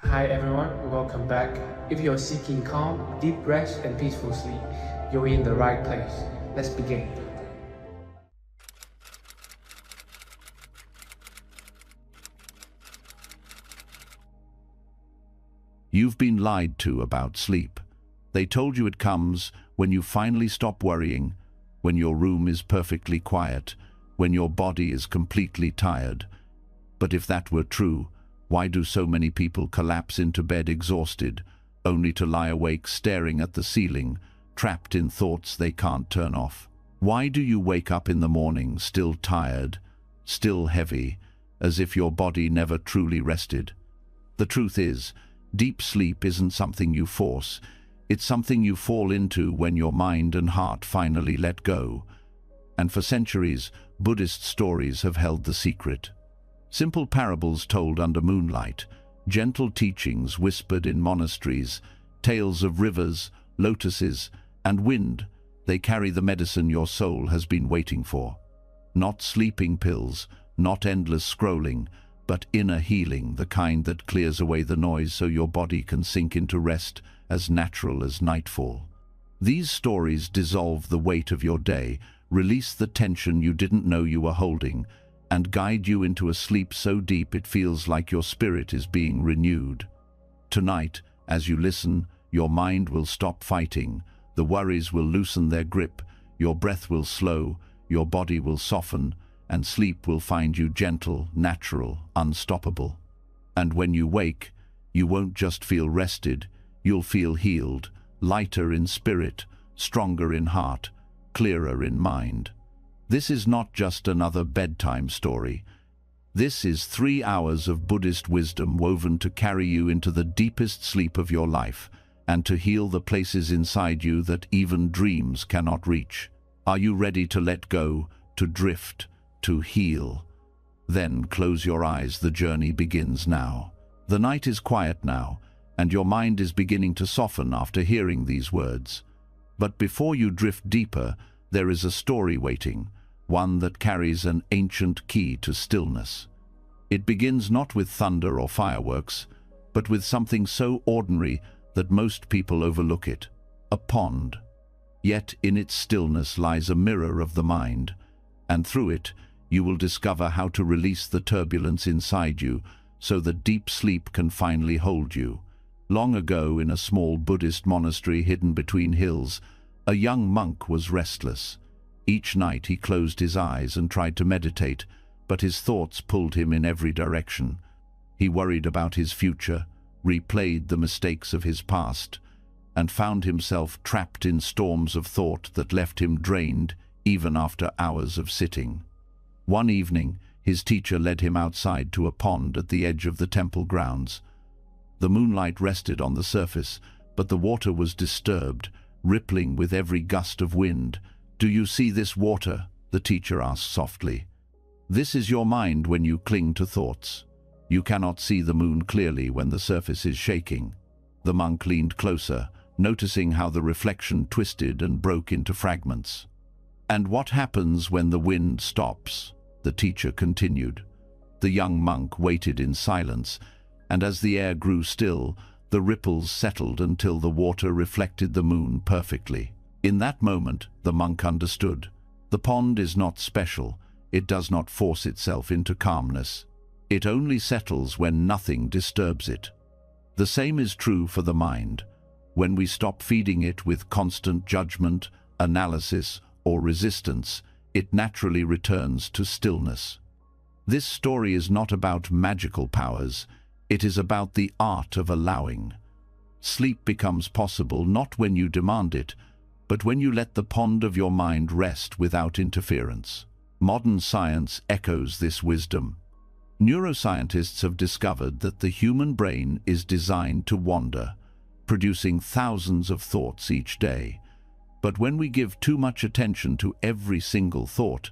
Hi everyone, welcome back. If you're seeking calm, deep rest, and peaceful sleep, you're in the right place. Let's begin. You've been lied to about sleep. They told you it comes when you finally stop worrying, when your room is perfectly quiet, when your body is completely tired. But if that were true, why do so many people collapse into bed exhausted, only to lie awake staring at the ceiling, trapped in thoughts they can't turn off? Why do you wake up in the morning still tired, still heavy, as if your body never truly rested? The truth is, deep sleep isn't something you force. It's something you fall into when your mind and heart finally let go. And for centuries, Buddhist stories have held the secret. Simple parables told under moonlight, gentle teachings whispered in monasteries, tales of rivers, lotuses, and wind. They carry the medicine your soul has been waiting for. Not sleeping pills, not endless scrolling, but inner healing, the kind that clears away the noise so your body can sink into rest as natural as nightfall. These stories dissolve the weight of your day, release the tension you didn't know you were holding, and guide you into a sleep so deep it feels like your spirit is being renewed. Tonight, as you listen, your mind will stop fighting, the worries will loosen their grip, your breath will slow, your body will soften, and sleep will find you gentle, natural, unstoppable. And when you wake, you won't just feel rested, you'll feel healed, lighter in spirit, stronger in heart, clearer in mind. This is not just another bedtime story. This is 3 hours of Buddhist wisdom woven to carry you into the deepest sleep of your life and to heal the places inside you that even dreams cannot reach. Are you ready to let go, to drift, to heal? Then close your eyes, the journey begins now. The night is quiet now, and your mind is beginning to soften after hearing these words. But before you drift deeper, there is a story waiting, one that carries an ancient key to stillness. It begins not with thunder or fireworks, but with something so ordinary that most people overlook it: a pond. Yet in its stillness lies a mirror of the mind, and through it you will discover how to release the turbulence inside you so that deep sleep can finally hold you. Long ago, in a small Buddhist monastery hidden between hills, a young monk was restless. Each night he closed his eyes and tried to meditate, but his thoughts pulled him in every direction. He worried about his future, replayed the mistakes of his past, and found himself trapped in storms of thought that left him drained even after hours of sitting. One evening, his teacher led him outside to a pond at the edge of the temple grounds. The moonlight rested on the surface, but the water was disturbed, rippling with every gust of wind. "Do you see this water?" the teacher asked softly. "This is your mind when you cling to thoughts. You cannot see the moon clearly when the surface is shaking." The monk leaned closer, noticing how the reflection twisted and broke into fragments. "And what happens when the wind stops?" the teacher continued. The young monk waited in silence, and as the air grew still, the ripples settled until the water reflected the moon perfectly. In that moment, the monk understood. The pond is not special. It does not force itself into calmness. It only settles when nothing disturbs it. The same is true for the mind. When we stop feeding it with constant judgment, analysis, or resistance, it naturally returns to stillness. This story is not about magical powers. It is about the art of allowing. Sleep becomes possible not when you demand it, but when you let the pond of your mind rest without interference. Modern science echoes this wisdom. Neuroscientists have discovered that the human brain is designed to wander, producing thousands of thoughts each day. But when we give too much attention to every single thought,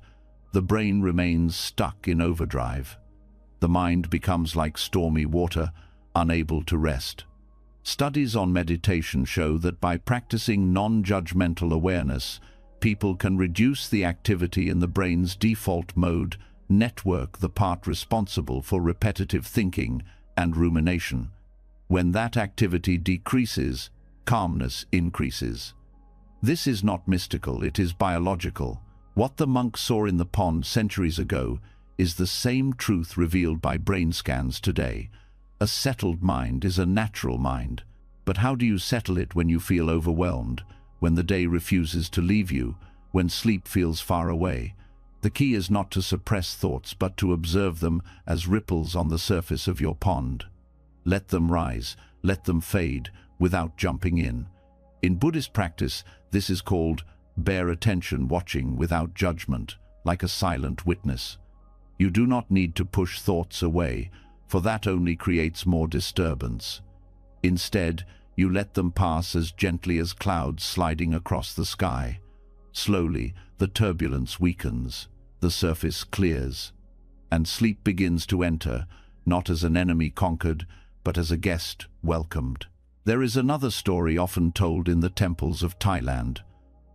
the brain remains stuck in overdrive. The mind becomes like stormy water, unable to rest. Studies on meditation show that by practicing non-judgmental awareness, people can reduce the activity in the brain's default mode, network, the part responsible for repetitive thinking and rumination. When that activity decreases, calmness increases. This is not mystical, it is biological. What the monk saw in the pond centuries ago is the same truth revealed by brain scans today. A settled mind is a natural mind. But how do you settle it when you feel overwhelmed, when the day refuses to leave you, when sleep feels far away? The key is not to suppress thoughts, but to observe them as ripples on the surface of your pond. Let them rise, let them fade, without jumping in. In Buddhist practice, this is called bare attention, watching without judgment, like a silent witness. You do not need to push thoughts away, for that only creates more disturbance. Instead, you let them pass as gently as clouds sliding across the sky. Slowly, the turbulence weakens, the surface clears, and sleep begins to enter, not as an enemy conquered, but as a guest welcomed. There is another story often told in the temples of Thailand.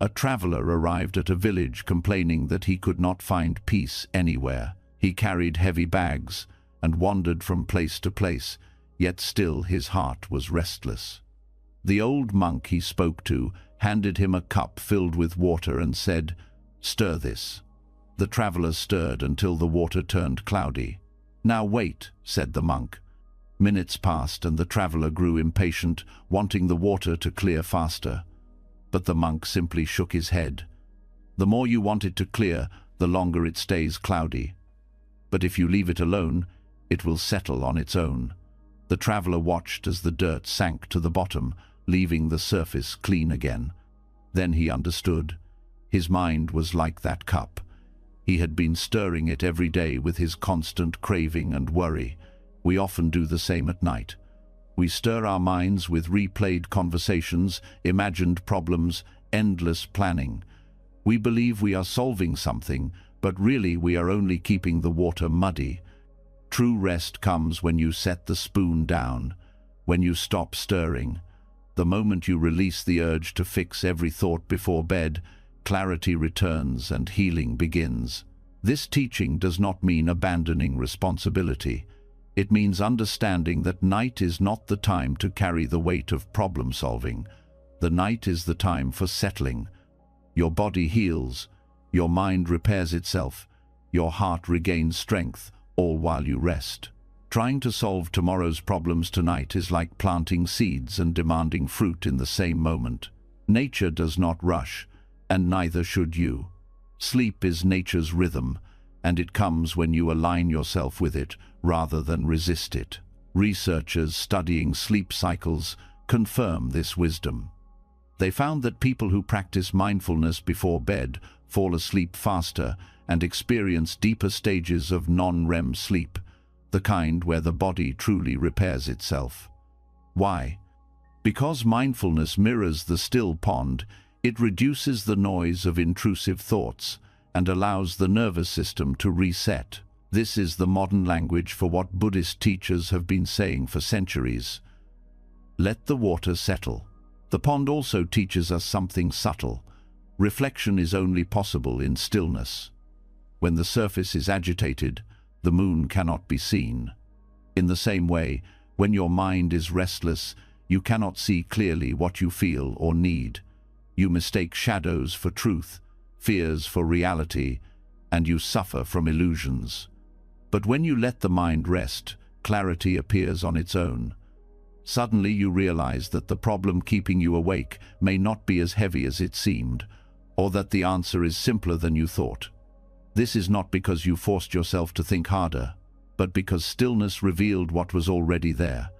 A traveler arrived at a village complaining that he could not find peace anywhere. He carried heavy bags and wandered from place to place, yet still his heart was restless. The old monk he spoke to handed him a cup filled with water and said, "Stir this." The traveler stirred until the water turned cloudy. "Now wait," said the monk. Minutes passed and the traveler grew impatient, wanting the water to clear faster. But the monk simply shook his head. "The more you want it to clear, the longer it stays cloudy. But if you leave it alone, it will settle on its own." The traveler watched as the dirt sank to the bottom, leaving the surface clean again. Then he understood. His mind was like that cup. He had been stirring it every day with his constant craving and worry. We often do the same at night. We stir our minds with replayed conversations, imagined problems, endless planning. We believe we are solving something, but really we are only keeping the water muddy. True rest comes when you set the spoon down, when you stop stirring. The moment you release the urge to fix every thought before bed, clarity returns and healing begins. This teaching does not mean abandoning responsibility. It means understanding that night is not the time to carry the weight of problem solving. The night is the time for settling. Your body heals, your mind repairs itself, your heart regains strength, all while you rest. Trying to solve tomorrow's problems tonight is like planting seeds and demanding fruit in the same moment. Nature does not rush, and neither should you. Sleep is nature's rhythm, and it comes when you align yourself with it rather than resist it. Researchers studying sleep cycles confirm this wisdom. They found that people who practice mindfulness before bed fall asleep faster and experience deeper stages of non-REM sleep, the kind where the body truly repairs itself. Why? Because mindfulness mirrors the still pond, it reduces the noise of intrusive thoughts and allows the nervous system to reset. This is the modern language for what Buddhist teachers have been saying for centuries. Let the water settle. The pond also teaches us something subtle. Reflection is only possible in stillness. When the surface is agitated, the moon cannot be seen. In the same way, when your mind is restless, you cannot see clearly what you feel or need. You mistake shadows for truth, fears for reality, and you suffer from illusions. But when you let the mind rest, clarity appears on its own. Suddenly you realize that the problem keeping you awake may not be as heavy as it seemed, or that the answer is simpler than you thought. This is not because you forced yourself to think harder, but because stillness revealed what was already there.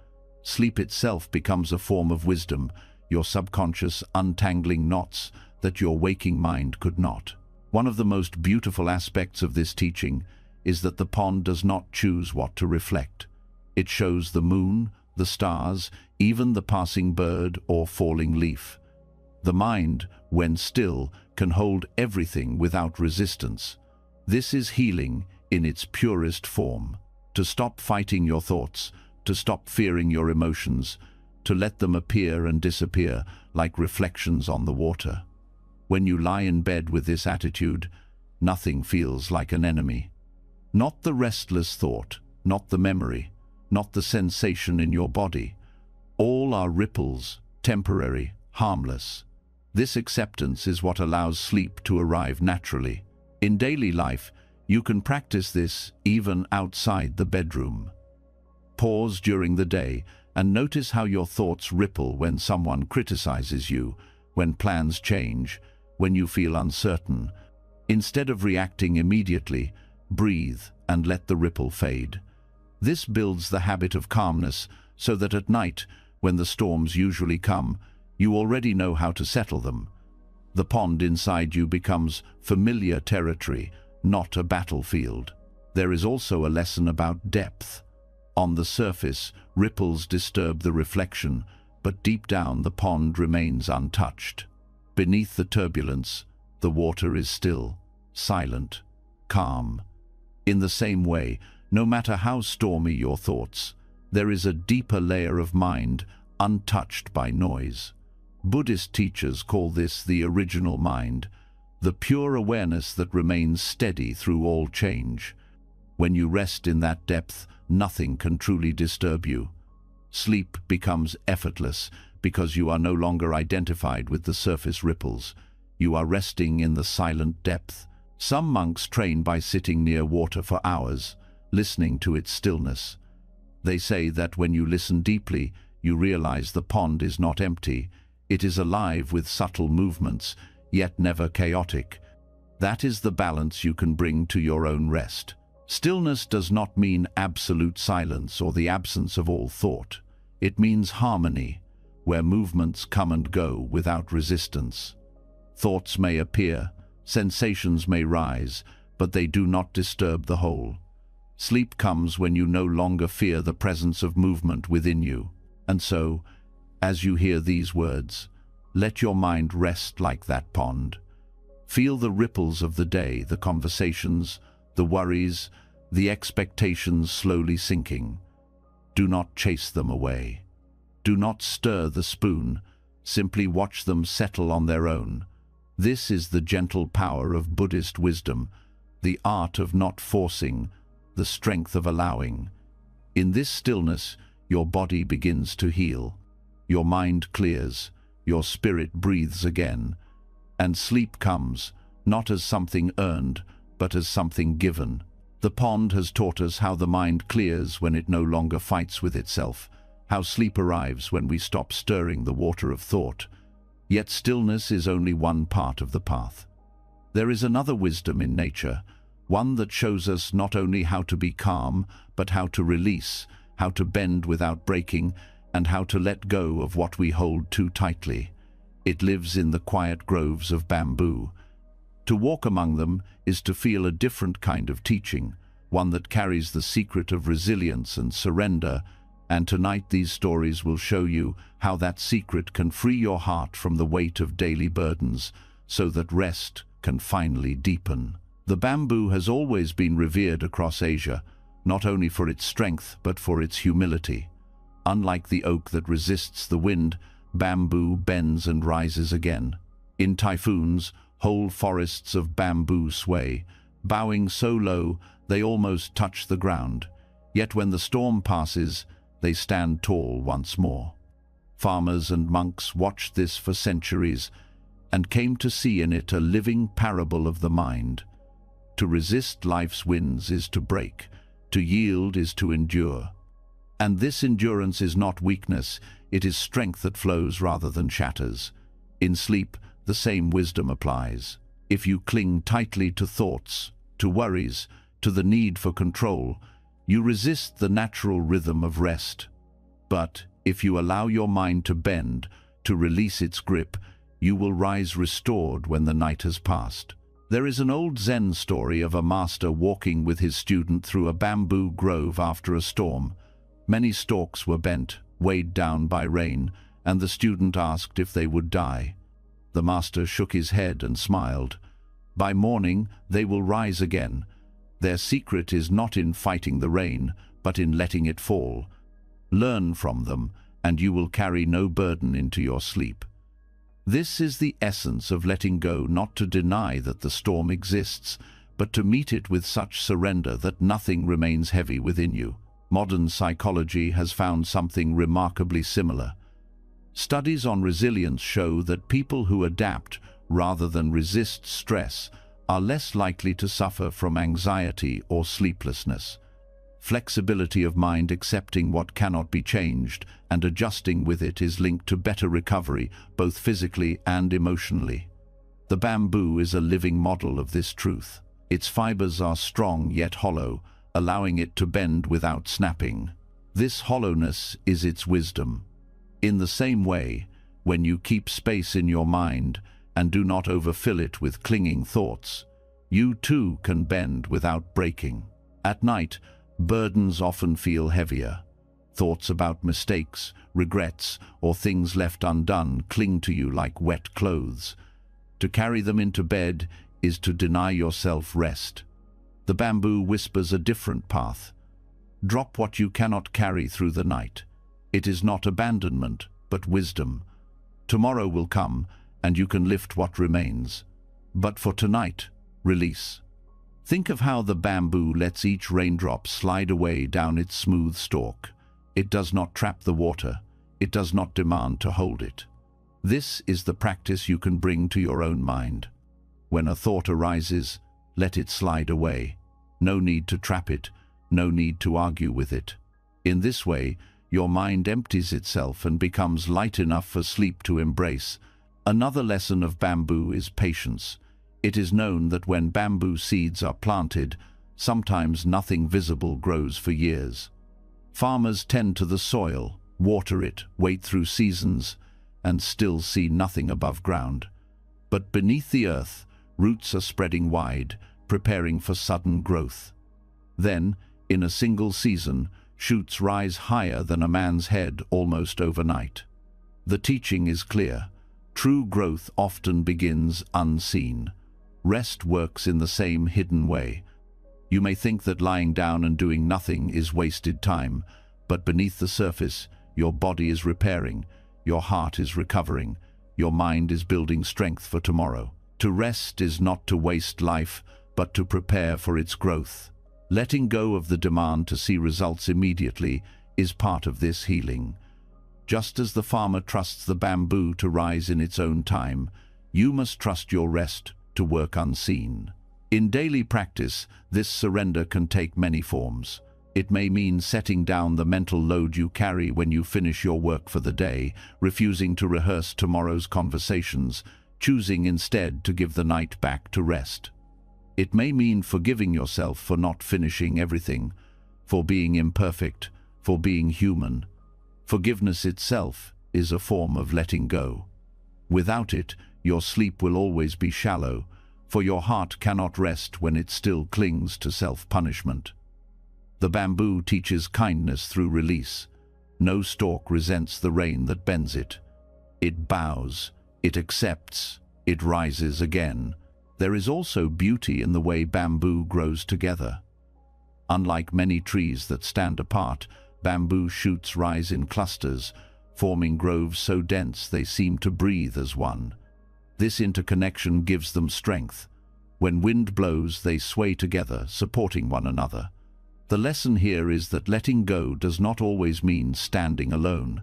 Sleep itself becomes a form of wisdom, your subconscious untangling knots that your waking mind could not. One of the most beautiful aspects of this teaching is that the pond does not choose what to reflect. It shows the moon, the stars, even the passing bird or falling leaf. The mind, when still, can hold everything without resistance. This is healing in its purest form. To stop fighting your thoughts, to stop fearing your emotions, to let them appear and disappear like reflections on the water. When you lie in bed with this attitude, nothing feels like an enemy. Not the restless thought, not the memory, not the sensation in your body, All are ripples, temporary, harmless. This acceptance is what allows sleep to arrive naturally. In daily life, you can practice this even outside the bedroom. Pause during the day and notice how your thoughts ripple when someone criticizes you, when plans change, when you feel uncertain. Instead of reacting immediately, breathe and let the ripple fade. This builds the habit of calmness so that at night, when the storms usually come, you already know how to settle them. The pond inside you becomes familiar territory, not a battlefield. There is also a lesson about depth. On the surface, ripples disturb the reflection, but deep down the pond remains untouched. Beneath the turbulence, the water is still, silent, calm. In the same way, no matter how stormy your thoughts, there is a deeper layer of mind untouched by noise. Buddhist teachers call this the original mind, the pure awareness that remains steady through all change. When you rest in that depth, nothing can truly disturb you. Sleep becomes effortless because you are no longer identified with the surface ripples. You are resting in the silent depth. Some monks train by sitting near water for hours, listening to its stillness. They say that when you listen deeply, you realize the pond is not empty. It is alive with subtle movements, yet never chaotic. That is the balance you can bring to your own rest. Stillness does not mean absolute silence or the absence of all thought. It means harmony, where movements come and go without resistance. Thoughts may appear, sensations may rise, but they do not disturb the whole. Sleep comes when you no longer fear the presence of movement within you. And so, as you hear these words, let your mind rest like that pond. Feel the ripples of the day, the conversations, the worries, the expectations slowly sinking. Do not chase them away. Do not stir the spoon. Simply watch them settle on their own. This is the gentle power of Buddhist wisdom, the art of not forcing, the strength of allowing. In this stillness, your body begins to heal. Your mind clears, your spirit breathes again, and sleep comes, not as something earned, but as something given. The pond has taught us how the mind clears when it no longer fights with itself, how sleep arrives when we stop stirring the water of thought. Yet stillness is only one part of the path. There is another wisdom in nature, one that shows us not only how to be calm, but how to release, how to bend without breaking, and how to let go of what we hold too tightly. It lives in the quiet groves of bamboo. To walk among them is to feel a different kind of teaching, one that carries the secret of resilience and surrender, and tonight these stories will show you how that secret can free your heart from the weight of daily burdens, so that rest can finally deepen. The bamboo has always been revered across Asia, not only for its strength but for its humility. Unlike the oak that resists the wind, bamboo bends and rises again. In typhoons, whole forests of bamboo sway, bowing so low they almost touch the ground. Yet when the storm passes, they stand tall once more. Farmers and monks watched this for centuries and came to see in it a living parable of the mind. To resist life's winds is to break, to yield is to endure. And this endurance is not weakness, it is strength that flows rather than shatters. In sleep, the same wisdom applies. If you cling tightly to thoughts, to worries, to the need for control, you resist the natural rhythm of rest. But if you allow your mind to bend, to release its grip, you will rise restored when the night has passed. There is an old Zen story of a master walking with his student through a bamboo grove after a storm. Many stalks were bent, weighed down by rain, and the student asked if they would die. The master shook his head and smiled. By morning, they will rise again. Their secret is not in fighting the rain, but in letting it fall. Learn from them, and you will carry no burden into your sleep. This is the essence of letting go, not to deny that the storm exists, but to meet it with such surrender that nothing remains heavy within you. Modern psychology has found something remarkably similar. Studies on resilience show that people who adapt rather than resist stress are less likely to suffer from anxiety or sleeplessness. Flexibility of mind, accepting what cannot be changed and adjusting with it, is linked to better recovery, both physically and emotionally. The bamboo is a living model of this truth. Its fibers are strong yet hollow, allowing it to bend without snapping. This hollowness is its wisdom. In the same way, when you keep space in your mind and do not overfill it with clinging thoughts, you too can bend without breaking. At night, burdens often feel heavier. Thoughts about mistakes, regrets, or things left undone cling to you like wet clothes. To carry them into bed is to deny yourself rest. The bamboo whispers a different path. Drop what you cannot carry through the night. It is not abandonment, but wisdom. Tomorrow will come, and you can lift what remains. But for tonight, release. Think of how the bamboo lets each raindrop slide away down its smooth stalk. It does not trap the water. It does not demand to hold it. This is the practice you can bring to your own mind. When a thought arises, let it slide away. No need to trap it, no need to argue with it. In this way, your mind empties itself and becomes light enough for sleep to embrace. Another lesson of bamboo is patience. It is known that when bamboo seeds are planted, sometimes nothing visible grows for years. Farmers tend to the soil, water it, wait through seasons, and still see nothing above ground. But beneath the earth, roots are spreading wide, preparing for sudden growth. Then, in a single season, shoots rise higher than a man's head almost overnight. The teaching is clear. True growth often begins unseen. Rest works in the same hidden way. You may think that lying down and doing nothing is wasted time, but beneath the surface, your body is repairing, your heart is recovering, your mind is building strength for tomorrow. To rest is not to waste life, but to prepare for its growth. Letting go of the demand to see results immediately is part of this healing. Just as the farmer trusts the bamboo to rise in its own time, you must trust your rest to work unseen. In daily practice, this surrender can take many forms. It may mean setting down the mental load you carry when you finish your work for the day, refusing to rehearse tomorrow's conversations, choosing instead to give the night back to rest. It may mean forgiving yourself for not finishing everything, for being imperfect, for being human. Forgiveness itself is a form of letting go. Without it, your sleep will always be shallow, for your heart cannot rest when it still clings to self-punishment. The bamboo teaches kindness through release. No stalk resents the rain that bends it. It bows, it accepts, it rises again. There is also beauty in the way bamboo grows together. Unlike many trees that stand apart, bamboo shoots rise in clusters, forming groves so dense they seem to breathe as one. This interconnection gives them strength. When wind blows, they sway together, supporting one another. The lesson here is that letting go does not always mean standing alone.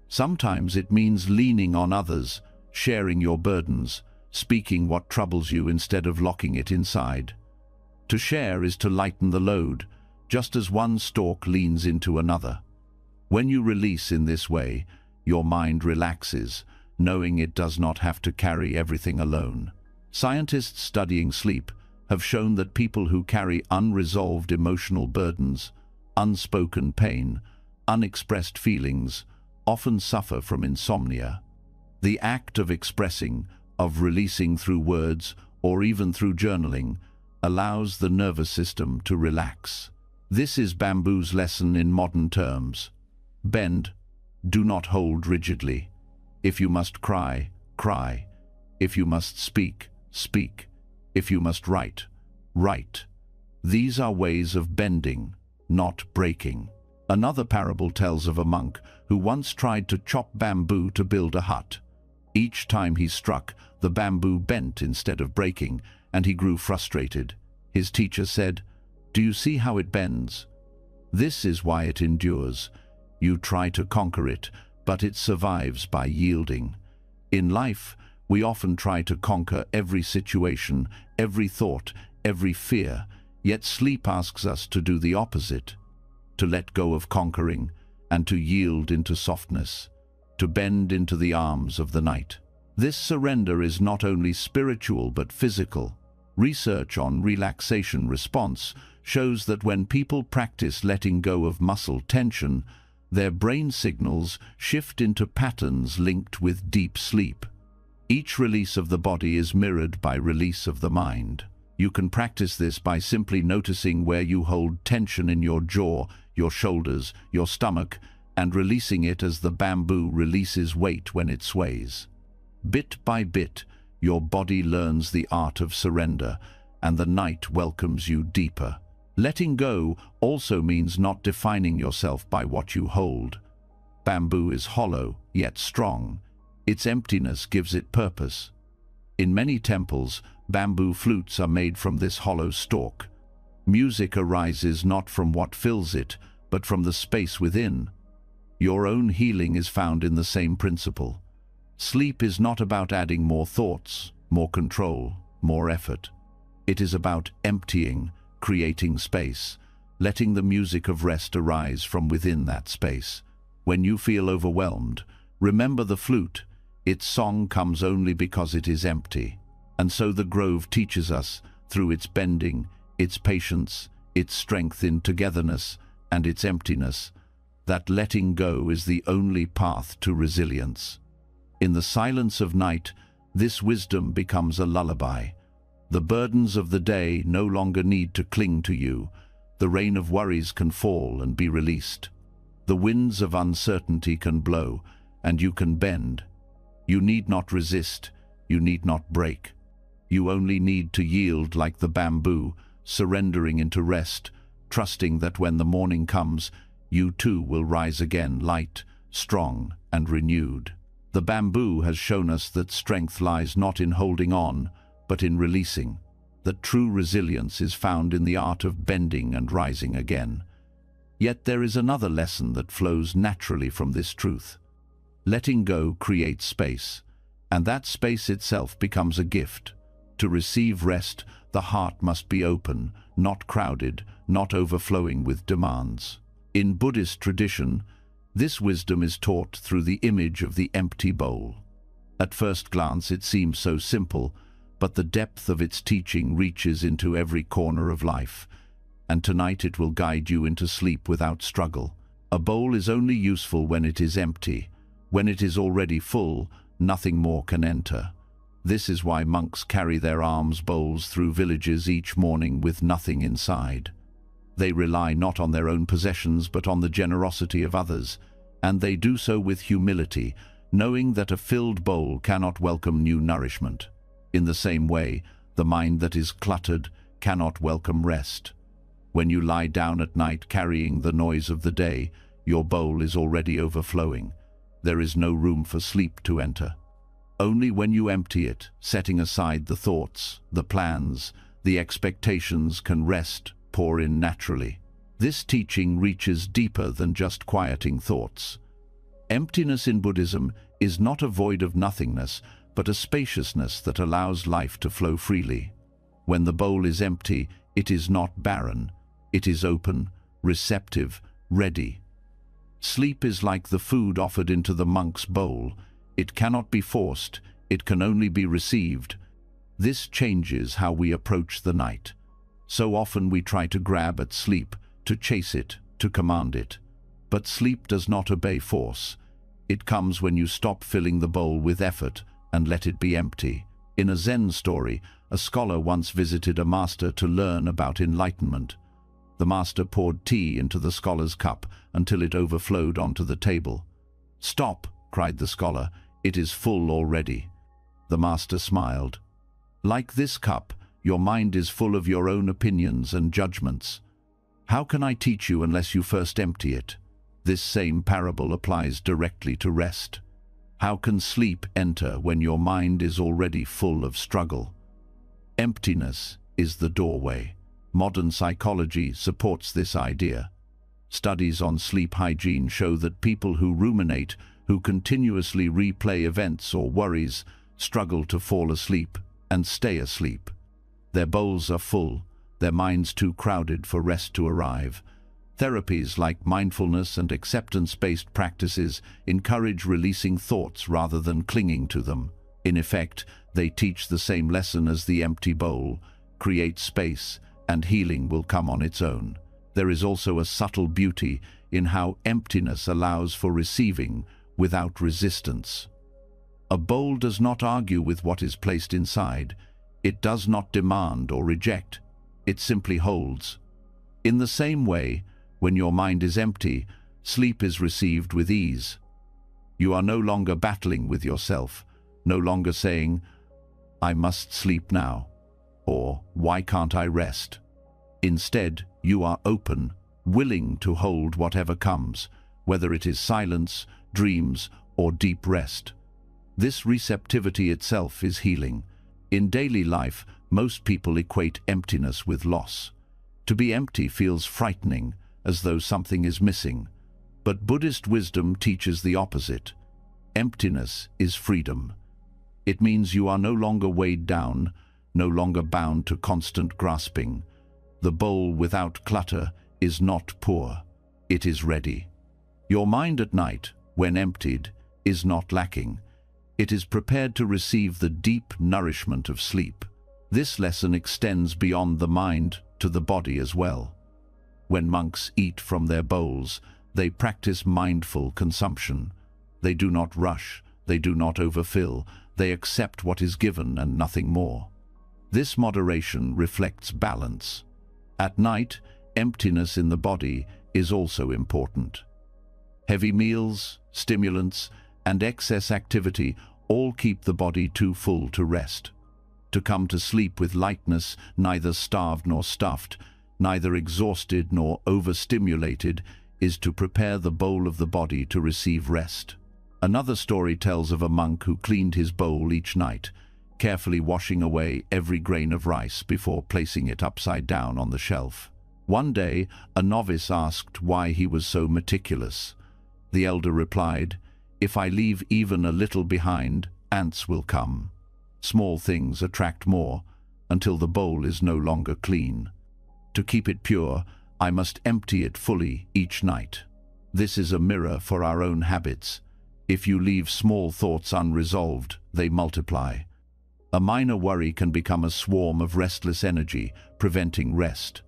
Sometimes it means leaning on others, sharing your burdens, speaking what troubles you instead of locking it inside. To share is to lighten the load, just as one stalk leans into another. When you release in this way, your mind relaxes, knowing it does not have to carry everything alone. Scientists studying sleep have shown that people who carry unresolved emotional burdens, unspoken pain, unexpressed feelings, often suffer from insomnia. The act of expressing, of releasing through words or even through journaling, allows the nervous system to relax. This is bamboo's lesson in modern terms. Bend, do not hold rigidly. If you must cry, cry. If you must speak, speak. If you must write, write. These are ways of bending, not breaking. Another parable tells of a monk who once tried to chop bamboo to build a hut. Each time he struck, the bamboo bent instead of breaking, and he grew frustrated. His teacher said, "Do you see how it bends? This is why it endures. You try to conquer it, but it survives by yielding. In life, we often try to conquer every situation, every thought, every fear, yet sleep asks us to do the opposite, to let go of conquering and to yield into softness, to bend into the arms of the night. This surrender is not only spiritual but physical. Research on relaxation response shows that when people practice letting go of muscle tension, their brain signals shift into patterns linked with deep sleep. Each release of the body is mirrored by release of the mind. You can practice this by simply noticing where you hold tension in your jaw, your shoulders, your stomach, and releasing it as the bamboo releases weight when it sways. Bit by bit, your body learns the art of surrender, and the night welcomes you deeper. Letting go also means not defining yourself by what you hold. Bamboo is hollow, yet strong. Its emptiness gives it purpose. In many temples, bamboo flutes are made from this hollow stalk. Music arises not from what fills it, but from the space within. Your own healing is found in the same principle. Sleep is not about adding more thoughts, more control, more effort. It is about emptying, creating space, letting the music of rest arise from within that space. When you feel overwhelmed, remember the flute. Its song comes only because it is empty. And so the grove teaches us, through its bending, its patience, its strength in togetherness, and its emptiness, that letting go is the only path to resilience. In the silence of night, this wisdom becomes a lullaby. The burdens of the day no longer need to cling to you. The rain of worries can fall and be released. The winds of uncertainty can blow, and you can bend. You need not resist, you need not break. You only need to yield like the bamboo, surrendering into rest, trusting that when the morning comes, you too will rise again light, strong, and renewed. The bamboo has shown us that strength lies not in holding on, but in releasing, that true resilience is found in the art of bending and rising again. Yet there is another lesson that flows naturally from this truth. Letting go creates space, and that space itself becomes a gift. To receive rest, the heart must be open, not crowded, not overflowing with demands. In Buddhist tradition, this wisdom is taught through the image of the empty bowl. At first glance it seems so simple, but the depth of its teaching reaches into every corner of life, and tonight it will guide you into sleep without struggle. A bowl is only useful when it is empty. When it is already full, nothing more can enter. This is why monks carry their alms bowls through villages each morning with nothing inside. They rely not on their own possessions but on the generosity of others, and they do so with humility, knowing that a filled bowl cannot welcome new nourishment. In the same way, the mind that is cluttered cannot welcome rest. When you lie down at night carrying the noise of the day, your bowl is already overflowing. There is no room for sleep to enter. Only when you empty it, setting aside the thoughts, the plans, the expectations, can rest pour in naturally. This teaching reaches deeper than just quieting thoughts. Emptiness in Buddhism is not a void of nothingness, but a spaciousness that allows life to flow freely. When the bowl is empty, it is not barren. It is open, receptive, ready. Sleep is like the food offered into the monk's bowl. It cannot be forced, it can only be received. This changes how we approach the night. So often we try to grab at sleep, to chase it, to command it. But sleep does not obey force. It comes when you stop filling the bowl with effort and let it be empty. In a Zen story, a scholar once visited a master to learn about enlightenment. The master poured tea into the scholar's cup until it overflowed onto the table. "Stop," cried the scholar, "it is full already." The master smiled. "Like this cup, your mind is full of your own opinions and judgments. How can I teach you unless you first empty it?" This same parable applies directly to rest. How can sleep enter when your mind is already full of struggle? Emptiness is the doorway. Modern psychology supports this idea. Studies on sleep hygiene show that people who ruminate, who continuously replay events or worries, struggle to fall asleep and stay asleep. Their bowls are full, their minds too crowded for rest to arrive. Therapies like mindfulness and acceptance-based practices encourage releasing thoughts rather than clinging to them. In effect, they teach the same lesson as the empty bowl: create space, and healing will come on its own. There is also a subtle beauty in how emptiness allows for receiving without resistance. A bowl does not argue with what is placed inside. It does not demand or reject. It simply holds. In the same way, when your mind is empty, sleep is received with ease. You are no longer battling with yourself, no longer saying, "I must sleep now," or "Why can't I rest?" Instead, you are open, willing to hold whatever comes, whether it is silence, dreams, or deep rest. This receptivity itself is healing. In daily life, most people equate emptiness with loss. To be empty feels frightening, as though something is missing. But Buddhist wisdom teaches the opposite. Emptiness is freedom. It means you are no longer weighed down, no longer bound to constant grasping. The bowl without clutter is not poor. It is ready. Your mind at night, when emptied, is not lacking. It is prepared to receive the deep nourishment of sleep. This lesson extends beyond the mind to the body as well. When monks eat from their bowls, they practice mindful consumption. They do not rush, they do not overfill, they accept what is given and nothing more. This moderation reflects balance. At night, emptiness in the body is also important. Heavy meals, stimulants, and excess activity all keep the body too full to rest. To come to sleep with lightness, neither starved nor stuffed, neither exhausted nor overstimulated, is to prepare the bowl of the body to receive rest. Another story tells of a monk who cleaned his bowl each night, carefully washing away every grain of rice before placing it upside down on the shelf. One day, a novice asked why he was so meticulous. The elder replied, "If I leave even a little behind, ants will come. Small things attract more, until the bowl is no longer clean. To keep it pure, I must empty it fully each night." This is a mirror for our own habits. If you leave small thoughts unresolved, they multiply. A minor worry can become a swarm of restless energy, preventing rest.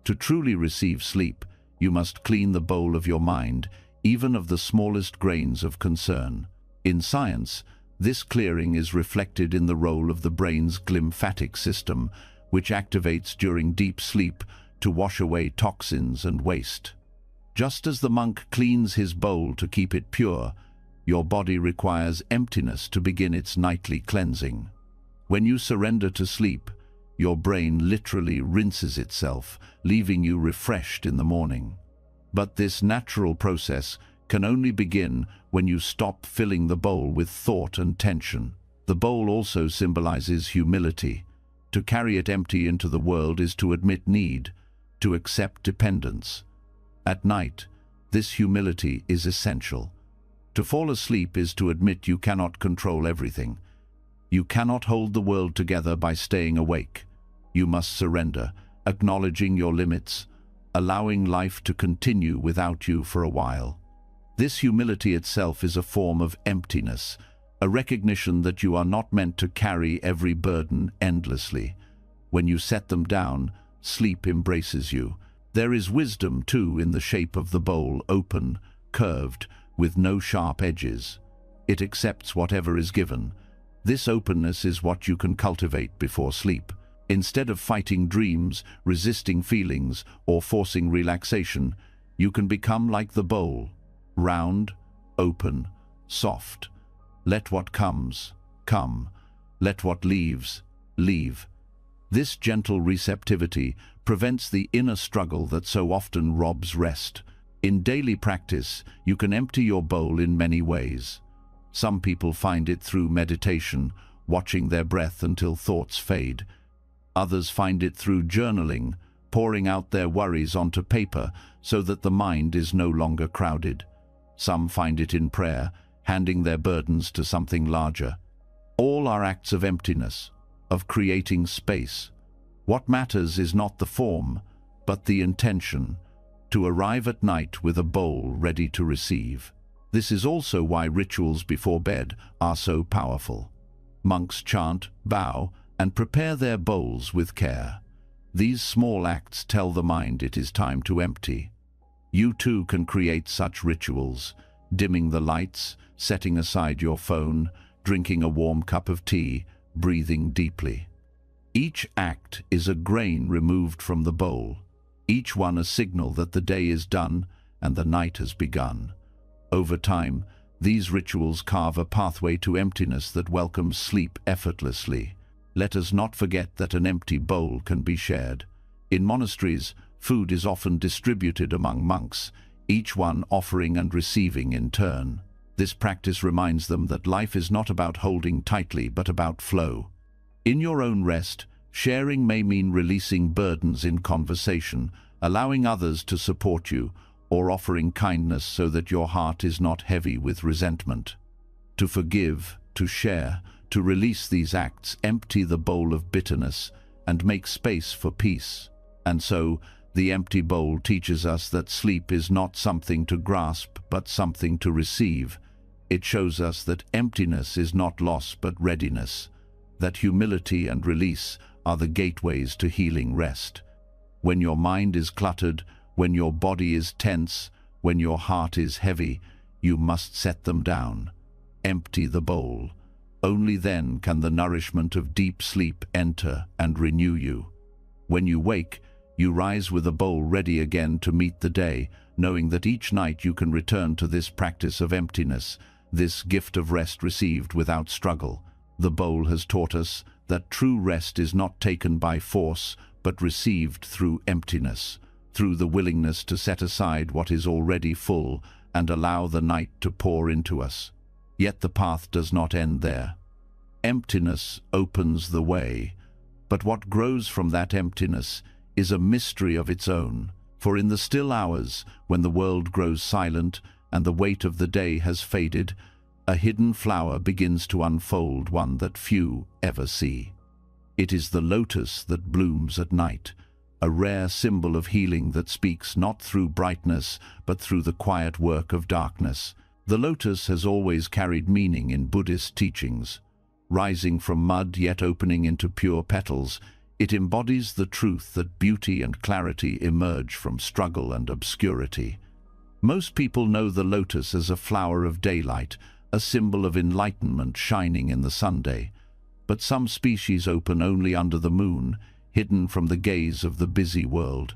To truly receive sleep, you must clean the bowl of your mind, even of the smallest grains of concern. In science, this clearing is reflected in the role of the brain's glymphatic system, which activates during deep sleep to wash away toxins and waste. Just as the monk cleans his bowl to keep it pure, your body requires emptiness to begin its nightly cleansing. When you surrender to sleep, your brain literally rinses itself, leaving you refreshed in the morning. But this natural process can only begin when you stop filling the bowl with thought and tension. The bowl also symbolizes humility. To carry it empty into the world is to admit need, to accept dependence. At night, this humility is essential. To fall asleep is to admit you cannot control everything. You cannot hold the world together by staying awake. You must surrender, acknowledging your limits, allowing life to continue without you for a while. This humility itself is a form of emptiness, a recognition that you are not meant to carry every burden endlessly. When you set them down, sleep embraces you. There is wisdom, too, in the shape of the bowl, open, curved, with no sharp edges. It accepts whatever is given. This openness is what you can cultivate before sleep. Instead of fighting dreams, resisting feelings, or forcing relaxation, you can become like the bowl, round, open, soft. Let what comes, come. Let what leaves, leave. This gentle receptivity prevents the inner struggle that so often robs rest. In daily practice, you can empty your bowl in many ways. Some people find it through meditation, watching their breath until thoughts fade. Others find it through journaling, pouring out their worries onto paper so that the mind is no longer crowded. Some find it in prayer, handing their burdens to something larger. All are acts of emptiness, of creating space. What matters is not the form, but the intention, to arrive at night with a bowl ready to receive. This is also why rituals before bed are so powerful. Monks chant, bow, and prepare their bowls with care. These small acts tell the mind it is time to empty. You too can create such rituals, dimming the lights, setting aside your phone, drinking a warm cup of tea, breathing deeply. Each act is a grain removed from the bowl, each one a signal that the day is done and the night has begun. Over time, these rituals carve a pathway to emptiness that welcomes sleep effortlessly. Let us not forget that an empty bowl can be shared. In monasteries, food is often distributed among monks, each one offering and receiving in turn. This practice reminds them that life is not about holding tightly, but about flow. In your own rest, sharing may mean releasing burdens in conversation, allowing others to support you, or offering kindness so that your heart is not heavy with resentment. To forgive, to share, to release these acts, empty the bowl of bitterness and make space for peace. And so, the empty bowl teaches us that sleep is not something to grasp, but something to receive. It shows us that emptiness is not loss, but readiness, that humility and release are the gateways to healing rest. When your mind is cluttered, when your body is tense, when your heart is heavy, you must set them down. Empty the bowl. Only then can the nourishment of deep sleep enter and renew you. When you wake, you rise with a bowl ready again to meet the day, knowing that each night you can return to this practice of emptiness, this gift of rest received without struggle. The bowl has taught us that true rest is not taken by force, but received through emptiness, through the willingness to set aside what is already full and allow the night to pour into us. Yet the path does not end there. Emptiness opens the way, but what grows from that emptiness is a mystery of its own. For in the still hours, when the world grows silent and the weight of the day has faded, a hidden flower begins to unfold, one that few ever see. It is the lotus that blooms at night, a rare symbol of healing that speaks not through brightness, but through the quiet work of darkness. The lotus has always carried meaning in Buddhist teachings. Rising from mud yet opening into pure petals, it embodies the truth that beauty and clarity emerge from struggle and obscurity. Most people know the lotus as a flower of daylight, a symbol of enlightenment shining in the Sunday. But some species open only under the moon, hidden from the gaze of the busy world.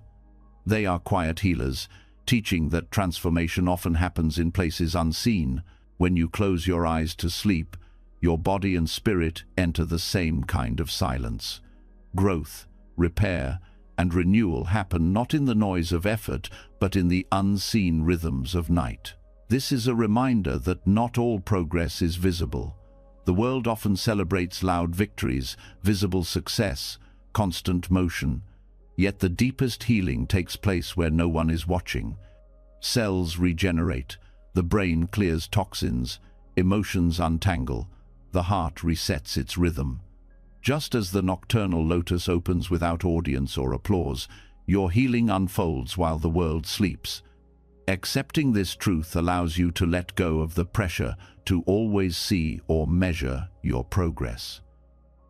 They are quiet healers, teaching that transformation often happens in places unseen. When you close your eyes to sleep, your body and spirit enter the same kind of silence. Growth, repair, and renewal happen not in the noise of effort, but in the unseen rhythms of night. This is a reminder that not all progress is visible. The world often celebrates loud victories, visible success, constant motion. Yet the deepest healing takes place where no one is watching. Cells regenerate, the brain clears toxins, emotions untangle, the heart resets its rhythm. Just as the nocturnal lotus opens without audience or applause, your healing unfolds while the world sleeps. Accepting this truth allows you to let go of the pressure to always see or measure your progress.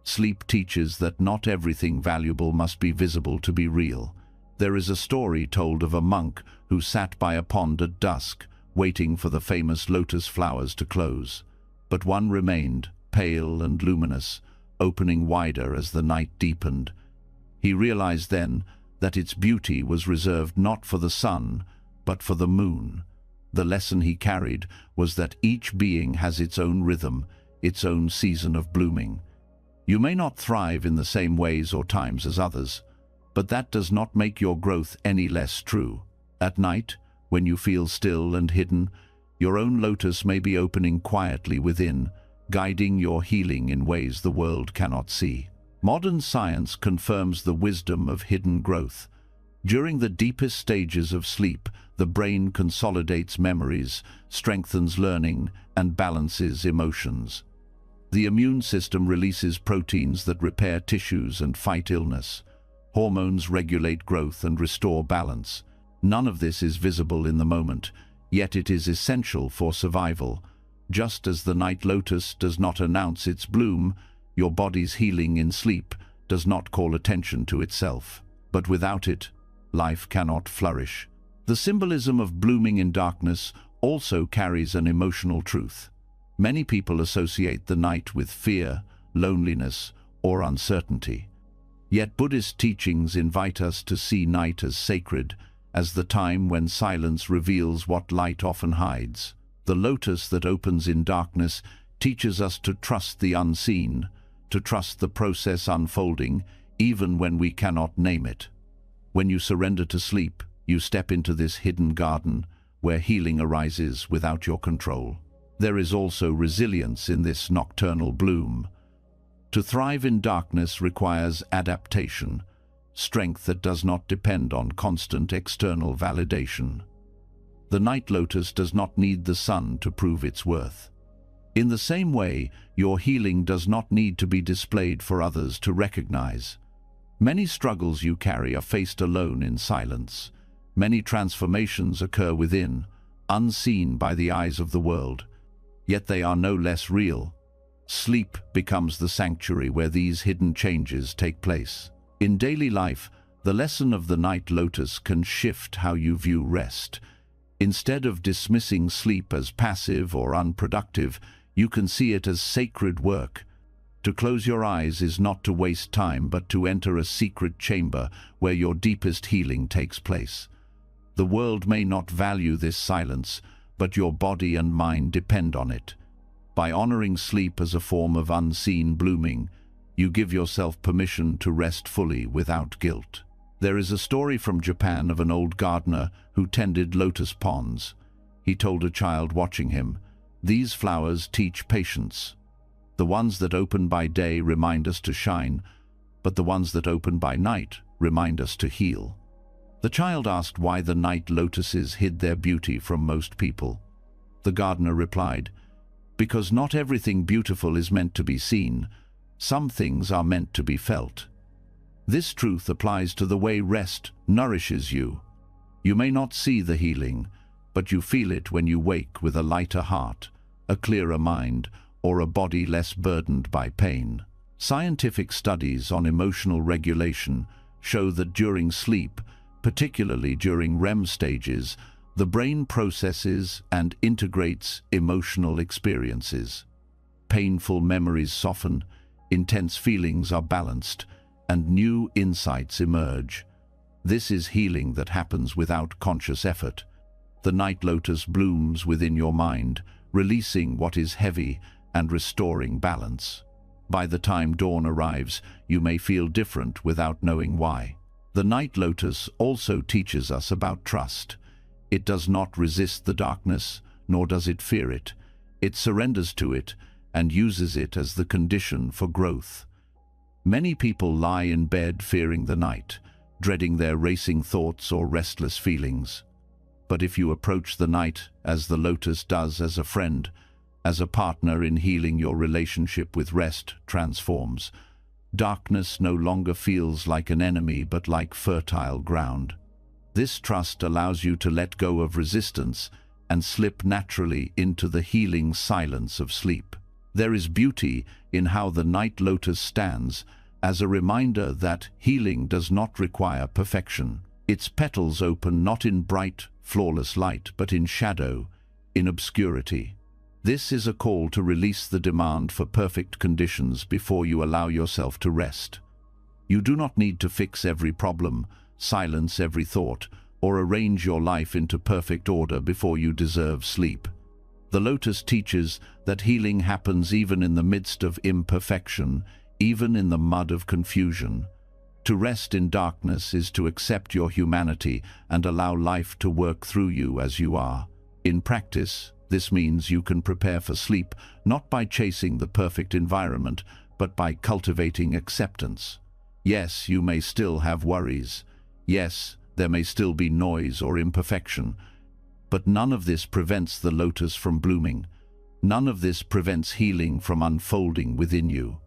Sleep teaches that not everything valuable must be visible to be real. There is a story told of a monk who sat by a pond at dusk, waiting for the famous lotus flowers to close. But one remained, pale and luminous, opening wider as the night deepened. He realized then that its beauty was reserved not for the sun, but for the moon. The lesson he carried was that each being has its own rhythm, its own season of blooming. You may not thrive in the same ways or times as others, but that does not make your growth any less true. At night, when you feel still and hidden, your own lotus may be opening quietly within, guiding your healing in ways the world cannot see. Modern science confirms the wisdom of hidden growth. During the deepest stages of sleep, the brain consolidates memories, strengthens learning, and balances emotions. The immune system releases proteins that repair tissues and fight illness. Hormones regulate growth and restore balance. None of this is visible in the moment, yet it is essential for survival. Just as the night lotus does not announce its bloom, your body's healing in sleep does not call attention to itself. But without it, life cannot flourish. The symbolism of blooming in darkness also carries an emotional truth. Many people associate the night with fear, loneliness, or uncertainty. Yet Buddhist teachings invite us to see night as sacred, as the time when silence reveals what light often hides. The lotus that opens in darkness teaches us to trust the unseen, to trust the process unfolding, even when we cannot name it. When you surrender to sleep, you step into this hidden garden where healing arises without your control. There is also resilience in this nocturnal bloom. To thrive in darkness requires adaptation, strength that does not depend on constant external validation. The night lotus does not need the sun to prove its worth. In the same way, your healing does not need to be displayed for others to recognize. Many struggles you carry are faced alone in silence. Many transformations occur within, unseen by the eyes of the world. Yet they are no less real. Sleep becomes the sanctuary where these hidden changes take place. In daily life, the lesson of the night lotus can shift how you view rest. Instead of dismissing sleep as passive or unproductive, you can see it as sacred work. To close your eyes is not to waste time, but to enter a secret chamber where your deepest healing takes place. The world may not value this silence, but your body and mind depend on it. By honoring sleep as a form of unseen blooming, you give yourself permission to rest fully without guilt. There is a story from Japan of an old gardener who tended lotus ponds. He told a child watching him, "These flowers teach patience. The ones that open by day remind us to shine, but the ones that open by night remind us to heal." The child asked why the night lotuses hid their beauty from most people. The gardener replied, "Because not everything beautiful is meant to be seen. Some things are meant to be felt." This truth applies to the way rest nourishes you. You may not see the healing, but you feel it when you wake with a lighter heart, a clearer mind, or a body less burdened by pain. Scientific studies on emotional regulation show that during sleep, particularly during REM stages, the brain processes and integrates emotional experiences. Painful memories soften, intense feelings are balanced, and new insights emerge. This is healing that happens without conscious effort. The night lotus blooms within your mind, releasing what is heavy and restoring balance. By the time dawn arrives, you may feel different without knowing why. The night lotus also teaches us about trust. It does not resist the darkness, nor does it fear it. It surrenders to it and uses it as the condition for growth. Many people lie in bed fearing the night, dreading their racing thoughts or restless feelings. But if you approach the night as the lotus does, as a friend, as a partner in healing, your relationship with rest transforms. Darkness no longer feels like an enemy, but like fertile ground. This trust allows you to let go of resistance and slip naturally into the healing silence of sleep. There is beauty in how the night lotus stands as a reminder that healing does not require perfection. Its petals open not in bright, flawless light, but in shadow, in obscurity. This is a call to release the demand for perfect conditions before you allow yourself to rest. You do not need to fix every problem, silence every thought, or arrange your life into perfect order before you deserve sleep. The lotus teaches that healing happens even in the midst of imperfection, even in the mud of confusion. To rest in darkness is to accept your humanity and allow life to work through you as you are. In practice, this means you can prepare for sleep not by chasing the perfect environment, but by cultivating acceptance. Yes, you may still have worries. Yes, There may still be noise or imperfection, but none of this prevents the lotus from blooming. None of this prevents healing from unfolding within you.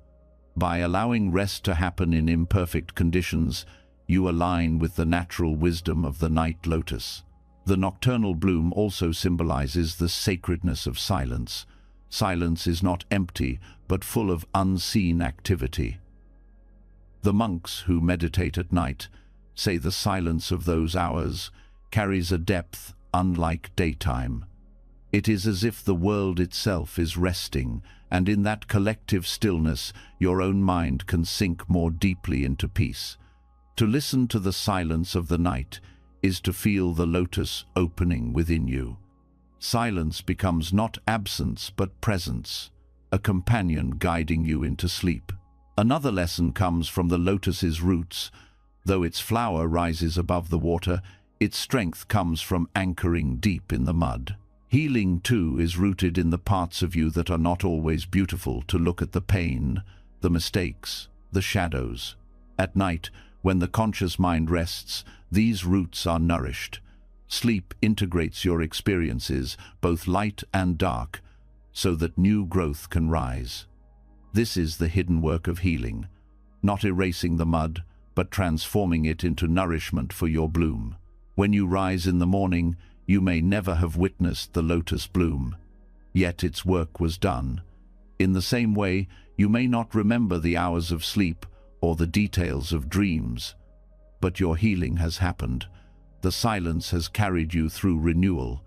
By allowing rest to happen in imperfect conditions, you align with the natural wisdom of the night lotus. The nocturnal bloom also symbolizes the sacredness of silence. Silence is not empty, but full of unseen activity. The monks who meditate at night say the silence of those hours carries a depth unlike daytime. It is as if the world itself is resting, and in that collective stillness, your own mind can sink more deeply into peace. To listen to the silence of the night is to feel the lotus opening within you. Silence becomes not absence but presence, a companion guiding you into sleep. Another lesson comes from the lotus's roots. Though its flower rises above the water, its strength comes from anchoring deep in the mud. Healing, too, is rooted in the parts of you that are not always beautiful. To look at the pain, the mistakes, the shadows. At night, when the conscious mind rests, these roots are nourished. Sleep integrates your experiences, both light and dark, so that new growth can rise. This is the hidden work of healing, not erasing the mud, but transforming it into nourishment for your bloom. When you rise in the morning, you may never have witnessed the lotus bloom, yet its work was done. In the same way, you may not remember the hours of sleep or the details of dreams, but your healing has happened. The silence has carried you through renewal.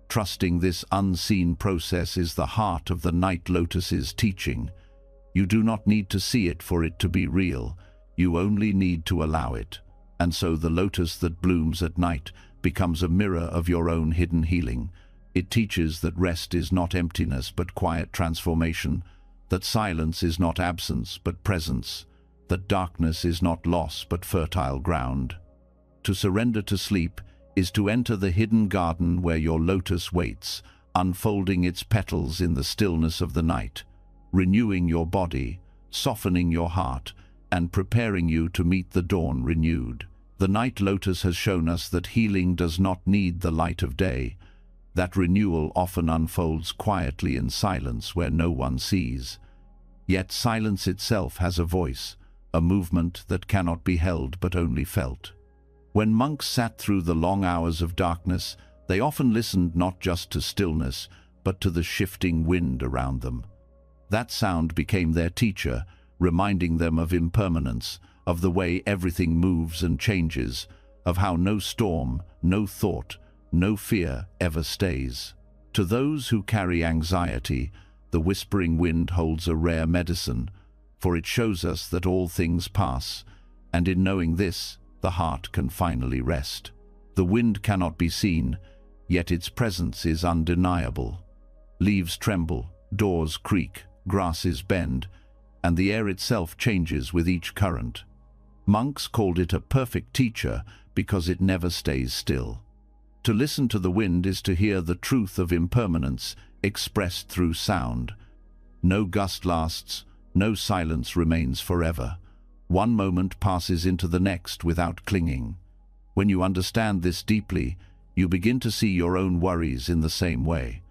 Trusting this unseen process is the heart of the night lotus's teaching. You do not need to see it for it to be real. You only need to allow it. And so the lotus that blooms at night becomes a mirror of your own hidden healing. It teaches that rest is not emptiness but quiet transformation, that silence is not absence but presence, that darkness is not loss but fertile ground. To surrender to sleep is to enter the hidden garden where your lotus waits, unfolding its petals in the stillness of the night, renewing your body, softening your heart, and preparing you to meet the dawn renewed. The night lotus has shown us that healing does not need the light of day, that renewal often unfolds quietly in silence where no one sees. Yet silence itself has a voice, a movement that cannot be held but only felt. When monks sat through the long hours of darkness, they often listened not just to stillness, but to the shifting wind around them. That sound became their teacher, reminding them of impermanence, of the way everything moves and changes, of how no storm, no thought, no fear ever stays. To those who carry anxiety, the whispering wind holds a rare medicine, for it shows us that all things pass, and in knowing this, the heart can finally rest. The wind cannot be seen, yet its presence is undeniable. Leaves tremble, doors creak, grasses bend, and the air itself changes with each current. Monks called it a perfect teacher because it never stays still. To listen to the wind is to hear the truth of impermanence expressed through sound. No gust lasts, no silence remains forever. One moment passes into the next without clinging. When you understand this deeply, you begin to see your own worries in the same way.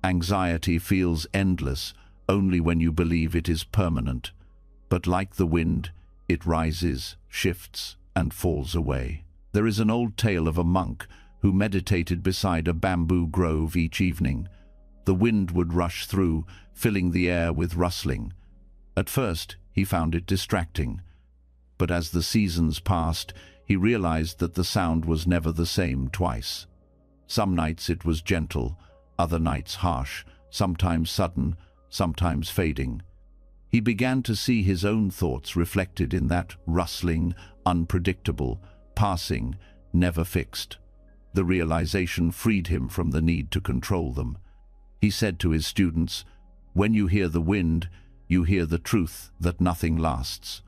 Anxiety feels endless only when you believe it is permanent. But like the wind, it rises, shifts, and falls away. There is an old tale of a monk who meditated beside a bamboo grove each evening. The wind would rush through, filling the air with rustling. At first, he found it distracting. But as the seasons passed, he realized that the sound was never the same twice. Some nights it was gentle, other nights harsh, sometimes sudden, sometimes fading. He began to see his own thoughts reflected in that rustling, unpredictable, passing, never fixed. The realization freed him from the need to control them. He said to his students, "When you hear the wind, you hear the truth that nothing lasts.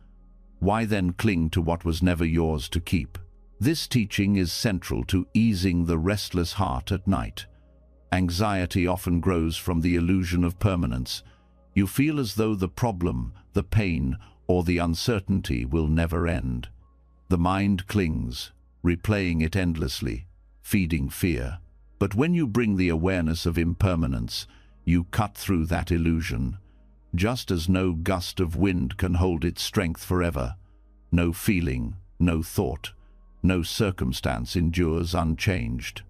Why then cling to what was never yours to keep?" This teaching is central to easing the restless heart at night. Anxiety often grows from the illusion of permanence. You feel as though the problem, the pain, or the uncertainty will never end. The mind clings, replaying it endlessly, feeding fear. But when you bring the awareness of impermanence, you cut through that illusion. Just as no gust of wind can hold its strength forever, no feeling, no thought, no circumstance endures unchanged.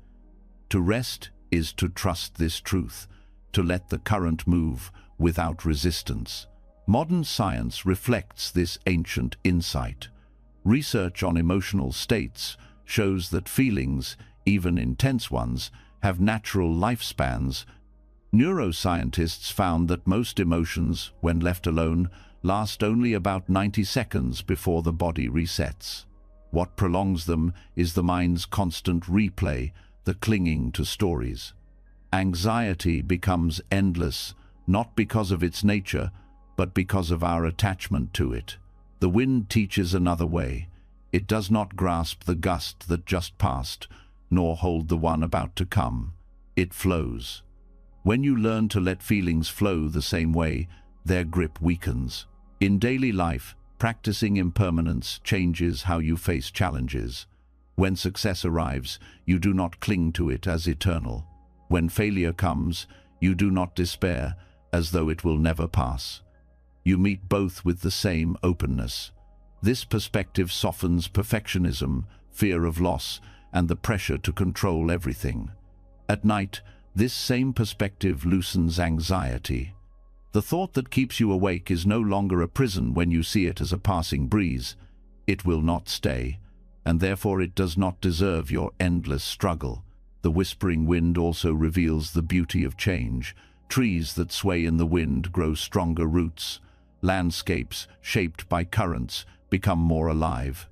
To rest is to trust this truth, to let the current move without resistance. Modern science reflects this ancient insight. Research on emotional states shows that feelings, even intense ones, have natural lifespans. Neuroscientists found that most emotions, when left alone, last only about 90 seconds before the body resets. What prolongs them is the mind's constant replay, the clinging to stories. Anxiety becomes endless, not because of its nature, but because of our attachment to it. The wind teaches another way. It does not grasp the gust that just passed, nor hold the one about to come. It flows. When you learn to let feelings flow the same way, their grip weakens. In daily life, practicing impermanence changes how you face challenges. When success arrives, you do not cling to it as eternal. When failure comes, you do not despair as though it will never pass. You meet both with the same openness. This perspective softens perfectionism, fear of loss, and the pressure to control everything. At night, this same perspective loosens anxiety. The thought that keeps you awake is no longer a prison when you see it as a passing breeze. It will not stay, and therefore it does not deserve your endless struggle. The whispering wind also reveals the beauty of change. Trees that sway in the wind grow stronger roots. Landscapes, shaped by currents, become more alive.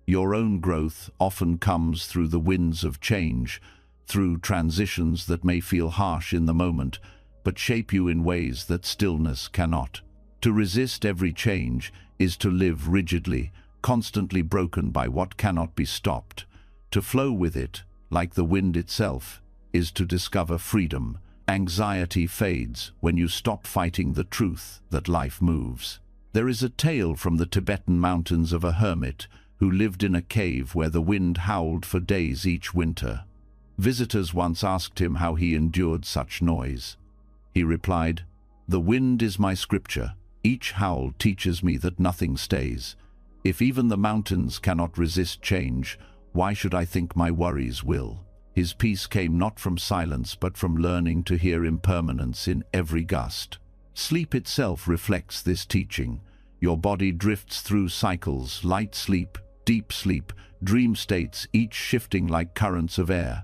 Your own growth often comes through the winds of change, through transitions that may feel harsh in the moment, but shape you in ways that stillness cannot. To resist every change is to live rigidly, constantly broken by what cannot be stopped. To flow with it, like the wind itself, is to discover freedom. Anxiety fades when you stop fighting the truth that life moves. There is a tale from the Tibetan mountains of a hermit who lived in a cave where the wind howled for days each winter. Visitors once asked him how he endured such noise. He replied, "The wind is my scripture. Each howl teaches me that nothing stays. If even the mountains cannot resist change, why should I think my worries will?" His peace came not from silence, but from learning to hear impermanence in every gust. Sleep itself reflects this teaching. Your body drifts through cycles, light sleep, deep sleep, dream states, each shifting like currents of air.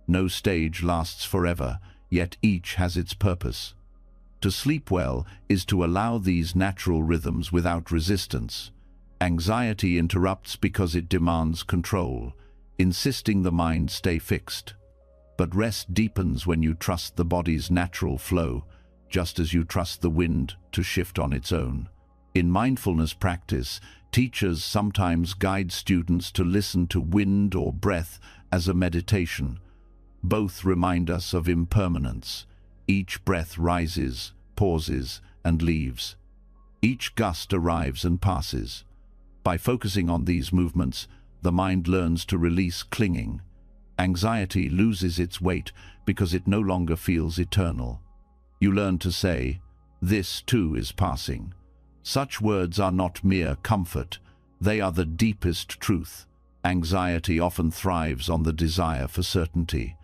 No stage lasts forever, yet each has its purpose. To sleep well is to allow these natural rhythms without resistance. Anxiety interrupts because it demands control, insisting the mind stay fixed. But rest deepens when you trust the body's natural flow, just as you trust the wind to shift on its own. In mindfulness practice, teachers sometimes guide students to listen to wind or breath as a meditation. Both remind us of impermanence. Each breath rises, pauses, and leaves. Each gust arrives and passes. By focusing on these movements, the mind learns to release clinging. Anxiety loses its weight because it no longer feels eternal. You learn to say, "This too is passing." Such words are not mere comfort, they are the deepest truth. Anxiety often thrives on the desire for certainty.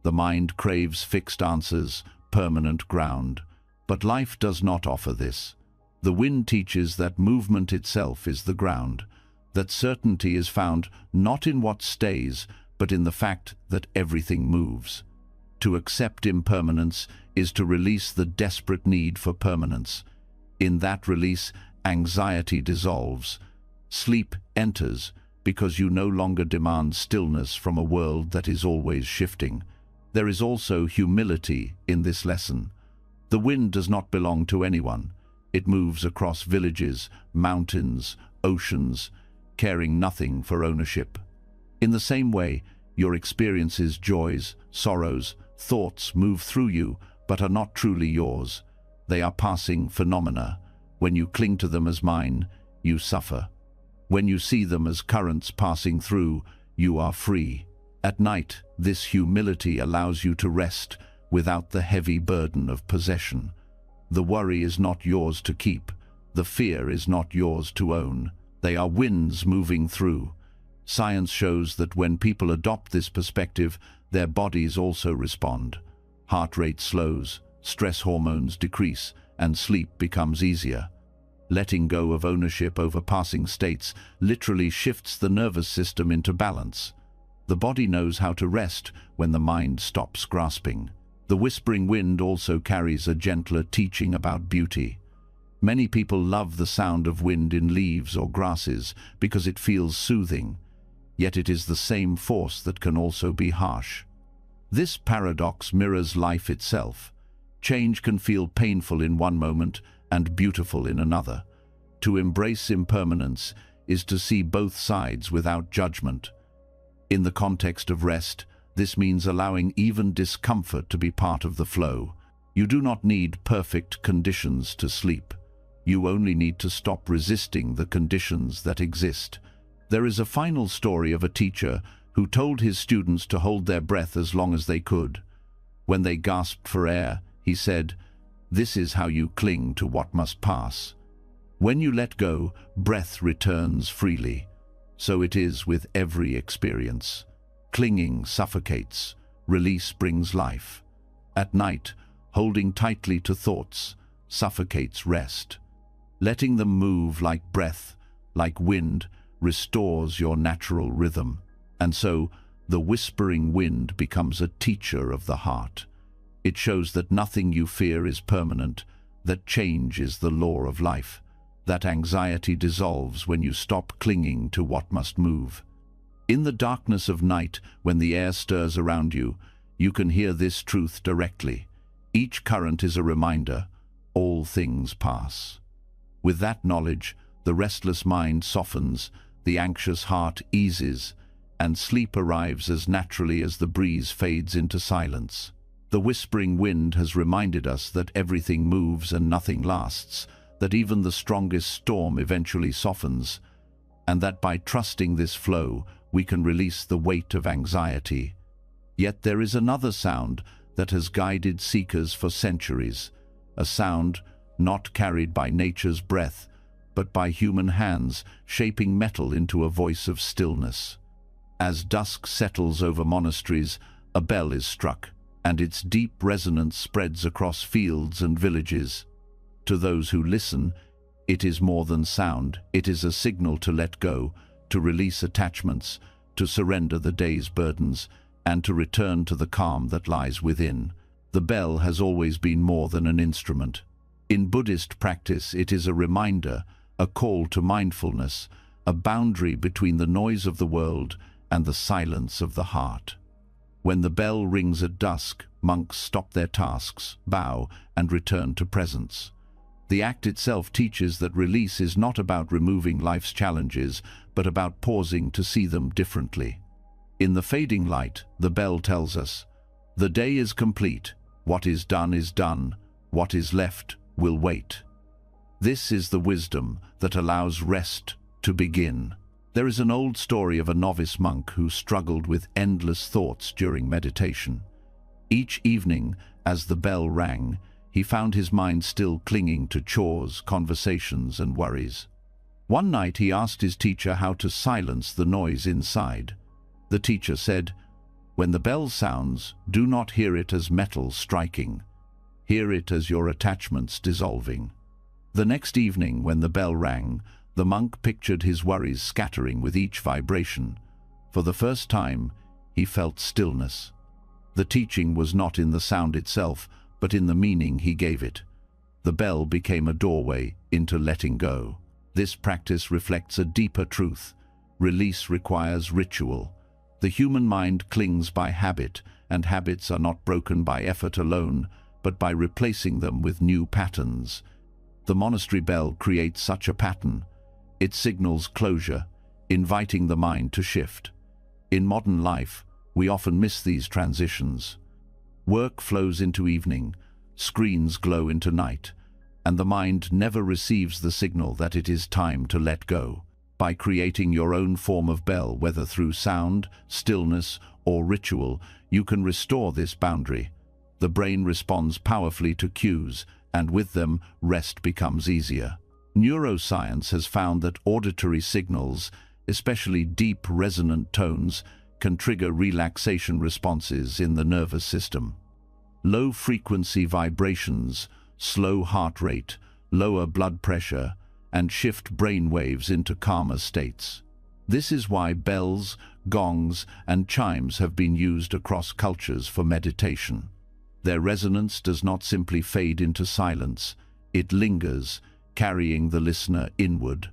The mind craves fixed answers, permanent ground. But life does not offer this. The wind teaches that movement itself is the ground, that certainty is found not in what stays, but in the fact that everything moves. To accept impermanence is to release the desperate need for permanence. In that release, anxiety dissolves. Sleep enters because you no longer demand stillness from a world that is always shifting. There is also humility in this lesson. The wind does not belong to anyone. It moves across villages, mountains, oceans, caring nothing for ownership. In the same way, your experiences, joys, sorrows, thoughts move through you, but are not truly yours. They are passing phenomena. When you cling to them as mine, you suffer. When you see them as currents passing through, you are free. At night, this humility allows you to rest without the heavy burden of possession. The worry is not yours to keep. The fear is not yours to own. They are winds moving through. Science shows that when people adopt this perspective, their bodies also respond. Heart rate slows, stress hormones decrease, and sleep becomes easier. Letting go of ownership over passing states literally shifts the nervous system into balance. The body knows how to rest when the mind stops grasping. The whispering wind also carries a gentler teaching about beauty. Many people love the sound of wind in leaves or grasses because it feels soothing, yet it is the same force that can also be harsh. This paradox mirrors life itself. Change can feel painful in one moment and beautiful in another. To embrace impermanence is to see both sides without judgment. In the context of rest, this means allowing even discomfort to be part of the flow. You do not need perfect conditions to sleep. You only need to stop resisting the conditions that exist. There is a final story of a teacher who told his students to hold their breath as long as they could. When they gasped for air, he said, "This is how you cling to what must pass." When you let go, breath returns freely. So it is with every experience. Clinging suffocates, release brings life. At night, holding tightly to thoughts suffocates rest. Letting them move like breath, like wind, restores your natural rhythm. And so, the whispering wind becomes a teacher of the heart. It shows that nothing you fear is permanent, that change is the law of life, that anxiety dissolves when you stop clinging to what must move. In the darkness of night, when the air stirs around you, you can hear this truth directly. Each current is a reminder, all things pass. With that knowledge, the restless mind softens, the anxious heart eases, and sleep arrives as naturally as the breeze fades into silence. The whispering wind has reminded us that everything moves and nothing lasts, that even the strongest storm eventually softens, and that by trusting this flow, we can release the weight of anxiety. Yet there is another sound that has guided seekers for centuries, a sound not carried by nature's breath, but by human hands, shaping metal into a voice of stillness. As dusk settles over monasteries, a bell is struck, and its deep resonance spreads across fields and villages. To those who listen, it is more than sound. It is a signal to let go, to release attachments, to surrender the day's burdens, and to return to the calm that lies within. The bell has always been more than an instrument. In Buddhist practice, it is a reminder, a call to mindfulness, a boundary between the noise of the world and the silence of the heart. When the bell rings at dusk, monks stop their tasks, bow, and return to presence. The act itself teaches that release is not about removing life's challenges, but about pausing to see them differently. In the fading light, the bell tells us, "The day is complete. What is done. What is left will wait." This is the wisdom that allows rest to begin. There is an old story of a novice monk who struggled with endless thoughts during meditation. Each evening, as the bell rang, he found his mind still clinging to chores, conversations, and worries. One night he asked his teacher how to silence the noise inside. The teacher said, "When the bell sounds, do not hear it as metal striking. Hear it as your attachments dissolving." The next evening, when the bell rang, the monk pictured his worries scattering with each vibration. For the first time, he felt stillness. The teaching was not in the sound itself, but in the meaning he gave it. The bell became a doorway into letting go. This practice reflects a deeper truth. Release requires ritual. The human mind clings by habit, and habits are not broken by effort alone, but by replacing them with new patterns. The monastery bell creates such a pattern. It signals closure, inviting the mind to shift. In modern life, we often miss these transitions. Work flows into evening, screens glow into night, and the mind never receives the signal that it is time to let go. By creating your own form of bell, whether through sound, stillness, or ritual, you can restore this boundary. The brain responds powerfully to cues, and with them, rest becomes easier. Neuroscience has found that auditory signals, especially deep resonant tones, can trigger relaxation responses in the nervous system. Low-frequency vibrations, slow heart rate, lower blood pressure, and shift brain waves into calmer states. This is why bells, gongs, and chimes have been used across cultures for meditation. Their resonance does not simply fade into silence, it lingers, carrying the listener inward.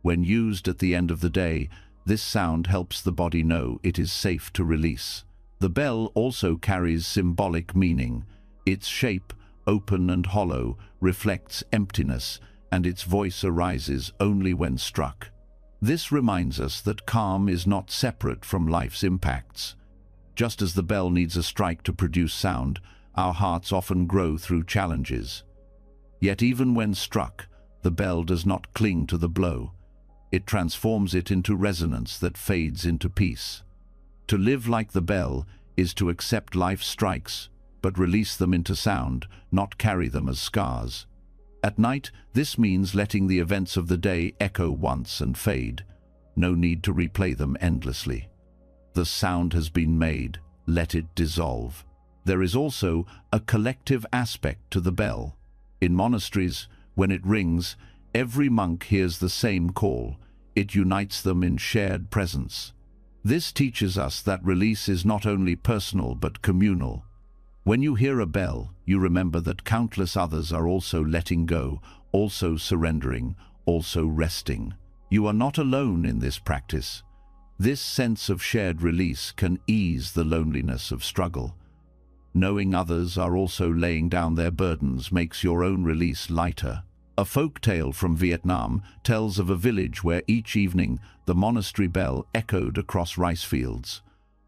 When used at the end of the day, this sound helps the body know it is safe to release. The bell also carries symbolic meaning. Its shape, open and hollow, reflects emptiness, and its voice arises only when struck. This reminds us that calm is not separate from life's impacts. Just as the bell needs a strike to produce sound, our hearts often grow through challenges. Yet even when struck, the bell does not cling to the blow. It transforms it into resonance that fades into peace. To live like the bell is to accept life's strikes, but release them into sound, not carry them as scars. At night, this means letting the events of the day echo once and fade. No need to replay them endlessly. The sound has been made, let it dissolve. There is also a collective aspect to the bell. In monasteries, when it rings, every monk hears the same call. It unites them in shared presence. This teaches us that release is not only personal but communal. When you hear a bell, you remember that countless others are also letting go, also surrendering, also resting. You are not alone in this practice. This sense of shared release can ease the loneliness of struggle. Knowing others are also laying down their burdens makes your own release lighter. A folk tale from Vietnam tells of a village where each evening the monastery bell echoed across rice fields.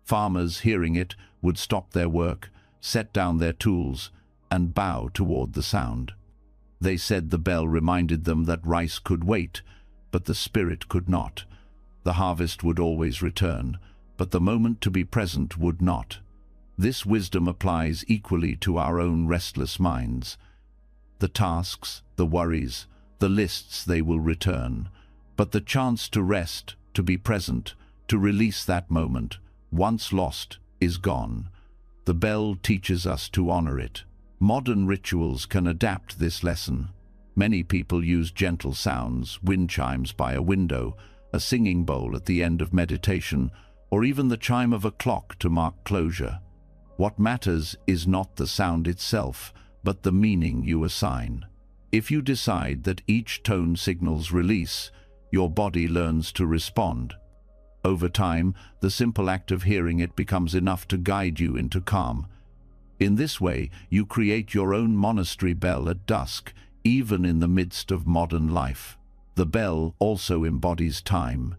Farmers, hearing it, would stop their work, set down their tools, and bow toward the sound. They said the bell reminded them that rice could wait, but the spirit could not. The harvest would always return, but the moment to be present would not. This wisdom applies equally to our own restless minds. The tasks, the worries, the lists, they will return, but the chance to rest, to be present, to release that moment, once lost, is gone. The bell teaches us to honor it. Modern rituals can adapt this lesson. Many people use gentle sounds, wind chimes by a window, a singing bowl at the end of meditation, or even the chime of a clock to mark closure. What matters is not the sound itself, but the meaning you assign. If you decide that each tone signals release, your body learns to respond. Over time, the simple act of hearing it becomes enough to guide you into calm. In this way, you create your own monastery bell at dusk, even in the midst of modern life. The bell also embodies time.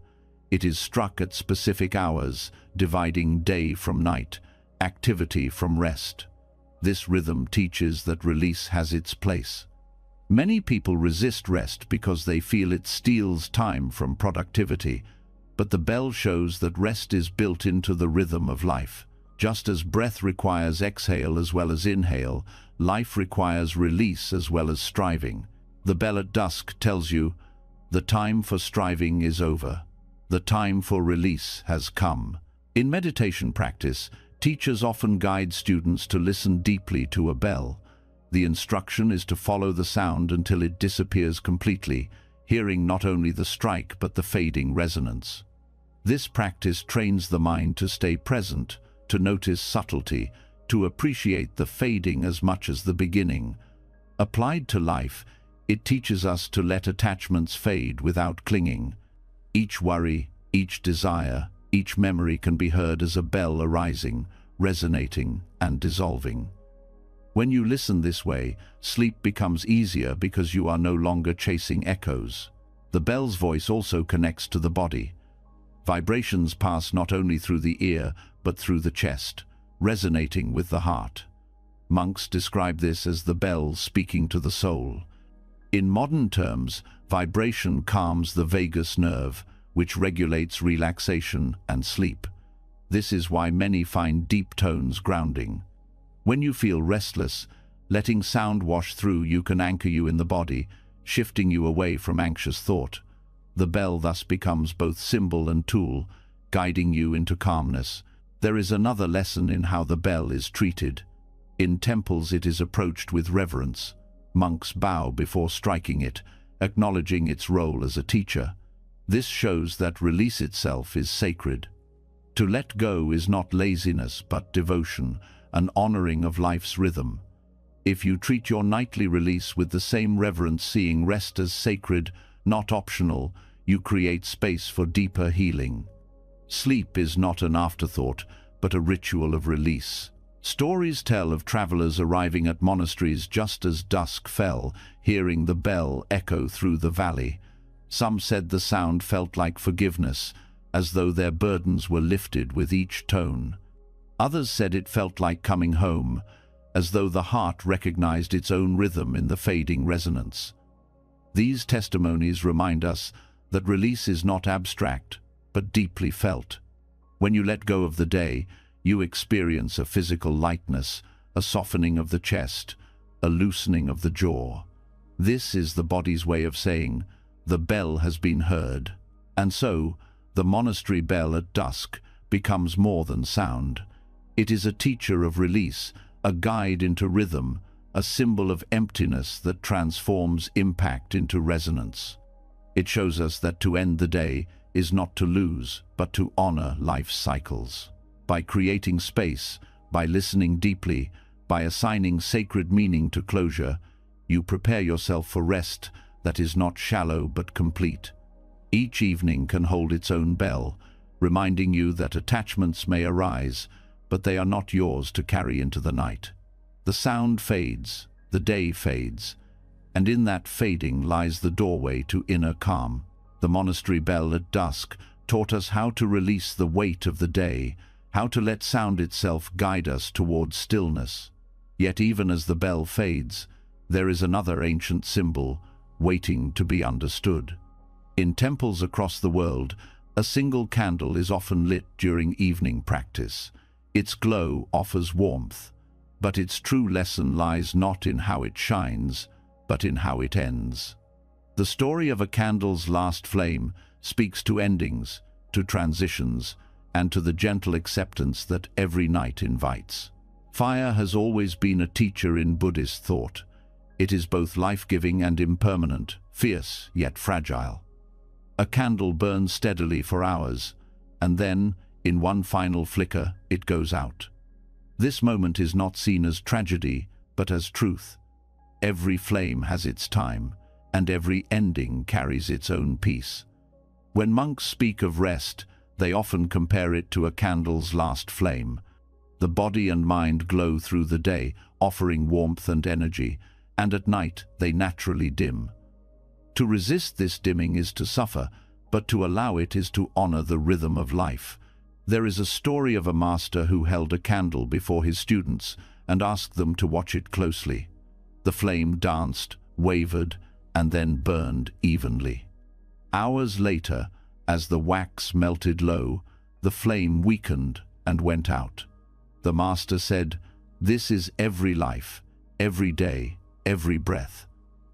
It is struck at specific hours, dividing day from night, activity from rest. This rhythm teaches that release has its place. Many people resist rest because they feel it steals time from productivity, but the bell shows that rest is built into the rhythm of life. Just as breath requires exhale as well as inhale, life requires release as well as striving. The bell at dusk tells you, the time for striving is over. The time for release has come. In meditation practice, teachers often guide students to listen deeply to a bell. The instruction is to follow the sound until it disappears completely, hearing not only the strike but the fading resonance. This practice trains the mind to stay present, to notice subtlety, to appreciate the fading as much as the beginning. Applied to life, it teaches us to let attachments fade without clinging. Each worry, each desire, each memory can be heard as a bell arising, resonating, and dissolving. When you listen this way, sleep becomes easier because you are no longer chasing echoes. The bell's voice also connects to the body. Vibrations pass not only through the ear, but through the chest, resonating with the heart. Monks describe this as the bell speaking to the soul. In modern terms, vibration calms the vagus nerve, which regulates relaxation and sleep. This is why many find deep tones grounding. When you feel restless, letting sound wash through you can anchor you in the body, shifting you away from anxious thought. The bell thus becomes both symbol and tool, guiding you into calmness. There is another lesson in how the bell is treated. In temples it is approached with reverence. Monks bow before striking it, acknowledging its role as a teacher. This shows that release itself is sacred. To let go is not laziness but devotion, an honoring of life's rhythm. If you treat your nightly release with the same reverence, seeing rest as sacred, not optional, you create space for deeper healing. Sleep is not an afterthought, but a ritual of release. Stories tell of travelers arriving at monasteries just as dusk fell, hearing the bell echo through the valley. Some said the sound felt like forgiveness, as though their burdens were lifted with each tone. Others said it felt like coming home, as though the heart recognized its own rhythm in the fading resonance. These testimonies remind us that release is not abstract, but deeply felt. When you let go of the day, you experience a physical lightness, a softening of the chest, a loosening of the jaw. This is the body's way of saying, the bell has been heard. And so, the monastery bell at dusk becomes more than sound. It is a teacher of release, a guide into rhythm, a symbol of emptiness that transforms impact into resonance. It shows us that to end the day is not to lose, but to honor life's cycles. By creating space, by listening deeply, by assigning sacred meaning to closure, you prepare yourself for rest that is not shallow but complete. Each evening can hold its own bell, reminding you that attachments may arise, but they are not yours to carry into the night. The sound fades, the day fades, and in that fading lies the doorway to inner calm. The monastery bell at dusk taught us how to release the weight of the day, how to let sound itself guide us towards stillness. Yet even as the bell fades, there is another ancient symbol waiting to be understood. In temples across the world, a single candle is often lit during evening practice. Its glow offers warmth, but its true lesson lies not in how it shines, but in how it ends. The story of a candle's last flame speaks to endings, to transitions, and to the gentle acceptance that every night invites. Fire has always been a teacher in Buddhist thought. It is both life-giving and impermanent, fierce yet fragile. A candle burns steadily for hours, and then, in one final flicker, it goes out. This moment is not seen as tragedy, but as truth. Every flame has its time, and every ending carries its own peace. When monks speak of rest, they often compare it to a candle's last flame. The body and mind glow through the day, offering warmth and energy, and at night they naturally dim. To resist this dimming is to suffer, but to allow it is to honor the rhythm of life. There is a story of a master who held a candle before his students and asked them to watch it closely. The flame danced, wavered, and then burned evenly. Hours later, as the wax melted low, the flame weakened and went out. The master said, "This is every life, every day, every breath.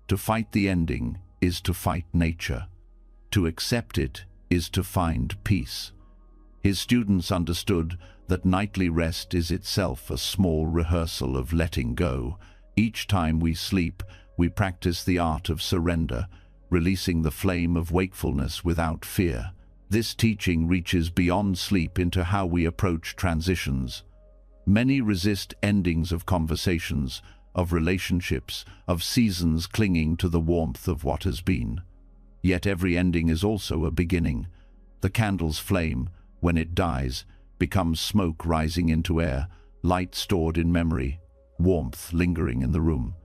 To fight the ending is to fight nature. To accept it is to find peace." His students understood that nightly rest is itself a small rehearsal of letting go. Each time we sleep, we practice the art of surrender, releasing the flame of wakefulness without fear. This teaching reaches beyond sleep into how we approach transitions. Many resist endings of conversations, of relationships, of seasons clinging to the warmth of what has been. Yet every ending is also a beginning. The candle's flame, when it dies, becomes smoke rising into air, light stored in memory, warmth lingering in the room.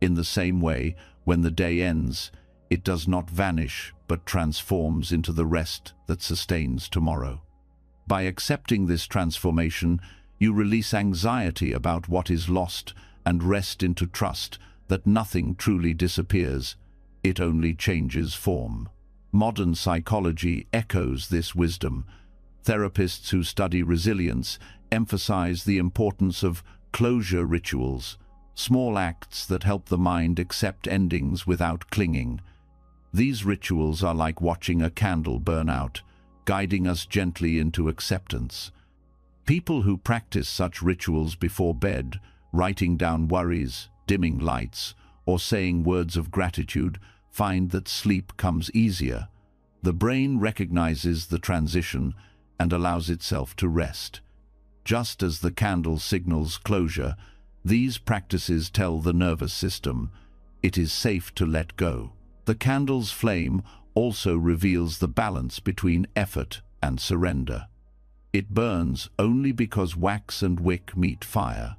In the same way, when the day ends, it does not vanish but transforms into the rest that sustains tomorrow. By accepting this transformation, you release anxiety about what is lost and rest into trust that nothing truly disappears, it only changes form. Modern psychology echoes this wisdom. Therapists who study resilience emphasize the importance of closure rituals, small acts that help the mind accept endings without clinging. These rituals are like watching a candle burn out, guiding us gently into acceptance. People who practice such rituals before bed, writing down worries, dimming lights, or saying words of gratitude, find that sleep comes easier. The brain recognizes the transition and allows itself to rest. Just as the candle signals closure, these practices tell the nervous system it is safe to let go. The candle's flame also reveals the balance between effort and surrender. It burns only because wax and wick meet fire.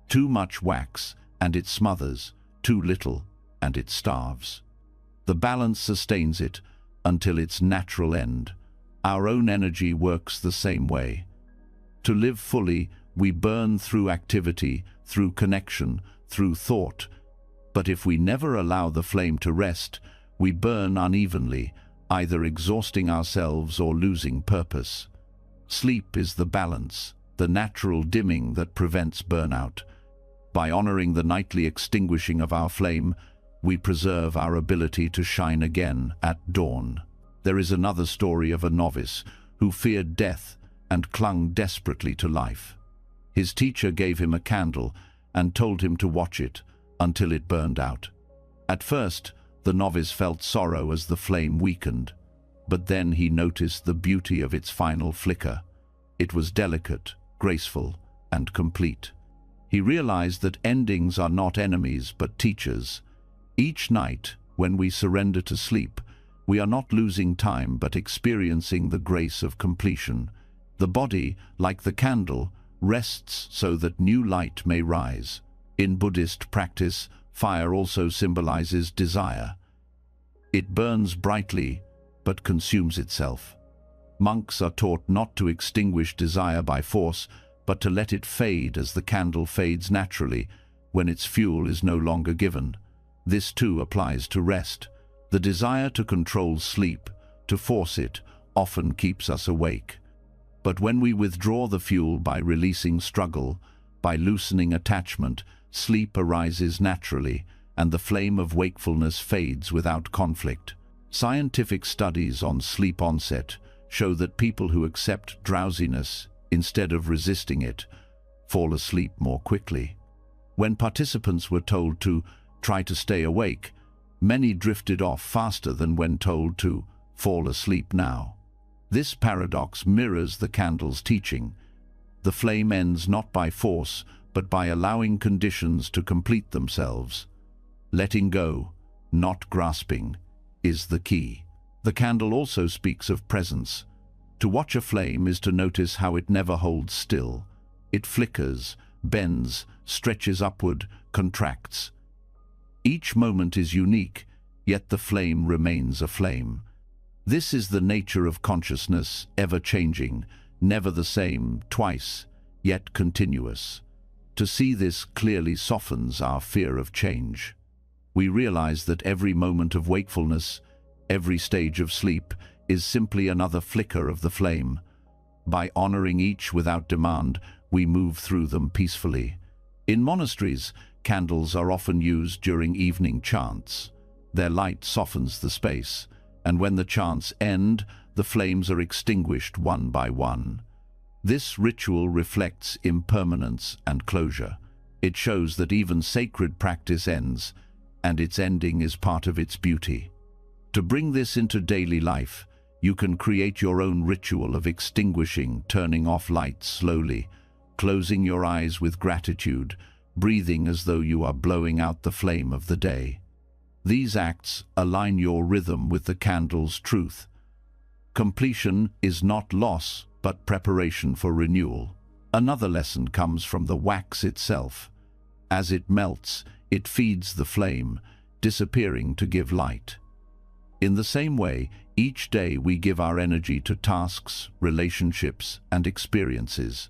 Too much wax and it smothers, too little and it starves. The balance sustains it until its natural end. Our own energy works the same way. To live fully, we burn through activity, through connection, through thought. But if we never allow the flame to rest, we burn unevenly, either exhausting ourselves or losing purpose. Sleep is the balance, the natural dimming that prevents burnout. By honoring the nightly extinguishing of our flame, we preserve our ability to shine again at dawn. There is another story of a novice who feared death and clung desperately to life. His teacher gave him a candle and told him to watch it until it burned out. At first, the novice felt sorrow as the flame weakened, but then he noticed the beauty of its final flicker. It was delicate, graceful, and complete. He realized that endings are not enemies but teachers. Each night, when we surrender to sleep, we are not losing time but experiencing the grace of completion. The body, like the candle, rests so that new light may rise. In Buddhist practice, fire also symbolizes desire. It burns brightly, but consumes itself. Monks are taught not to extinguish desire by force, but to let it fade as the candle fades naturally when its fuel is no longer given. This too applies to rest. The desire to control sleep, to force it, often keeps us awake. But when we withdraw the fuel by releasing struggle, by loosening attachment, sleep arises naturally, and the flame of wakefulness fades without conflict. Scientific studies on sleep onset show that people who accept drowsiness instead of resisting it fall asleep more quickly. When participants were told to try to stay awake, many drifted off faster than when told to fall asleep now. This paradox mirrors the candle's teaching. The flame ends not by force, but by allowing conditions to complete themselves. Letting go, not grasping, is the key. The candle also speaks of presence. To watch a flame is to notice how it never holds still. It flickers, bends, stretches upward, contracts. Each moment is unique, yet the flame remains a flame. This is the nature of consciousness, ever-changing, never the same, twice, yet continuous. To see this clearly softens our fear of change. We realize that every moment of wakefulness, every stage of sleep, is simply another flicker of the flame. By honoring each without demand, we move through them peacefully. In monasteries, candles are often used during evening chants. Their light softens the space, and when the chants end, the flames are extinguished one by one. This ritual reflects impermanence and closure. It shows that even sacred practice ends, and its ending is part of its beauty. To bring this into daily life, you can create your own ritual of extinguishing, turning off lights slowly, closing your eyes with gratitude, breathing as though you are blowing out the flame of the day. These acts align your rhythm with the candle's truth. Completion is not loss, but preparation for renewal. Another lesson comes from the wax itself. As it melts, it feeds the flame, disappearing to give light. In the same way, each day we give our energy to tasks, relationships, and experiences.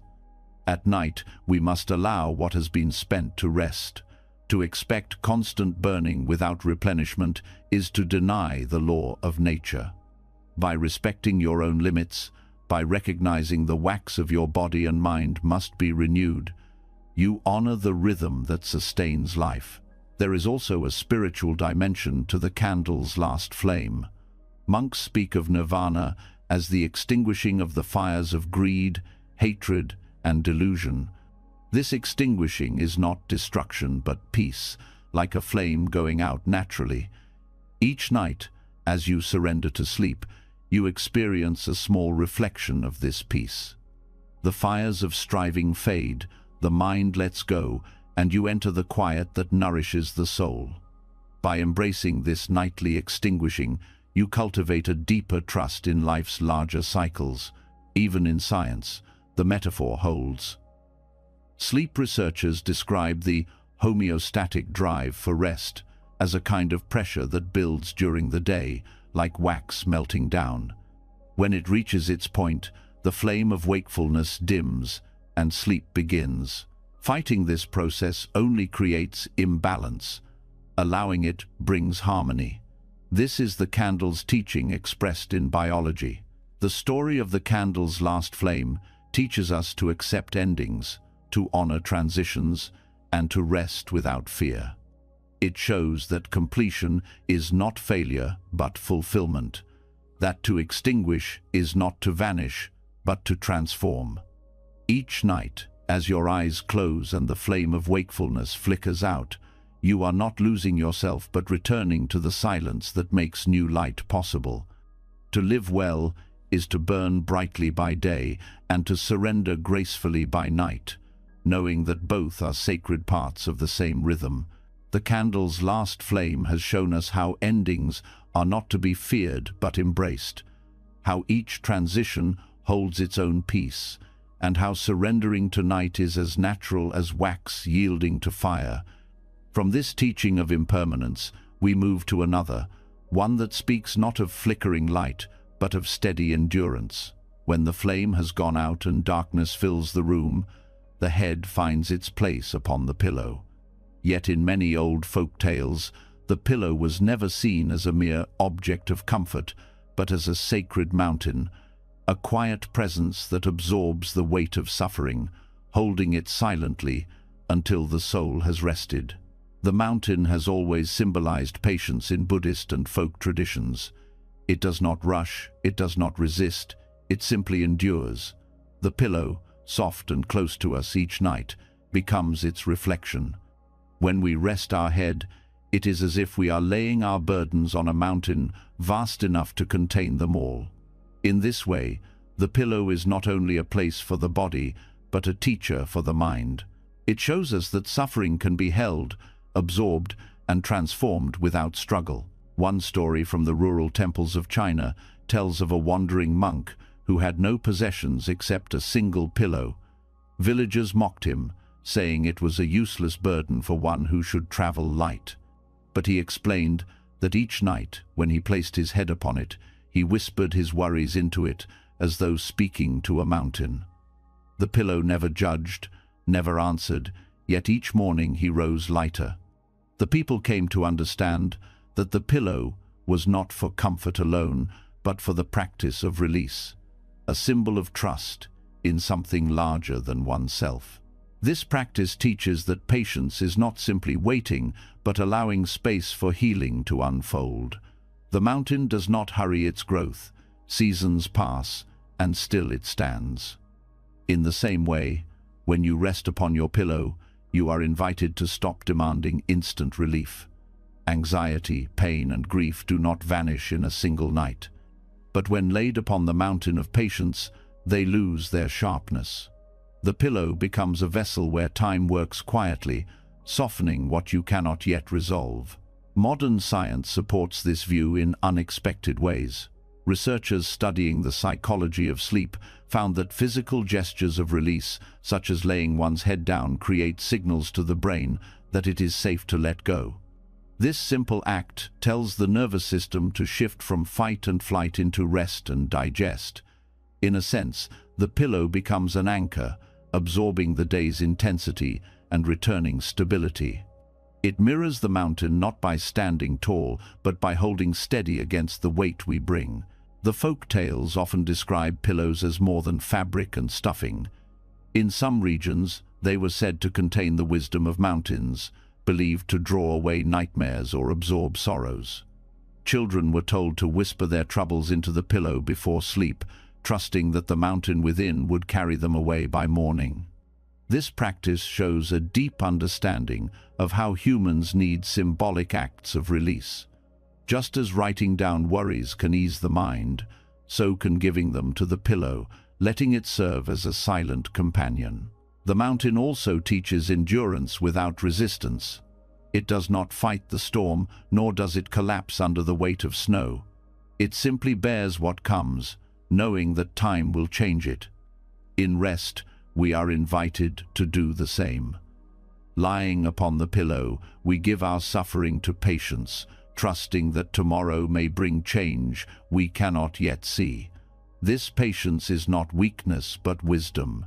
At night, we must allow what has been spent to rest. To expect constant burning without replenishment is to deny the law of nature. By respecting your own limits, by recognizing the wax of your body and mind must be renewed, you honor the rhythm that sustains life. There is also a spiritual dimension to the candle's last flame. Monks speak of nirvana as the extinguishing of the fires of greed, hatred, and delusion. This extinguishing is not destruction but peace, like a flame going out naturally. Each night, as you surrender to sleep, you experience a small reflection of this peace. The fires of striving fade, the mind lets go, and you enter the quiet that nourishes the soul. By embracing this nightly extinguishing, you cultivate a deeper trust in life's larger cycles. Even in science, the metaphor holds. Sleep researchers describe the homeostatic drive for rest as a kind of pressure that builds during the day, like wax melting down. When it reaches its point, the flame of wakefulness dims and sleep begins. Fighting this process only creates imbalance. Allowing it brings harmony. This is the candle's teaching expressed in biology. The story of the candle's last flame teaches us to accept endings, to honor transitions, and to rest without fear. It shows that completion is not failure, but fulfillment. That to extinguish is not to vanish, but to transform. Each night, as your eyes close and the flame of wakefulness flickers out, you are not losing yourself but returning to the silence that makes new light possible. To live well is to burn brightly by day and to surrender gracefully by night, knowing that both are sacred parts of the same rhythm. The candle's last flame has shown us how endings are not to be feared but embraced, how each transition holds its own peace, and how surrendering to night is as natural as wax yielding to fire. From this teaching of impermanence, we move to another, one that speaks not of flickering light, but of steady endurance. When the flame has gone out and darkness fills the room, the head finds its place upon the pillow. Yet in many old folk tales, the pillow was never seen as a mere object of comfort, but as a sacred mountain, a quiet presence that absorbs the weight of suffering, holding it silently until the soul has rested. The mountain has always symbolized patience in Buddhist and folk traditions. It does not rush, it does not resist, it simply endures. The pillow, soft and close to us each night, becomes its reflection. When we rest our head, it is as if we are laying our burdens on a mountain vast enough to contain them all. In this way, the pillow is not only a place for the body, but a teacher for the mind. It shows us that suffering can be held, absorbed, and transformed without struggle. One story from the rural temples of China tells of a wandering monk who had no possessions except a single pillow. Villagers mocked him, saying it was a useless burden for one who should travel light. But he explained that each night, when he placed his head upon it, he whispered his worries into it as though speaking to a mountain. The pillow never judged, never answered, yet each morning he rose lighter. The people came to understand that the pillow was not for comfort alone, but for the practice of release, a symbol of trust in something larger than oneself. This practice teaches that patience is not simply waiting, but allowing space for healing to unfold. The mountain does not hurry its growth. Seasons pass, and still it stands. In the same way, when you rest upon your pillow, you are invited to stop demanding instant relief. Anxiety, pain, and grief do not vanish in a single night. But when laid upon the mountain of patience, they lose their sharpness. The pillow becomes a vessel where time works quietly, softening what you cannot yet resolve. Modern science supports this view in unexpected ways. Researchers studying the psychology of sleep found that physical gestures of release, such as laying one's head down, create signals to the brain that it is safe to let go. This simple act tells the nervous system to shift from fight and flight into rest and digest. In a sense, the pillow becomes an anchor, absorbing the day's intensity and returning stability. It mirrors the mountain not by standing tall, but by holding steady against the weight we bring. The folk tales often describe pillows as more than fabric and stuffing. In some regions, they were said to contain the wisdom of mountains, believed to draw away nightmares or absorb sorrows. Children were told to whisper their troubles into the pillow before sleep, trusting that the mountain within would carry them away by morning. This practice shows a deep understanding of how humans need symbolic acts of release. Just as writing down worries can ease the mind, so can giving them to the pillow, letting it serve as a silent companion. The mountain also teaches endurance without resistance. It does not fight the storm, nor does it collapse under the weight of snow. It simply bears what comes, knowing that time will change it. In rest, we are invited to do the same. Lying upon the pillow, we give our suffering to patience, trusting that tomorrow may bring change we cannot yet see. This patience is not weakness but wisdom.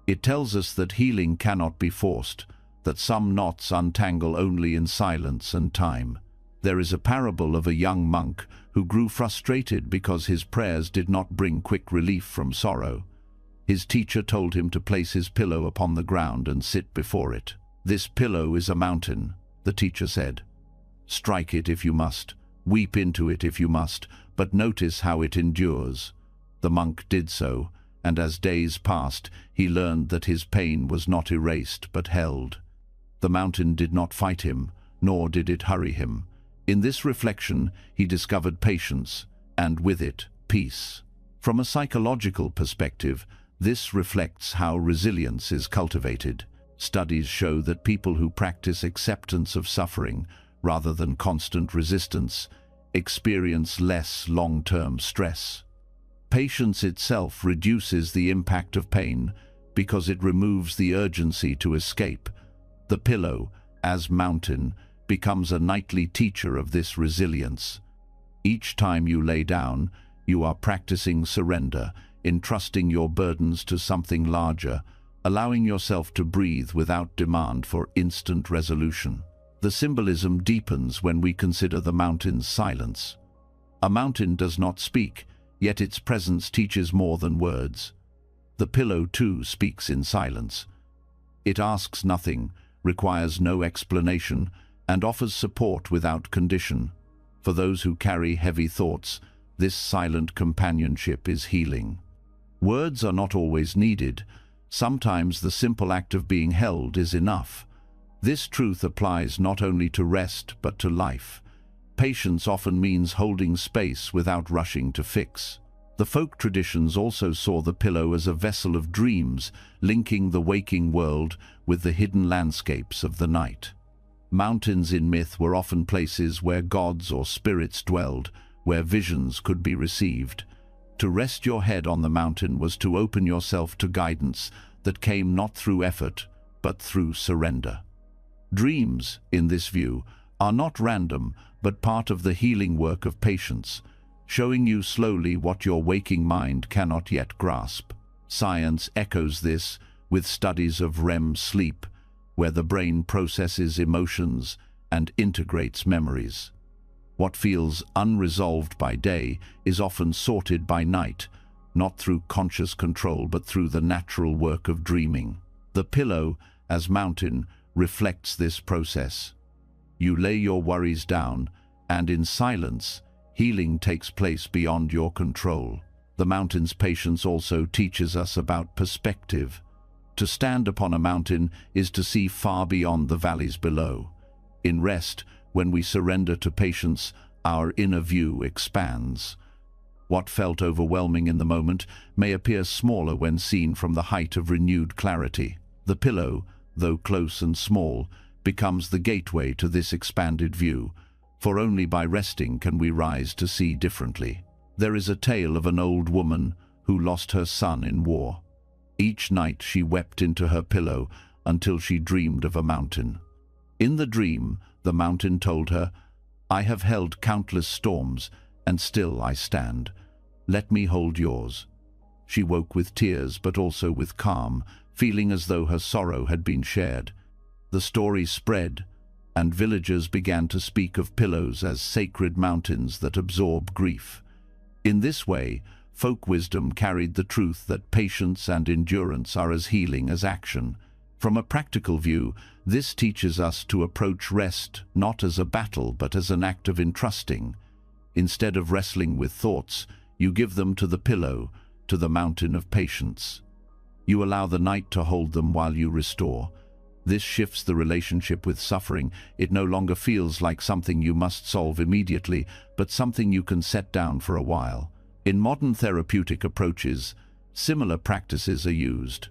It tells us that healing cannot be forced, that some knots untangle only in silence and time. There is a parable of a young monk who grew frustrated because his prayers did not bring quick relief from sorrow. His teacher told him to place his pillow upon the ground and sit before it. "This pillow is a mountain," the teacher said. "Strike it if you must, weep into it if you must, but notice how it endures." The monk did so, and as days passed, he learned that his pain was not erased but held. The mountain did not fight him, nor did it hurry him. In this reflection, he discovered patience, and with it, peace. From a psychological perspective, this reflects how resilience is cultivated. Studies show that people who practice acceptance of suffering, rather than constant resistance, experience less long-term stress. Patience itself reduces the impact of pain because it removes the urgency to escape. The pillow, as mountain, becomes a nightly teacher of this resilience. Each time you lay down, you are practicing surrender, entrusting your burdens to something larger, allowing yourself to breathe without demand for instant resolution. The symbolism deepens when we consider the mountain's silence. A mountain does not speak, yet its presence teaches more than words. The pillow, too, speaks in silence. It asks nothing, requires no explanation, and offers support without condition. For those who carry heavy thoughts, this silent companionship is healing. Words are not always needed. Sometimes the simple act of being held is enough. This truth applies not only to rest but to life. Patience often means holding space without rushing to fix. The folk traditions also saw the pillow as a vessel of dreams, linking the waking world with the hidden landscapes of the night. Mountains in myth were often places where gods or spirits dwelled, where visions could be received. To rest your head on the mountain was to open yourself to guidance that came not through effort, but through surrender. Dreams, in this view, are not random, but part of the healing work of patience, showing you slowly what your waking mind cannot yet grasp. Science echoes this with studies of REM sleep, where the brain processes emotions and integrates memories. What feels unresolved by day is often sorted by night, not through conscious control but through the natural work of dreaming. The pillow, as mountain, reflects this process. You lay your worries down, and in silence, healing takes place beyond your control. The mountain's patience also teaches us about perspective. To stand upon a mountain is to see far beyond the valleys below. In rest, when we surrender to patience, our inner view expands. What felt overwhelming in the moment may appear smaller when seen from the height of renewed clarity. The pillow, though close and small, becomes the gateway to this expanded view, for only by resting can we rise to see differently. There is a tale of an old woman who lost her son in war. Each night she wept into her pillow until she dreamed of a mountain. In the dream, the mountain told her, "I have held countless storms, and still I stand. Let me hold yours." She woke with tears, but also with calm, feeling as though her sorrow had been shared. The story spread, and villagers began to speak of pillows as sacred mountains that absorb grief. In this way, folk wisdom carried the truth that patience and endurance are as healing as action. From a practical view, this teaches us to approach rest not as a battle but as an act of entrusting. Instead of wrestling with thoughts, you give them to the pillow, to the mountain of patience. You allow the night to hold them while you restore. This shifts the relationship with suffering. It no longer feels like something you must solve immediately, but something you can set down for a while. In modern therapeutic approaches, similar practices are used.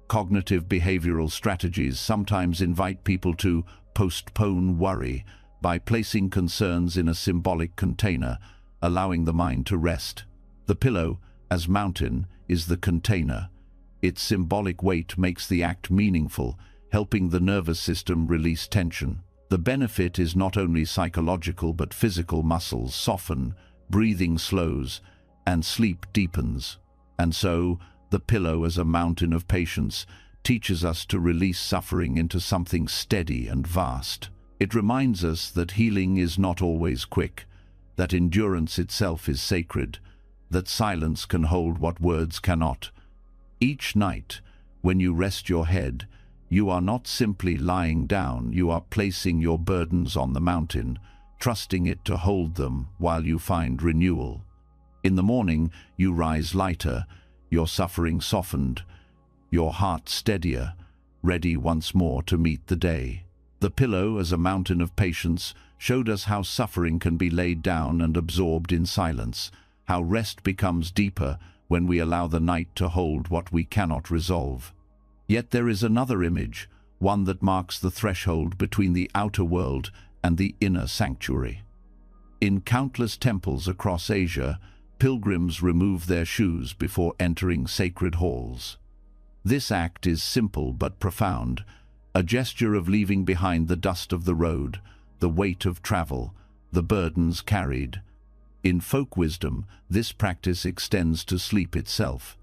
Cognitive behavioral strategies sometimes invite people to postpone worry by placing concerns in a symbolic container, allowing the mind to rest. The pillow, as mountain, is the container. Its symbolic weight makes the act meaningful, helping the nervous system release tension. The benefit is not only psychological but physical. Muscles soften, breathing slows, and sleep deepens. And so, the pillow as a mountain of patience teaches us to release suffering into something steady and vast. It reminds us that healing is not always quick, that endurance itself is sacred, that silence can hold what words cannot. Each night, when you rest your head, you are not simply lying down, you are placing your burdens on the mountain, trusting it to hold them while you find renewal. In the morning, you rise lighter, your suffering softened, your heart steadier, ready once more to meet the day. The pillow, as a mountain of patience, showed us how suffering can be laid down and absorbed in silence, how rest becomes deeper when we allow the night to hold what we cannot resolve. Yet there is another image, one that marks the threshold between the outer world and the inner sanctuary. In countless temples across Asia, pilgrims remove their shoes before entering sacred halls. This act is simple but profound, a gesture of leaving behind the dust of the road, the weight of travel, the burdens carried. In folk wisdom, this practice extends to sleep itself.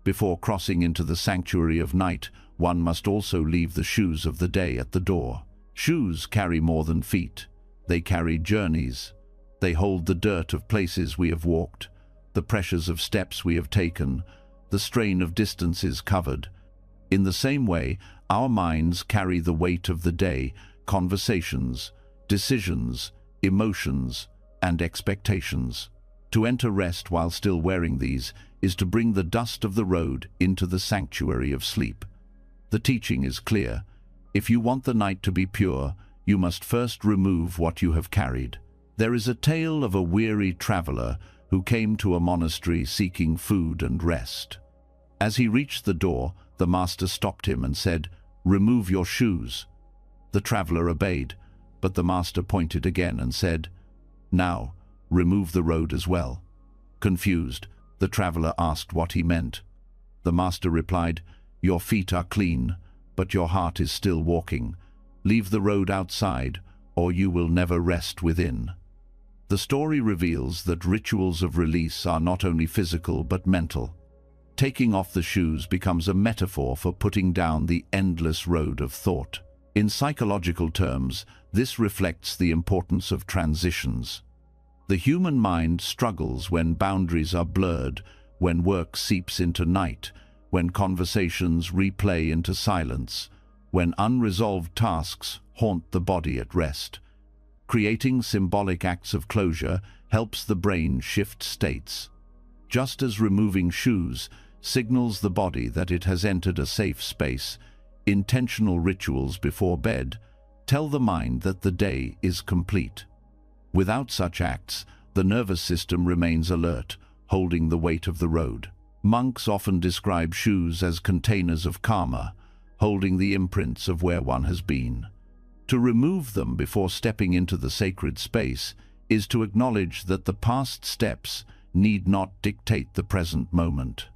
Before crossing into the sanctuary of night, one must also leave the shoes of the day at the door. Shoes carry more than feet. They carry journeys. They hold the dirt of places we have walked, the pressures of steps we have taken, the strain of distances covered. In the same way, our minds carry the weight of the day, conversations, decisions, emotions, and expectations. To enter rest while still wearing these is to bring the dust of the road into the sanctuary of sleep. The teaching is clear. If you want the night to be pure, you must first remove what you have carried. There is a tale of a weary traveler who came to a monastery seeking food and rest. As he reached the door, the master stopped him and said, "Remove your shoes." The traveler obeyed, but the master pointed again and said, "Now, remove the road as well." Confused, the traveler asked what he meant. The master replied, "Your feet are clean, but your heart is still walking. Leave the road outside, or you will never rest within." The story reveals that rituals of release are not only physical but mental. Taking off the shoes becomes a metaphor for putting down the endless road of thought. In psychological terms, this reflects the importance of transitions. The human mind struggles when boundaries are blurred, when work seeps into night, when conversations replay into silence, when unresolved tasks haunt the body at rest. Creating symbolic acts of closure helps the brain shift states. Just as removing shoes signals the body that it has entered a safe space, intentional rituals before bed tell the mind that the day is complete. Without such acts, the nervous system remains alert, holding the weight of the road. Monks often describe shoes as containers of karma, holding the imprints of where one has been. To remove them before stepping into the sacred space is to acknowledge that the past steps need not dictate the present moment.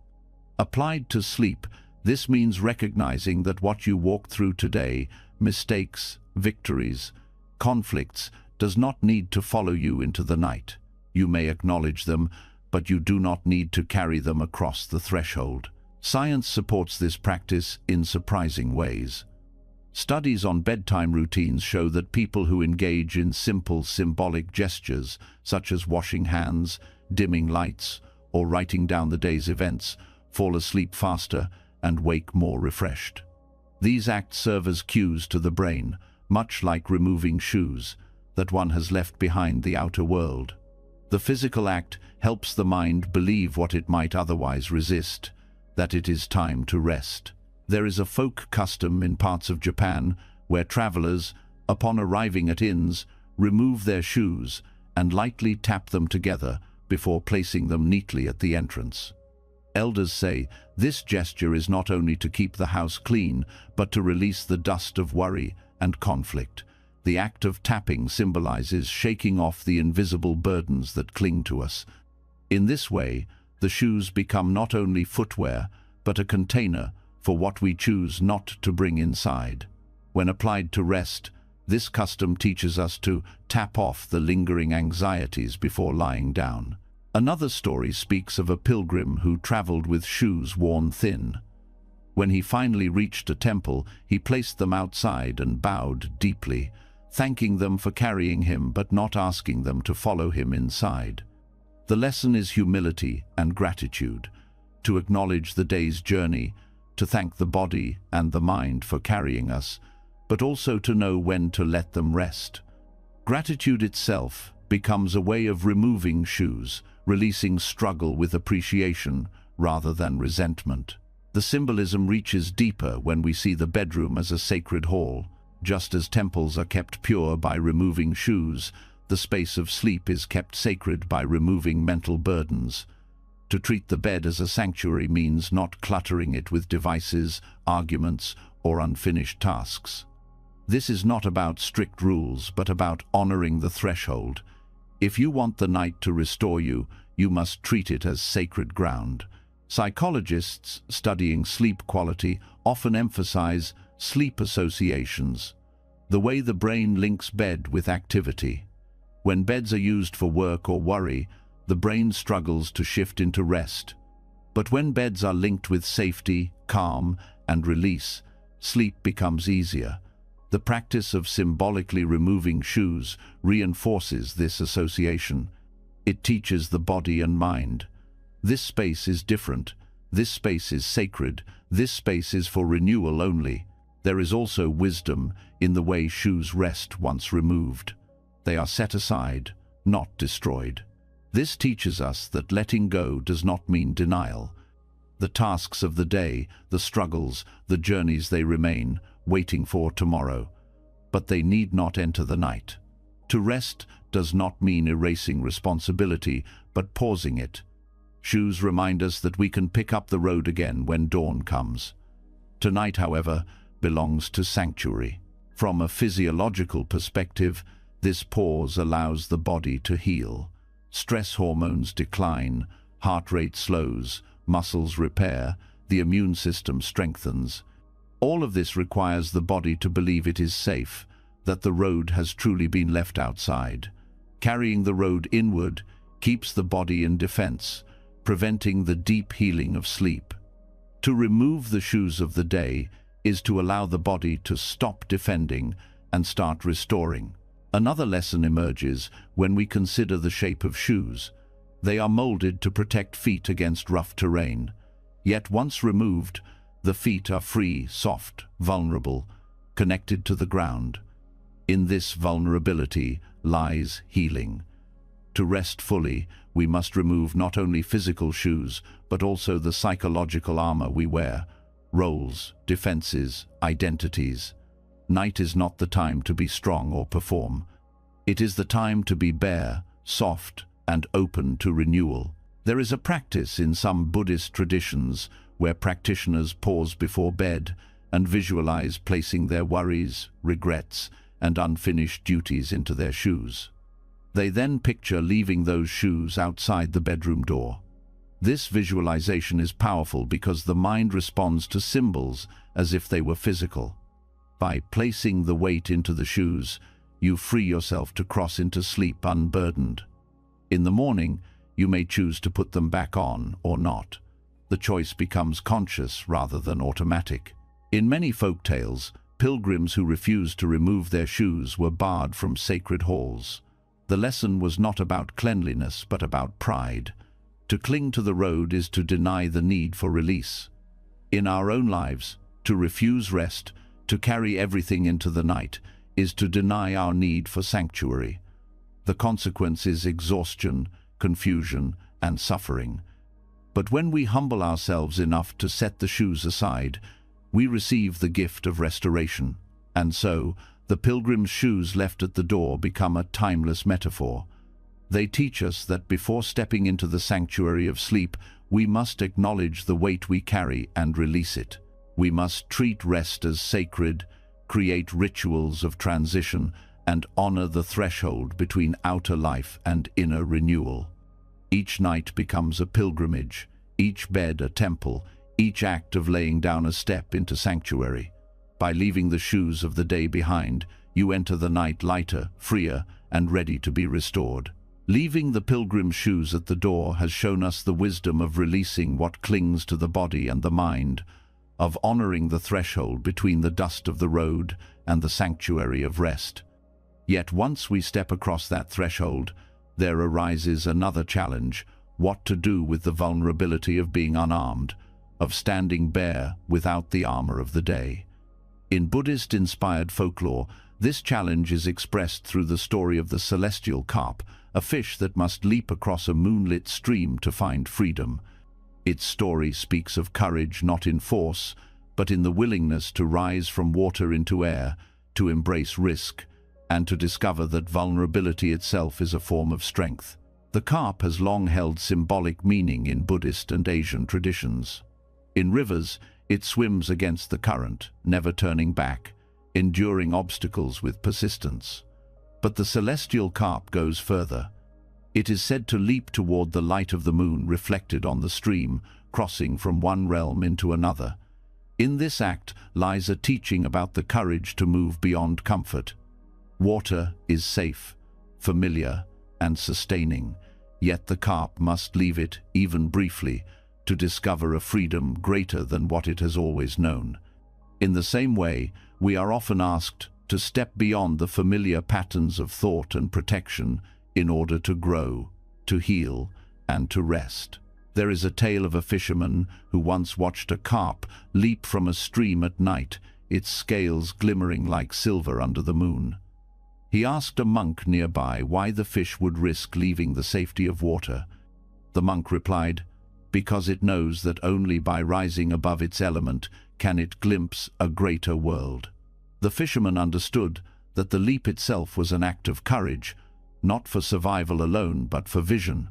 Applied to sleep, this means recognizing that what you walk through today, mistakes, victories, conflicts, does not need to follow you into the night. You may acknowledge them, but you do not need to carry them across the threshold. Science supports this practice in surprising ways. Studies on bedtime routines show that people who engage in simple symbolic gestures, such as washing hands, dimming lights, or writing down the day's events, fall asleep faster and wake more refreshed. These acts serve as cues to the brain, much like removing shoes, that one has left behind the outer world. The physical act helps the mind believe what it might otherwise resist, that it is time to rest. There is a folk custom in parts of Japan where travelers, upon arriving at inns, remove their shoes and lightly tap them together before placing them neatly at the entrance. Elders say this gesture is not only to keep the house clean, but to release the dust of worry and conflict. The act of tapping symbolizes shaking off the invisible burdens that cling to us. In this way, the shoes become not only footwear, but a container for what we choose not to bring inside. When applied to rest, this custom teaches us to tap off the lingering anxieties before lying down. Another story speaks of a pilgrim who traveled with shoes worn thin. When he finally reached a temple, he placed them outside and bowed deeply, thanking them for carrying him but not asking them to follow him inside. The lesson is humility and gratitude, to acknowledge the day's journey, to thank the body and the mind for carrying us, but also to know when to let them rest. Gratitude itself becomes a way of removing shoes, releasing struggle with appreciation rather than resentment. The symbolism reaches deeper when we see the bedroom as a sacred hall. Just as temples are kept pure by removing shoes, the space of sleep is kept sacred by removing mental burdens. To treat the bed as a sanctuary means not cluttering it with devices, arguments, or unfinished tasks. This is not about strict rules, but about honoring the threshold. If you want the night to restore you, you must treat it as sacred ground. Psychologists studying sleep quality often emphasize sleep associations, the way the brain links bed with activity. When beds are used for work or worry, the brain struggles to shift into rest. But when beds are linked with safety, calm, and release, sleep becomes easier. The practice of symbolically removing shoes reinforces this association. It teaches the body and mind. This space is different. This space is sacred. This space is for renewal only. There is also wisdom in the way shoes rest once removed. They are set aside, not destroyed. This teaches us that letting go does not mean denial. The tasks of the day, the struggles, the journeys, they remain, waiting for tomorrow. But they need not enter the night. To rest does not mean erasing responsibility, but pausing it. Shoes remind us that we can pick up the road again when dawn comes. Tonight, however, belongs to sanctuary. From a physiological perspective, this pause allows the body to heal. Stress hormones decline, heart rate slows, muscles repair, the immune system strengthens. All of this requires the body to believe it is safe, that the road has truly been left outside. Carrying the road inward keeps the body in defense, preventing the deep healing of sleep. To remove the shoes of the day is to allow the body to stop defending and start restoring. Another lesson emerges when we consider the shape of shoes. They are molded to protect feet against rough terrain. Yet once removed, the feet are free, soft, vulnerable, connected to the ground. In this vulnerability lies healing. To rest fully, we must remove not only physical shoes, but also the psychological armor we wear, roles, defenses, identities. Night is not the time to be strong or perform. It is the time to be bare, soft, and open to renewal. There is a practice in some Buddhist traditions where practitioners pause before bed and visualize placing their worries, regrets, and unfinished duties into their shoes. They then picture leaving those shoes outside the bedroom door. This visualization is powerful because the mind responds to symbols as if they were physical. By placing the weight into the shoes, you free yourself to cross into sleep unburdened. In the morning, you may choose to put them back on or not. The choice becomes conscious rather than automatic. In many folk tales, pilgrims who refused to remove their shoes were barred from sacred halls. The lesson was not about cleanliness, but about pride. To cling to the road is to deny the need for release. In our own lives, to refuse rest, to carry everything into the night, is to deny our need for sanctuary. The consequence is exhaustion, confusion, and suffering. But when we humble ourselves enough to set the shoes aside, we receive the gift of restoration. And so, the pilgrim's shoes left at the door become a timeless metaphor. They teach us that before stepping into the sanctuary of sleep, we must acknowledge the weight we carry and release it. We must treat rest as sacred, create rituals of transition, and honor the threshold between outer life and inner renewal. Each night becomes a pilgrimage, each bed a temple, each act of laying down a step into sanctuary. By leaving the shoes of the day behind, you enter the night lighter, freer, and ready to be restored. Leaving the pilgrim's shoes at the door has shown us the wisdom of releasing what clings to the body and the mind, of honoring the threshold between the dust of the road and the sanctuary of rest. Yet once we step across that threshold, there arises another challenge: what to do with the vulnerability of being unarmed, of standing bare without the armor of the day. In Buddhist-inspired folklore, this challenge is expressed through the story of the celestial carp, a fish that must leap across a moonlit stream to find freedom. Its story speaks of courage not in force, but in the willingness to rise from water into air, to embrace risk, and to discover that vulnerability itself is a form of strength. The carp has long held symbolic meaning in Buddhist and Asian traditions. In rivers, it swims against the current, never turning back, enduring obstacles with persistence. But the celestial carp goes further. It is said to leap toward the light of the moon reflected on the stream, crossing from one realm into another. In this act lies a teaching about the courage to move beyond comfort. Water is safe, familiar, and sustaining, yet the carp must leave it, even briefly, to discover a freedom greater than what it has always known. In the same way, we are often asked to step beyond the familiar patterns of thought and protection in order to grow, to heal, and to rest. There is a tale of a fisherman who once watched a carp leap from a stream at night, its scales glimmering like silver under the moon. He asked a monk nearby why the fish would risk leaving the safety of water. The monk replied, "Because it knows that only by rising above its element can it glimpse a greater world." The fisherman understood that the leap itself was an act of courage, not for survival alone, but for vision.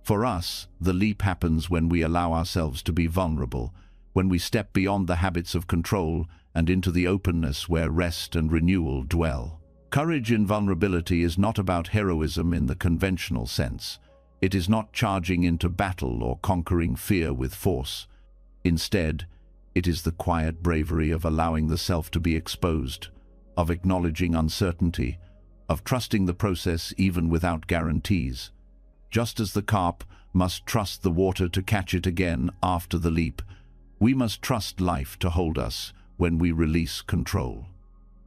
For us, the leap happens when we allow ourselves to be vulnerable, when we step beyond the habits of control and into the openness where rest and renewal dwell. Courage in vulnerability is not about heroism in the conventional sense. It is not charging into battle or conquering fear with force. Instead, it is the quiet bravery of allowing the self to be exposed, of acknowledging uncertainty, of trusting the process even without guarantees. Just as the carp must trust the water to catch it again after the leap, we must trust life to hold us when we release control.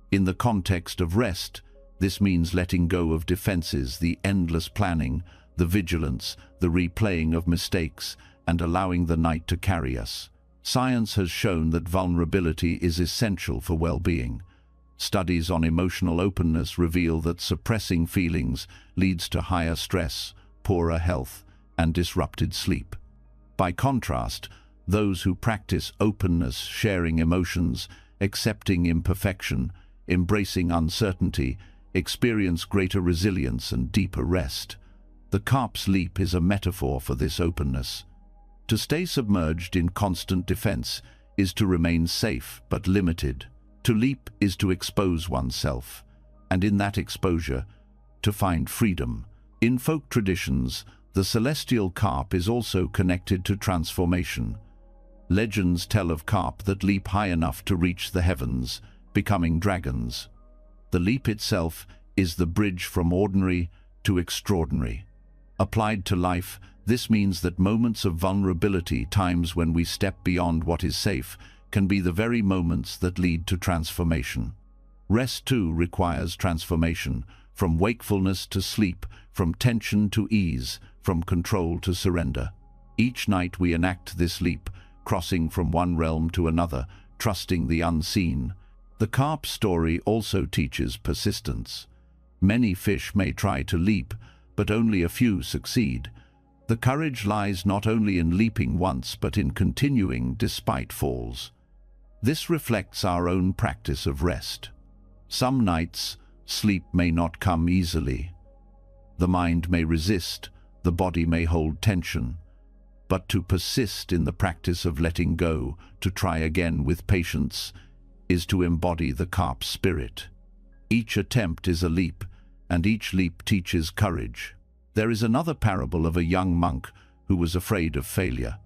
In the context of rest, this means letting go of defenses, the endless planning, the vigilance, the replaying of mistakes, and allowing the night to carry us. Science has shown that vulnerability is essential for well-being. Studies on emotional openness reveal that suppressing feelings leads to higher stress, poorer health, and disrupted sleep. By contrast, those who practice openness, sharing emotions, accepting imperfection, embracing uncertainty, experience greater resilience and deeper rest. The carp's leap is a metaphor for this openness. To stay submerged in constant defense is to remain safe but limited. To leap is to expose oneself, and in that exposure, to find freedom. In folk traditions, the celestial carp is also connected to transformation. Legends tell of carp that leap high enough to reach the heavens, becoming dragons. The leap itself is the bridge from ordinary to extraordinary. Applied to life, this means that moments of vulnerability, times when we step beyond what is safe, can be the very moments that lead to transformation. Rest, too, requires transformation, from wakefulness to sleep, from tension to ease, from control to surrender. Each night we enact this leap, crossing from one realm to another, trusting the unseen. The carp story also teaches persistence. Many fish may try to leap, but only a few succeed. The courage lies not only in leaping once, but in continuing despite falls. This reflects our own practice of rest. Some nights, sleep may not come easily. The mind may resist, the body may hold tension. But to persist in the practice of letting go, to try again with patience, is to embody the carp spirit. Each attempt is a leap, and each leap teaches courage. There is another parable of a young monk who was afraid of failure.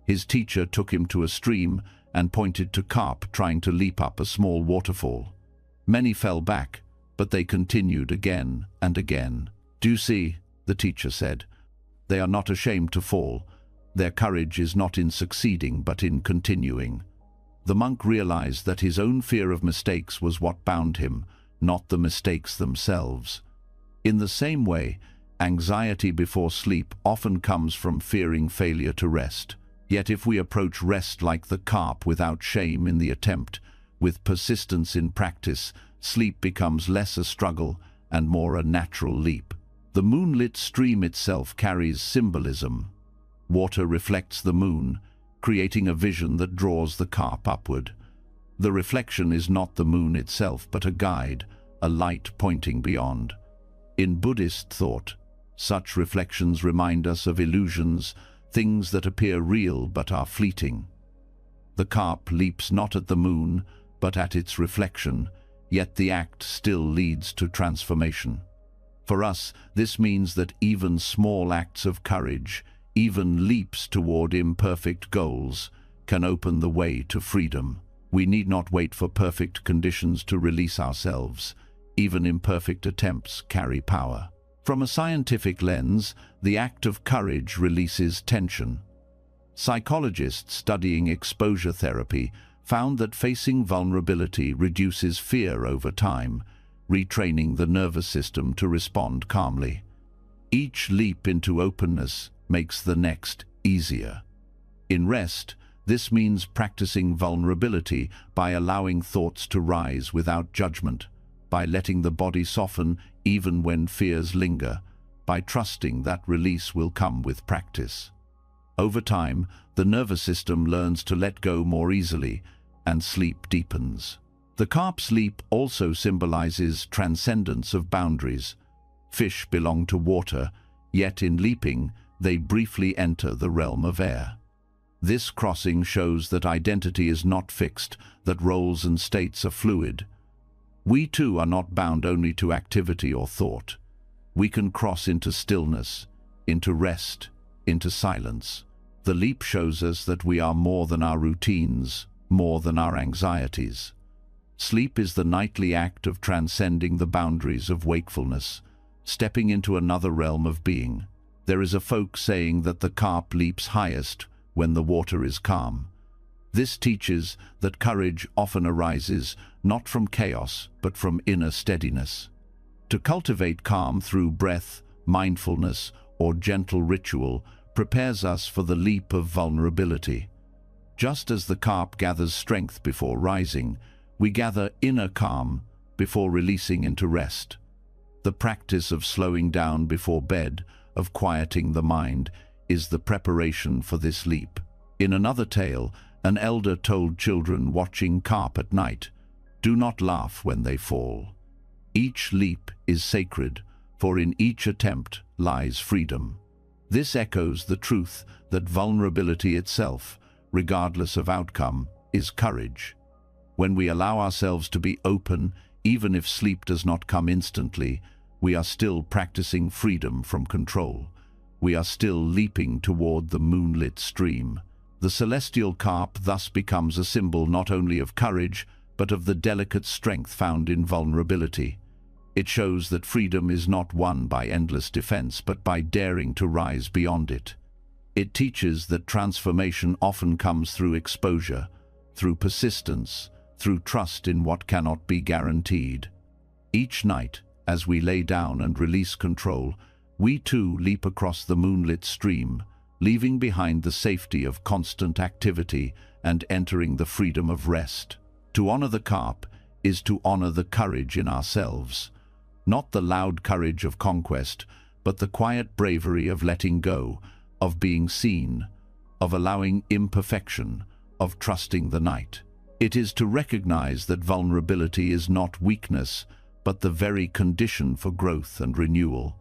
His teacher took him to a stream and pointed to carp trying to leap up a small waterfall. Many fell back, but they continued again and again. "Do you see?" the teacher said. "They are not ashamed to fall. Their courage is not in succeeding, but in continuing." The monk realized that his own fear of mistakes was what bound him, not the mistakes themselves. In the same way, anxiety before sleep often comes from fearing failure to rest. Yet if we approach rest like the carp, without shame in the attempt, with persistence in practice, sleep becomes less a struggle and more a natural leap. The moonlit stream itself carries symbolism. Water reflects the moon, creating a vision that draws the carp upward. The reflection is not the moon itself, but a guide, a light pointing beyond. In Buddhist thought, such reflections remind us of illusions, things that appear real but are fleeting. The carp leaps not at the moon, but at its reflection, yet the act still leads to transformation. For us, this means that even small acts of courage, even leaps toward imperfect goals, can open the way to freedom. We need not wait for perfect conditions to release ourselves. Even imperfect attempts carry power. From a scientific lens, the act of courage releases tension. Psychologists studying exposure therapy found that facing vulnerability reduces fear over time, retraining the nervous system to respond calmly. Each leap into openness makes the next easier. In rest, this means practicing vulnerability by allowing thoughts to rise without judgment, by letting the body soften even when fears linger, by trusting that release will come with practice. Over time, the nervous system learns to let go more easily, and sleep deepens. The carp's leap also symbolizes transcendence of boundaries. Fish belong to water, yet in leaping, they briefly enter the realm of air. This crossing shows that identity is not fixed, that roles and states are fluid. We too are not bound only to activity or thought. We can cross into stillness, into rest, into silence. The leap shows us that we are more than our routines, more than our anxieties. Sleep is the nightly act of transcending the boundaries of wakefulness, stepping into another realm of being. There is a folk saying that the carp leaps highest when the water is calm. This teaches that courage often arises not from chaos, but from inner steadiness. To cultivate calm through breath, mindfulness, or gentle ritual prepares us for the leap of vulnerability. Just as the carp gathers strength before rising, we gather inner calm before releasing into rest. The practice of slowing down before bed, of quieting the mind, is the preparation for this leap. In another tale, an elder told children watching carp at night, "Do not laugh when they fall. Each leap is sacred, for in each attempt lies freedom." This echoes the truth that vulnerability itself, regardless of outcome, is courage. When we allow ourselves to be open, even if sleep does not come instantly, we are still practicing freedom from control. We are still leaping toward the moonlit stream. The celestial carp thus becomes a symbol not only of courage, but of the delicate strength found in vulnerability. It shows that freedom is not won by endless defense, but by daring to rise beyond it. It teaches that transformation often comes through exposure, through persistence, through trust in what cannot be guaranteed. Each night, As we lay down and release control, we too leap across the moonlit stream, leaving behind the safety of constant activity and entering the freedom of rest. To honor the carp is to honor the courage in ourselves. Not the loud courage of conquest, but the quiet bravery of letting go, of being seen, of allowing imperfection, of trusting the night. It is to recognize that vulnerability is not weakness, but the very condition for growth and renewal.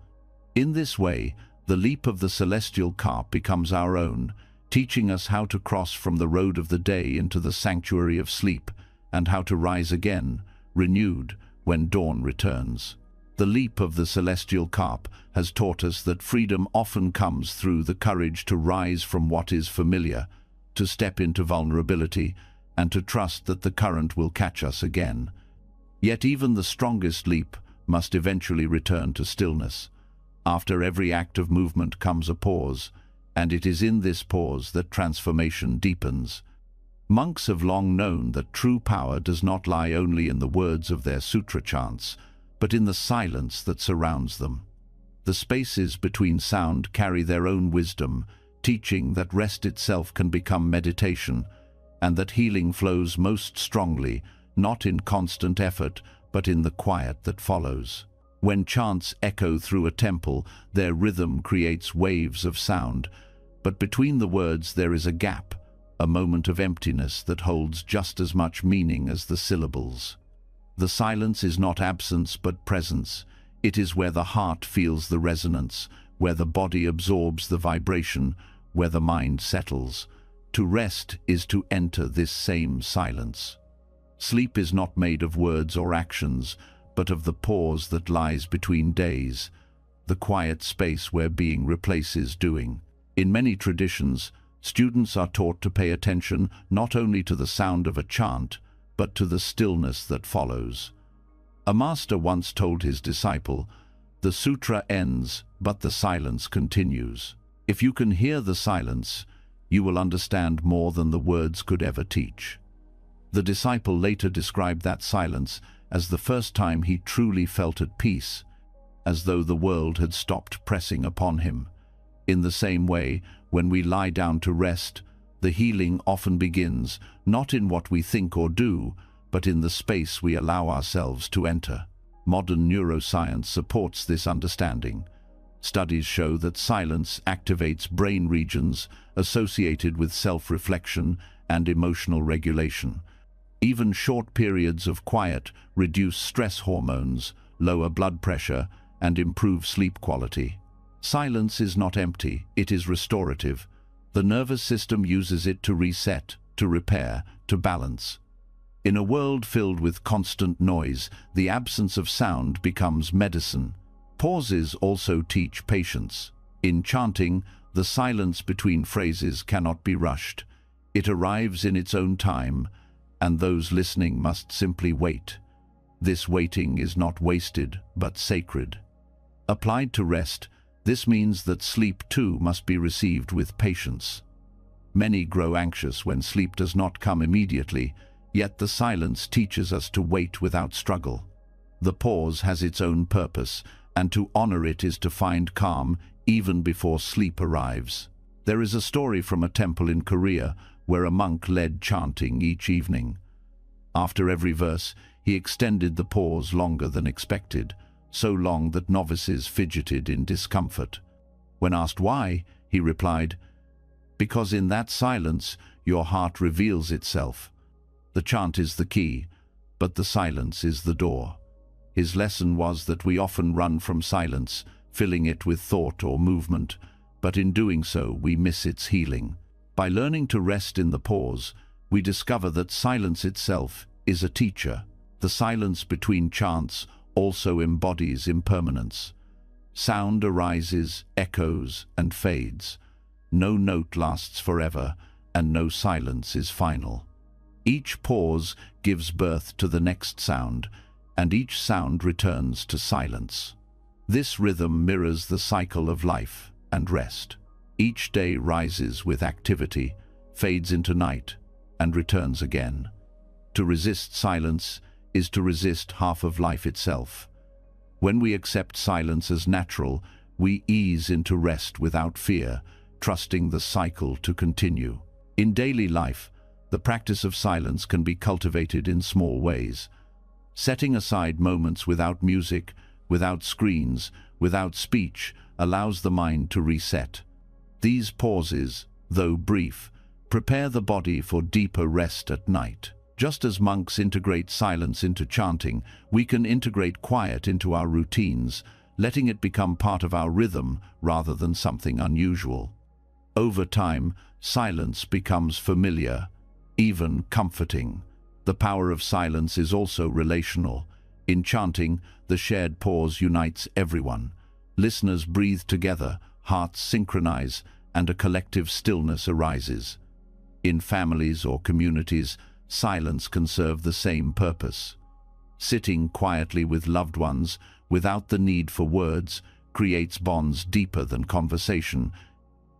In this way, the leap of the celestial carp becomes our own, teaching us how to cross from the road of the day into the sanctuary of sleep, and how to rise again, renewed, when dawn returns. The leap of the celestial carp has taught us that freedom often comes through the courage to rise from what is familiar, to step into vulnerability, and to trust that the current will catch us again. Yet even the strongest leap must eventually return to stillness. After every act of movement comes a pause, and it is in this pause that transformation deepens. Monks have long known that true power does not lie only in the words of their sutra chants, but in the silence that surrounds them. The spaces between sound carry their own wisdom, teaching that rest itself can become meditation, and that healing flows most strongly, not in constant effort, but in the quiet that follows. When chants echo through a temple, their rhythm creates waves of sound, but between the words there is a gap, a moment of emptiness that holds just as much meaning as the syllables. The silence is not absence but presence. It is where the heart feels the resonance, where the body absorbs the vibration, where the mind settles. To rest is to enter this same silence. Sleep is not made of words or actions, but of the pause that lies between days, the quiet space where being replaces doing. In many traditions, students are taught to pay attention not only to the sound of a chant, but to the stillness that follows. A master once told his disciple, "The sutra ends, but the silence continues. If you can hear the silence, you will understand more than the words could ever teach." The disciple later described that silence as the first time he truly felt at peace, as though the world had stopped pressing upon him. In the same way, when we lie down to rest, the healing often begins not in what we think or do, but in the space we allow ourselves to enter. Modern neuroscience supports this understanding. Studies show that silence activates brain regions associated with self-reflection and emotional regulation. Even short periods of quiet reduce stress hormones, lower blood pressure, and improve sleep quality. Silence is not empty, it is restorative. The nervous system uses it to reset, to repair, to balance. In a world filled with constant noise, the absence of sound becomes medicine. Pauses also teach patience. In chanting, the silence between phrases cannot be rushed. It arrives in its own time, and those listening must simply wait. This waiting is not wasted, but sacred. Applied to rest, this means that sleep too must be received with patience. Many grow anxious when sleep does not come immediately, yet the silence teaches us to wait without struggle. The pause has its own purpose, and to honor it is to find calm even before sleep arrives. There is a story from a temple in Korea where a monk led chanting each evening. After every verse, he extended the pause longer than expected, so long that novices fidgeted in discomfort. When asked why, he replied, "Because in that silence, your heart reveals itself. The chant is the key, but the silence is the door." His lesson was that we often run from silence, filling it with thought or movement, but in doing so, we miss its healing. By learning to rest in the pause, we discover that silence itself is a teacher. The silence between chants also embodies impermanence. Sound arises, echoes, and fades. No note lasts forever, and no silence is final. Each pause gives birth to the next sound, and each sound returns to silence. This rhythm mirrors the cycle of life and rest. Each day rises with activity, fades into night, and returns again. To resist silence is to resist half of life itself. When we accept silence as natural, we ease into rest without fear, trusting the cycle to continue. In daily life, the practice of silence can be cultivated in small ways. Setting aside moments without music, without screens, without speech, allows the mind to reset. These pauses, though brief, prepare the body for deeper rest at night. Just as monks integrate silence into chanting, we can integrate quiet into our routines, letting it become part of our rhythm rather than something unusual. Over time, silence becomes familiar, even comforting. The power of silence is also relational. In chanting, the shared pause unites everyone. Listeners breathe together, hearts synchronize, and a collective stillness arises. In families or communities, silence can serve the same purpose. Sitting quietly with loved ones, without the need for words, creates bonds deeper than conversation.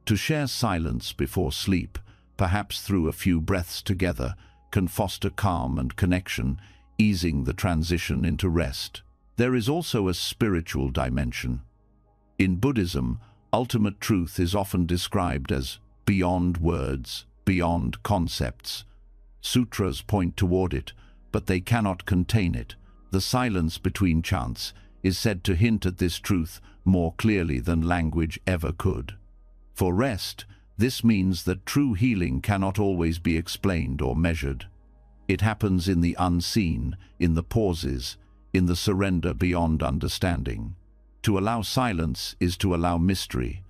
To share silence before sleep, perhaps through a few breaths together, can foster calm and connection, easing the transition into rest. There is also a spiritual dimension. In Buddhism, ultimate truth is often described as beyond words, beyond concepts. Sutras point toward it, but they cannot contain it. The silence between chants is said to hint at this truth more clearly than language ever could. For rest, this means that true healing cannot always be explained or measured. It happens in the unseen, in the pauses, in the surrender beyond understanding. To allow silence is to allow mystery,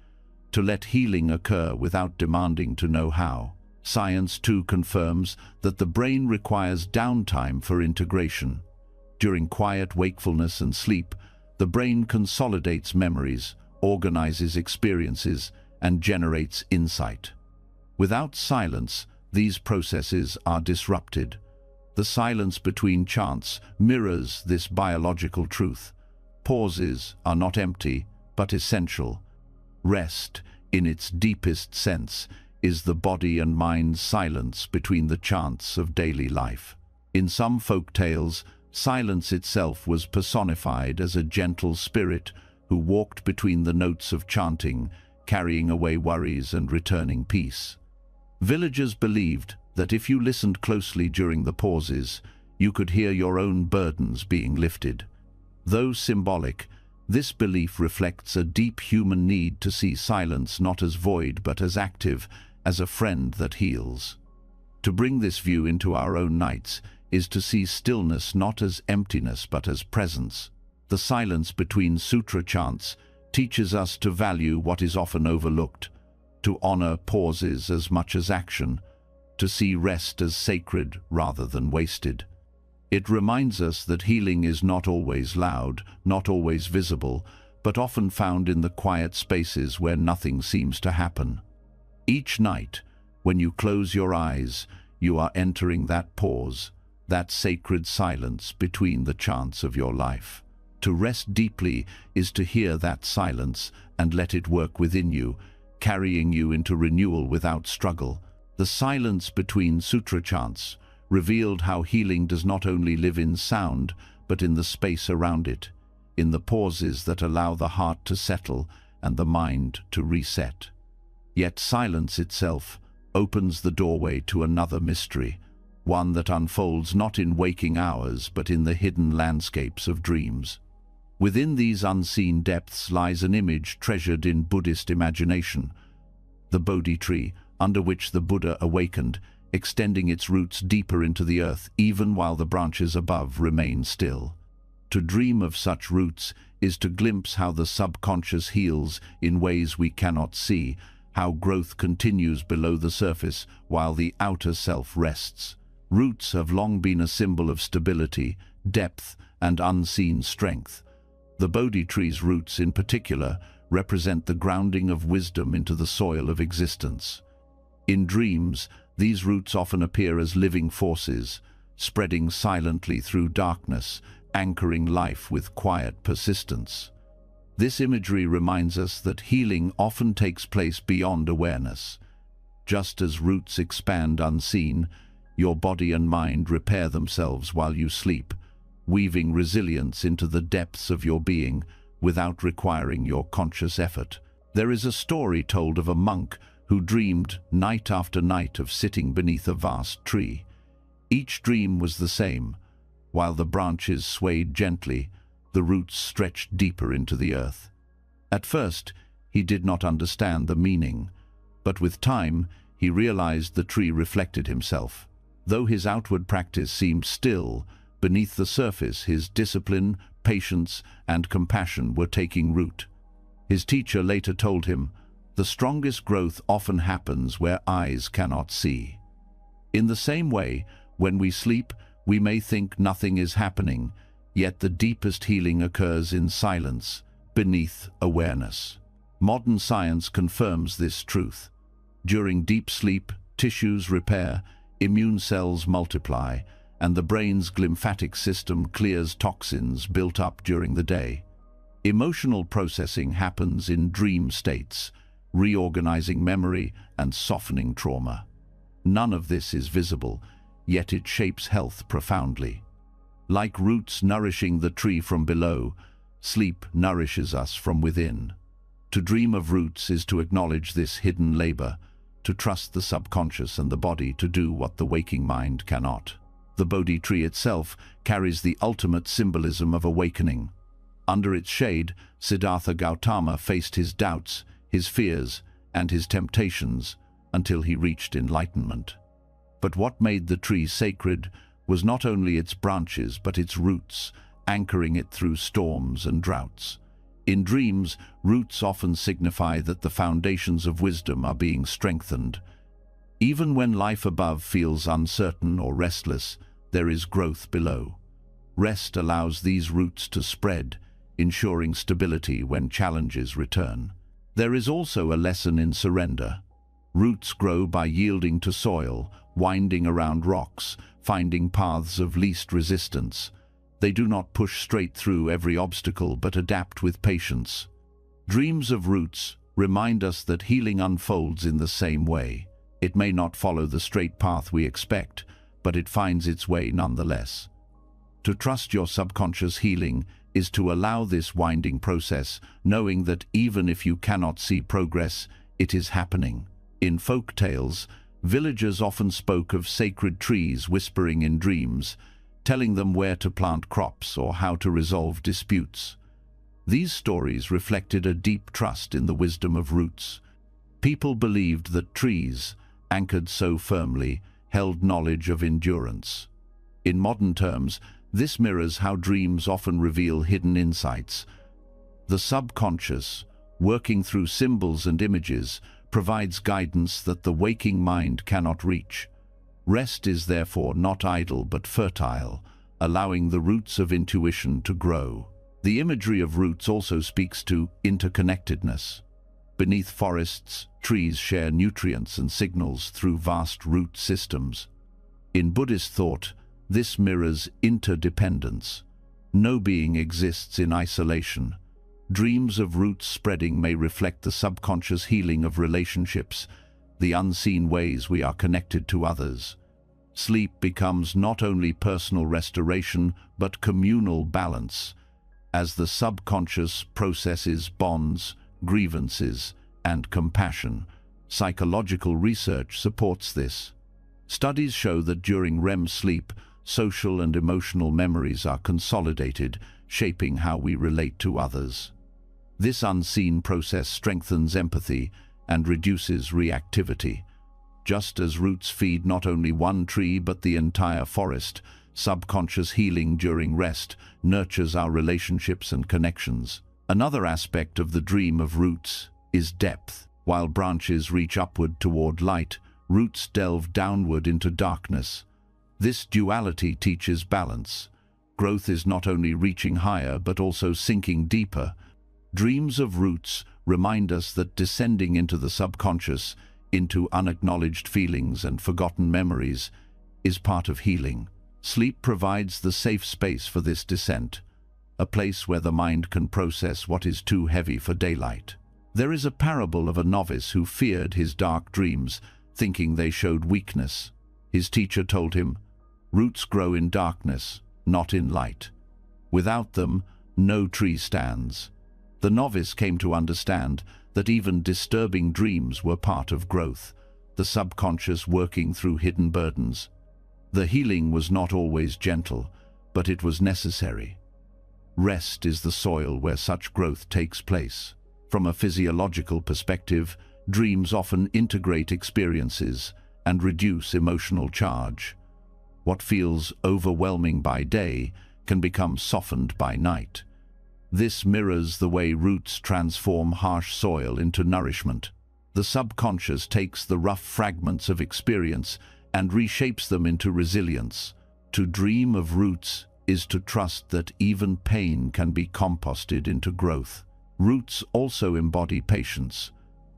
to let healing occur without demanding to know how. Science too confirms that the brain requires downtime for integration. During quiet wakefulness and sleep, the brain consolidates memories, organizes experiences, and generates insight. Without silence, these processes are disrupted. The silence between chants mirrors this biological truth. Pauses are not empty, but essential. Rest, in its deepest sense, is the body and mind's silence between the chants of daily life. In some folk tales, silence itself was personified as a gentle spirit who walked between the notes of chanting, carrying away worries and returning peace. Villagers believed that if you listened closely during the pauses, you could hear your own burdens being lifted. Though symbolic, this belief reflects a deep human need to see silence not as void but as active, as a friend that heals. To bring this view into our own nights is to see stillness not as emptiness but as presence. The silence between sutra chants teaches us to value what is often overlooked, to honor pauses as much as action, to see rest as sacred rather than wasted. It reminds us that healing is not always loud, not always visible, but often found in the quiet spaces where nothing seems to happen. Each night, when you close your eyes, you are entering that pause, that sacred silence between the chants of your life. To rest deeply is to hear that silence and let it work within you, carrying you into renewal without struggle. The silence between sutra chants revealed how healing does not only live in sound, but in the space around it, in the pauses that allow the heart to settle and the mind to reset. Yet silence itself opens the doorway to another mystery, one that unfolds not in waking hours, but in the hidden landscapes of dreams. Within these unseen depths lies an image treasured in Buddhist imagination, the Bodhi tree, under which the Buddha awakened, extending its roots deeper into the earth, even while the branches above remain still. To dream of such roots is to glimpse how the subconscious heals in ways we cannot see, how growth continues below the surface while the outer self rests. Roots have long been a symbol of stability, depth, and unseen strength. The Bodhi tree's roots in particular represent the grounding of wisdom into the soil of existence. In dreams, these roots often appear as living forces, spreading silently through darkness, anchoring life with quiet persistence. This imagery reminds us that healing often takes place beyond awareness. Just as roots expand unseen, your body and mind repair themselves while you sleep, weaving resilience into the depths of your being without requiring your conscious effort. There is a story told of a monk who dreamed night after night of sitting beneath a vast tree. Each dream was the same. While the branches swayed gently, the roots stretched deeper into the earth. At first, he did not understand the meaning, but with time, he realized the tree reflected himself. Though his outward practice seemed still, beneath the surface his discipline, patience, and compassion were taking root. His teacher later told him, "The strongest growth often happens where eyes cannot see." In the same way, when we sleep, we may think nothing is happening, yet the deepest healing occurs in silence, beneath awareness. Modern science confirms this truth. During deep sleep, tissues repair, immune cells multiply, and the brain's lymphatic system clears toxins built up during the day. Emotional processing happens in dream states, reorganizing memory and softening trauma. None of this is visible, yet it shapes health profoundly. Like roots nourishing the tree from below, sleep nourishes us from within. To dream of roots is to acknowledge this hidden labor, to trust the subconscious and the body to do what the waking mind cannot. The Bodhi tree itself carries the ultimate symbolism of awakening. Under its shade, Siddhartha Gautama faced his doubts, his fears, and his temptations until he reached enlightenment. But what made the tree sacred was not only its branches but its roots, anchoring it through storms and droughts. In dreams, roots often signify that the foundations of wisdom are being strengthened. Even when life above feels uncertain or restless, there is growth below. Rest allows these roots to spread, ensuring stability when challenges return. There is also a lesson in surrender. Roots grow by yielding to soil, winding around rocks, finding paths of least resistance. They do not push straight through every obstacle but adapt with patience. Dreams of roots remind us that healing unfolds in the same way. It may not follow the straight path we expect, but it finds its way nonetheless. To trust your subconscious healing is to allow this winding process, knowing that even if you cannot see progress, it is happening. In folk tales, villagers often spoke of sacred trees whispering in dreams, telling them where to plant crops or how to resolve disputes. These stories reflected a deep trust in the wisdom of roots. People believed that trees, anchored so firmly, held knowledge of endurance. In modern terms, this mirrors how dreams often reveal hidden insights. The subconscious, working through symbols and images, provides guidance that the waking mind cannot reach. Rest is therefore not idle but fertile, allowing the roots of intuition to grow. The imagery of roots also speaks to interconnectedness. Beneath forests, trees share nutrients and signals through vast root systems. In Buddhist thought, this mirrors interdependence. No being exists in isolation. Dreams of roots spreading may reflect the subconscious healing of relationships, the unseen ways we are connected to others. Sleep becomes not only personal restoration, but communal balance, as the subconscious processes bonds, grievances, and compassion. Psychological research supports this. Studies show that during REM sleep, social and emotional memories are consolidated, shaping how we relate to others. This unseen process strengthens empathy and reduces reactivity. Just as roots feed not only one tree but the entire forest, subconscious healing during rest nurtures our relationships and connections. Another aspect of the dream of roots is depth. While branches reach upward toward light, roots delve downward into darkness. This duality teaches balance. Growth is not only reaching higher but also sinking deeper. Dreams of roots remind us that descending into the subconscious, into unacknowledged feelings and forgotten memories, is part of healing. Sleep provides the safe space for this descent, a place where the mind can process what is too heavy for daylight. There is a parable of a novice who feared his dark dreams, thinking they showed weakness. His teacher told him, "Roots grow in darkness. not in light. Without them, no tree stands. The novice came to understand that even disturbing dreams were part of growth, the subconscious working through hidden burdens. The healing was not always gentle, but it was necessary. Rest is the soil where such growth takes place. From a physiological perspective, dreams often integrate experiences and reduce emotional charge. What feels overwhelming by day can become softened by night. This mirrors the way roots transform harsh soil into nourishment. The subconscious takes the rough fragments of experience and reshapes them into resilience. To dream of roots is to trust that even pain can be composted into growth. Roots also embody patience.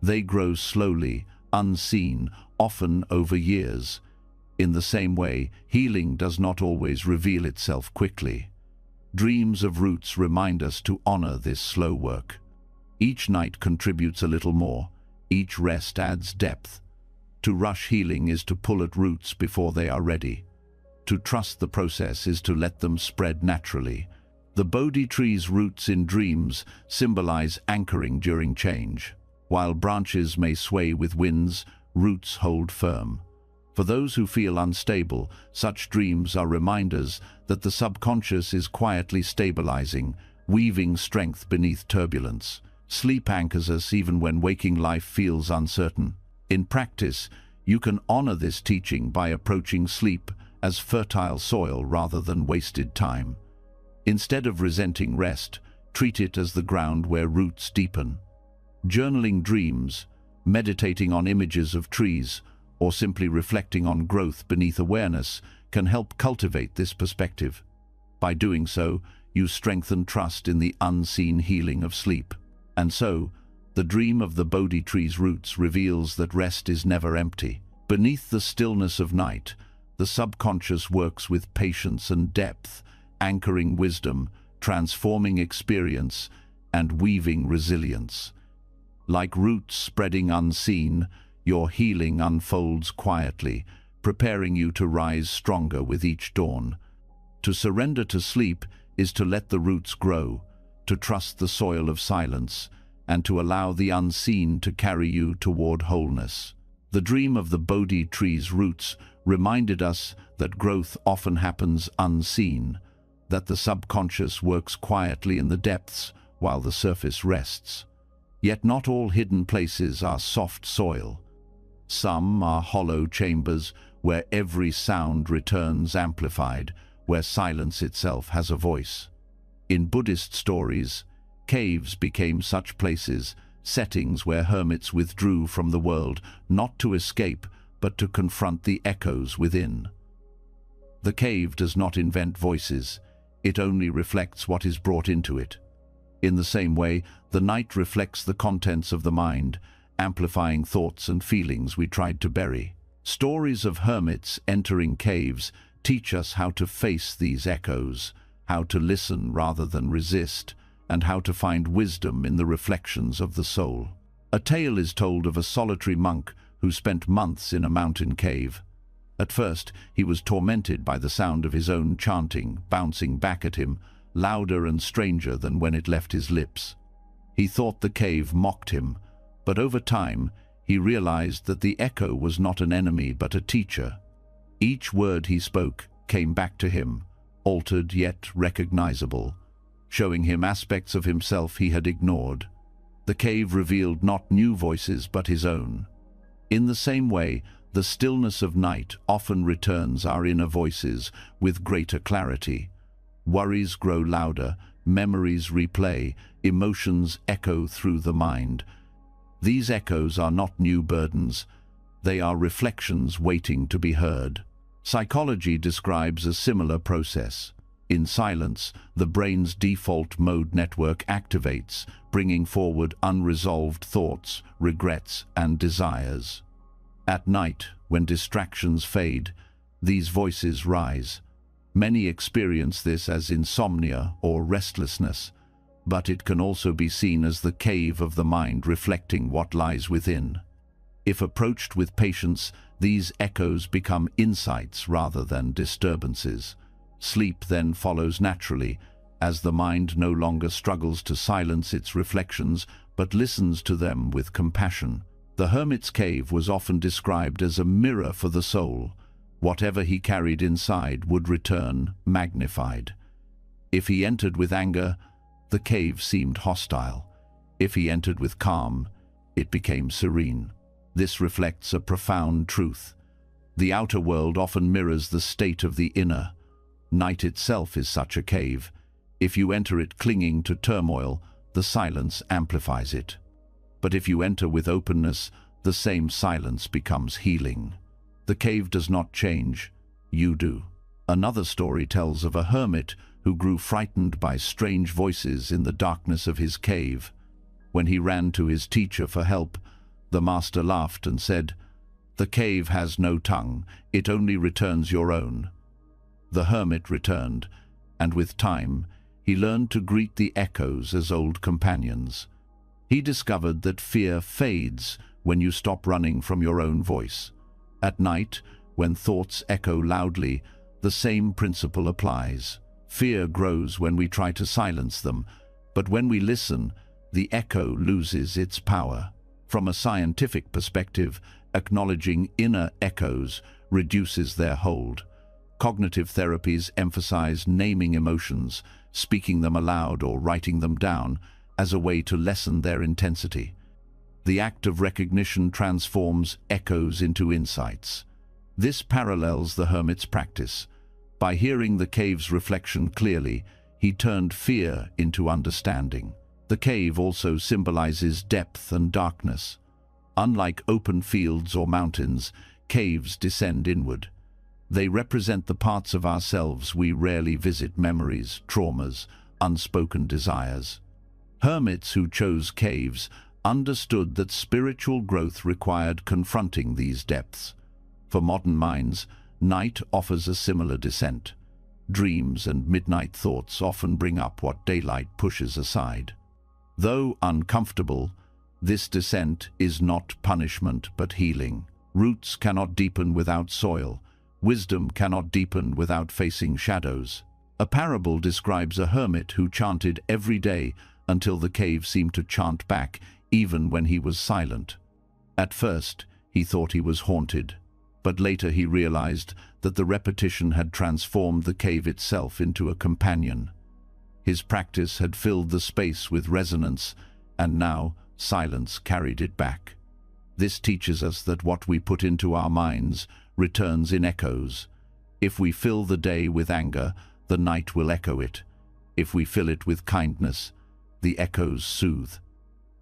They grow slowly, unseen, often over years. In the same way, healing does not always reveal itself quickly. Dreams of roots remind us to honor this slow work. Each night contributes a little more. Each rest adds depth. To rush healing is to pull at roots before they are ready. To trust the process is to let them spread naturally. The Bodhi tree's roots in dreams symbolize anchoring during change. While branches may sway with winds, roots hold firm. For those who feel unstable, such dreams are reminders that the subconscious is quietly stabilizing, weaving strength beneath turbulence. Sleep anchors us even when waking life feels uncertain. In practice, you can honor this teaching by approaching sleep as fertile soil rather than wasted time. Instead of resenting rest, treat it as the ground where roots deepen. Journaling dreams, meditating on images of trees, or simply reflecting on growth beneath awareness can help cultivate this perspective. By doing so, you strengthen trust in the unseen healing of sleep. And so, the dream of the Bodhi tree's roots reveals that rest is never empty. Beneath the stillness of night, the subconscious works with patience and depth, anchoring wisdom, transforming experience, and weaving resilience. Like roots spreading unseen, your healing unfolds quietly, preparing you to rise stronger with each dawn. To surrender to sleep is to let the roots grow, to trust the soil of silence, and to allow the unseen to carry you toward wholeness. The dream of the Bodhi tree's roots reminded us that growth often happens unseen, that the subconscious works quietly in the depths while the surface rests. Yet not all hidden places are soft soil. Some are hollow chambers where every sound returns amplified, where silence itself has a voice. In Buddhist stories, caves became such places, settings where hermits withdrew from the world, not to escape, but to confront the echoes within. The cave does not invent voices, it only reflects what is brought into it. In the same way, the night reflects the contents of the mind, amplifying thoughts and feelings we tried to bury. Stories of hermits entering caves teach us how to face these echoes, how to listen rather than resist, and how to find wisdom in the reflections of the soul. A tale is told of a solitary monk who spent months in a mountain cave. At first, he was tormented by the sound of his own chanting, bouncing back at him, louder and stranger than when it left his lips. He thought the cave mocked him, but over time, he realized that the echo was not an enemy but a teacher. Each word he spoke came back to him, altered yet recognizable, showing him aspects of himself he had ignored. The cave revealed not new voices but his own. In the same way, the stillness of night often returns our inner voices with greater clarity. Worries grow louder, memories replay, emotions echo through the mind. These echoes are not new burdens, they are reflections waiting to be heard. Psychology describes a similar process. In silence, the brain's default mode network activates, bringing forward unresolved thoughts, regrets, and desires. At night, when distractions fade, these voices rise. Many experience this as insomnia or restlessness, but it can also be seen as the cave of the mind reflecting what lies within. If approached with patience, these echoes become insights rather than disturbances. Sleep then follows naturally, as the mind no longer struggles to silence its reflections, but listens to them with compassion. The hermit's cave was often described as a mirror for the soul. Whatever he carried inside would return magnified. If he entered with anger, the cave seemed hostile. If he entered with calm, it became serene. This reflects a profound truth. The outer world often mirrors the state of the inner. Night itself is such a cave. If you enter it clinging to turmoil, the silence amplifies it. But if you enter with openness, the same silence becomes healing. The cave does not change, you do. Another story tells of a hermit who grew frightened by strange voices in the darkness of his cave. When he ran to his teacher for help, the master laughed and said, "The cave has no tongue, it only returns your own." The hermit returned, and with time, he learned to greet the echoes as old companions. He discovered that fear fades when you stop running from your own voice. At night, when thoughts echo loudly, the same principle applies. Fear grows when we try to silence them, but when we listen, the echo loses its power. From a scientific perspective, acknowledging inner echoes reduces their hold. Cognitive therapies emphasize naming emotions, speaking them aloud or writing them down, as a way to lessen their intensity. The act of recognition transforms echoes into insights. This parallels the hermit's practice. By hearing the cave's reflection clearly, he turned fear into understanding. The cave also symbolizes depth and darkness. Unlike open fields or mountains, caves descend inward. They represent the parts of ourselves we rarely visit: memories, traumas, unspoken desires. Hermits who chose caves understood that spiritual growth required confronting these depths. For modern minds, night offers a similar descent. Dreams and midnight thoughts often bring up what daylight pushes aside. Though uncomfortable, this descent is not punishment but healing. Roots cannot deepen without soil. Wisdom cannot deepen without facing shadows. A parable describes a hermit who chanted every day until the cave seemed to chant back, even when he was silent. At first, he thought he was haunted, but later he realized that the repetition had transformed the cave itself into a companion. His practice had filled the space with resonance, and now silence carried it back. This teaches us that what we put into our minds returns in echoes. If we fill the day with anger, the night will echo it. If we fill it with kindness, the echoes soothe.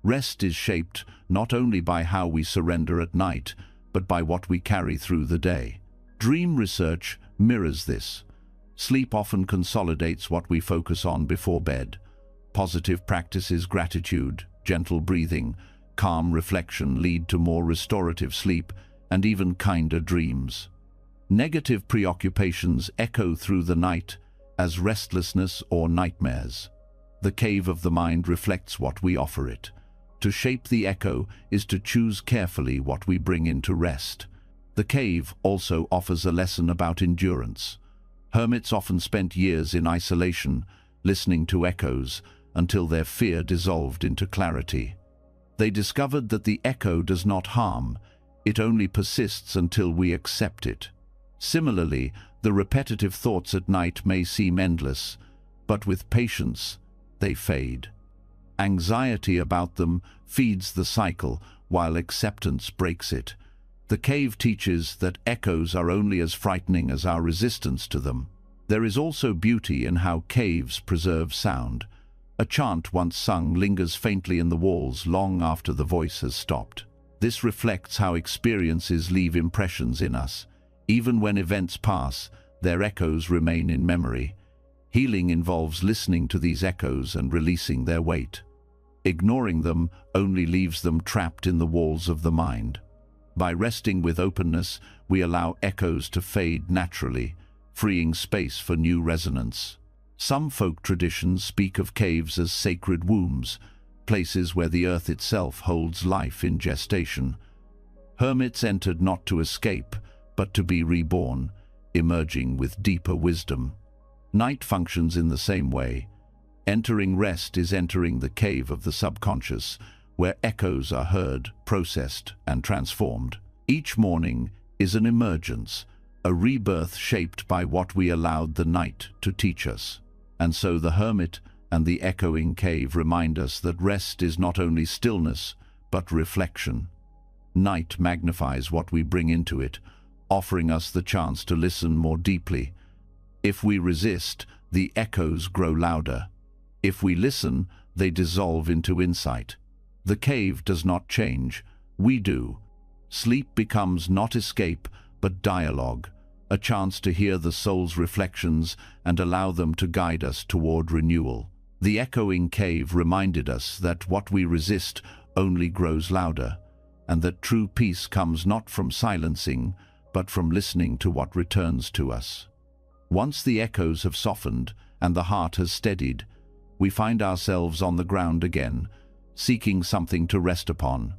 Rest is shaped not only by how we surrender at night, but by what we carry through the day. Dream research mirrors this. Sleep often consolidates what we focus on before bed. Positive practices, gratitude, gentle breathing, calm reflection lead to more restorative sleep and even kinder dreams. Negative preoccupations echo through the night as restlessness or nightmares. The cave of the mind reflects what we offer it. To shape the echo is to choose carefully what we bring into rest. The cave also offers a lesson about endurance. Hermits often spent years in isolation, listening to echoes, until their fear dissolved into clarity. They discovered that the echo does not harm, it only persists until we accept it. Similarly, the repetitive thoughts at night may seem endless, but with patience, they fade. Anxiety about them feeds the cycle, while acceptance breaks it. The cave teaches that echoes are only as frightening as our resistance to them. There is also beauty in how caves preserve sound. A chant once sung lingers faintly in the walls long after the voice has stopped. This reflects how experiences leave impressions in us. Even when events pass, their echoes remain in memory. Healing involves listening to these echoes and releasing their weight. Ignoring them only leaves them trapped in the walls of the mind. By resting with openness, we allow echoes to fade naturally, freeing space for new resonance. Some folk traditions speak of caves as sacred wombs, places where the earth itself holds life in gestation. Hermits entered not to escape, but to be reborn, emerging with deeper wisdom. Night functions in the same way. Entering rest is entering the cave of the subconscious, where echoes are heard, processed, and transformed. Each morning is an emergence, a rebirth shaped by what we allowed the night to teach us. And so the hermit and the echoing cave remind us that rest is not only stillness, but reflection. Night magnifies what we bring into it, offering us the chance to listen more deeply. If we resist, the echoes grow louder. If we listen, they dissolve into insight. The cave does not change, we do. Sleep becomes not escape, but dialogue, a chance to hear the soul's reflections and allow them to guide us toward renewal. The echoing cave reminded us that what we resist only grows louder, and that true peace comes not from silencing, but from listening to what returns to us. Once the echoes have softened and the heart has steadied, we find ourselves on the ground again, seeking something to rest upon.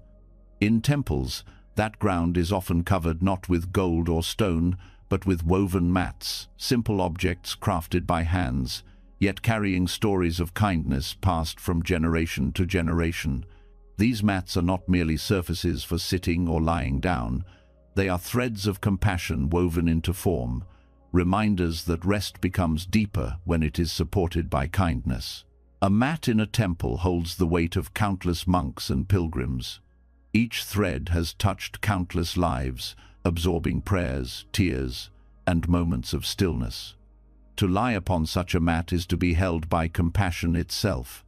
In temples, that ground is often covered not with gold or stone, but with woven mats, simple objects crafted by hands, yet carrying stories of kindness passed from generation to generation. These mats are not merely surfaces for sitting or lying down. They are threads of compassion woven into form, reminders that rest becomes deeper when it is supported by kindness. A mat in a temple holds the weight of countless monks and pilgrims. Each thread has touched countless lives, absorbing prayers, tears, and moments of stillness. To lie upon such a mat is to be held by compassion itself.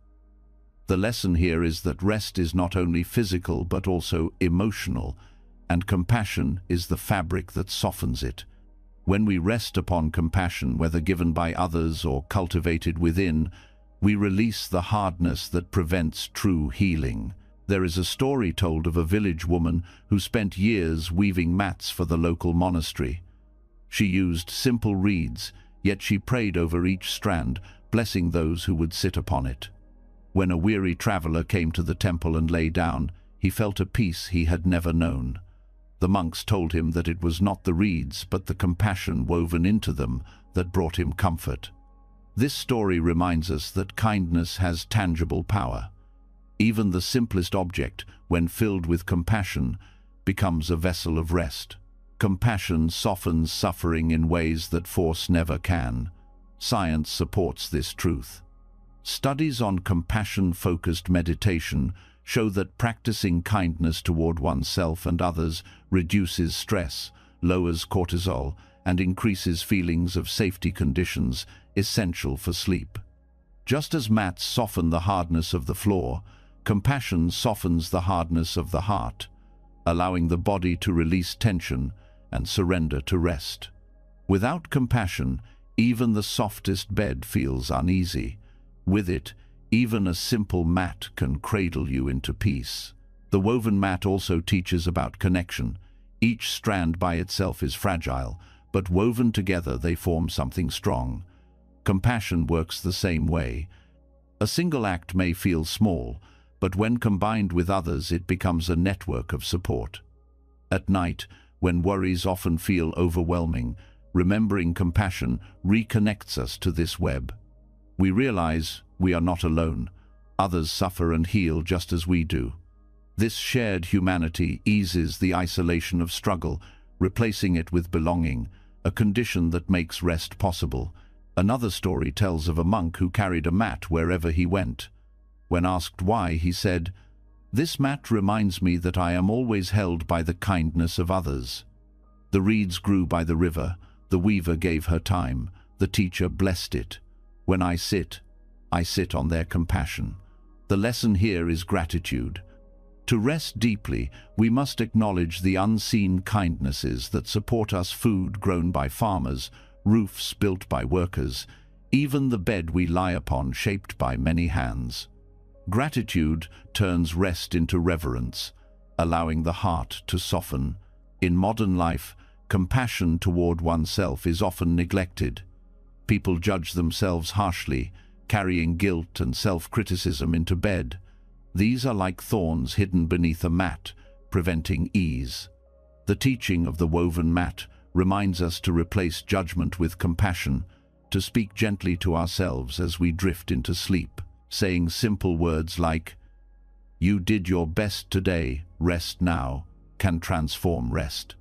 The lesson here is that rest is not only physical but also emotional, and compassion is the fabric that softens it. When we rest upon compassion, whether given by others or cultivated within, we release the hardness that prevents true healing. There is a story told of a village woman who spent years weaving mats for the local monastery. She used simple reeds, yet she prayed over each strand, blessing those who would sit upon it. When a weary traveler came to the temple and lay down, he felt a peace he had never known. The monks told him that it was not the reeds, but the compassion woven into them that brought him comfort. This story reminds us that kindness has tangible power. Even the simplest object, when filled with compassion, becomes a vessel of rest. Compassion softens suffering in ways that force never can. Science supports this truth. Studies on compassion-focused meditation show that practicing kindness toward oneself and others reduces stress, lowers cortisol, and increases feelings of safety conditions essential for sleep. Just as mats soften the hardness of the floor, compassion softens the hardness of the heart, allowing the body to release tension and surrender to rest. Without compassion, even the softest bed feels uneasy. With it, even a simple mat can cradle you into peace. The woven mat also teaches about connection. Each strand by itself is fragile, but woven together they form something strong. Compassion works the same way. A single act may feel small, but when combined with others it becomes a network of support. At night, when worries often feel overwhelming, remembering compassion reconnects us to this web. We realize we are not alone. Others suffer and heal just as we do. This shared humanity eases the isolation of struggle, replacing it with belonging, a condition that makes rest possible. Another story tells of a monk who carried a mat wherever he went. When asked why, he said, "This mat reminds me that I am always held by the kindness of others." The reeds grew by the river, the weaver gave her time, the teacher blessed it. When I sit on their compassion. The lesson here is gratitude. To rest deeply, we must acknowledge the unseen kindnesses that support us: food grown by farmers, roofs built by workers, even the bed we lie upon shaped by many hands. Gratitude turns rest into reverence, allowing the heart to soften. In modern life, compassion toward oneself is often neglected. People judge themselves harshly, carrying guilt and self-criticism into bed. These are like thorns hidden beneath a mat, preventing ease. The teaching of the woven mat reminds us to replace judgment with compassion, to speak gently to ourselves as we drift into sleep, saying simple words like, "You did your best today, rest now," can transform rest.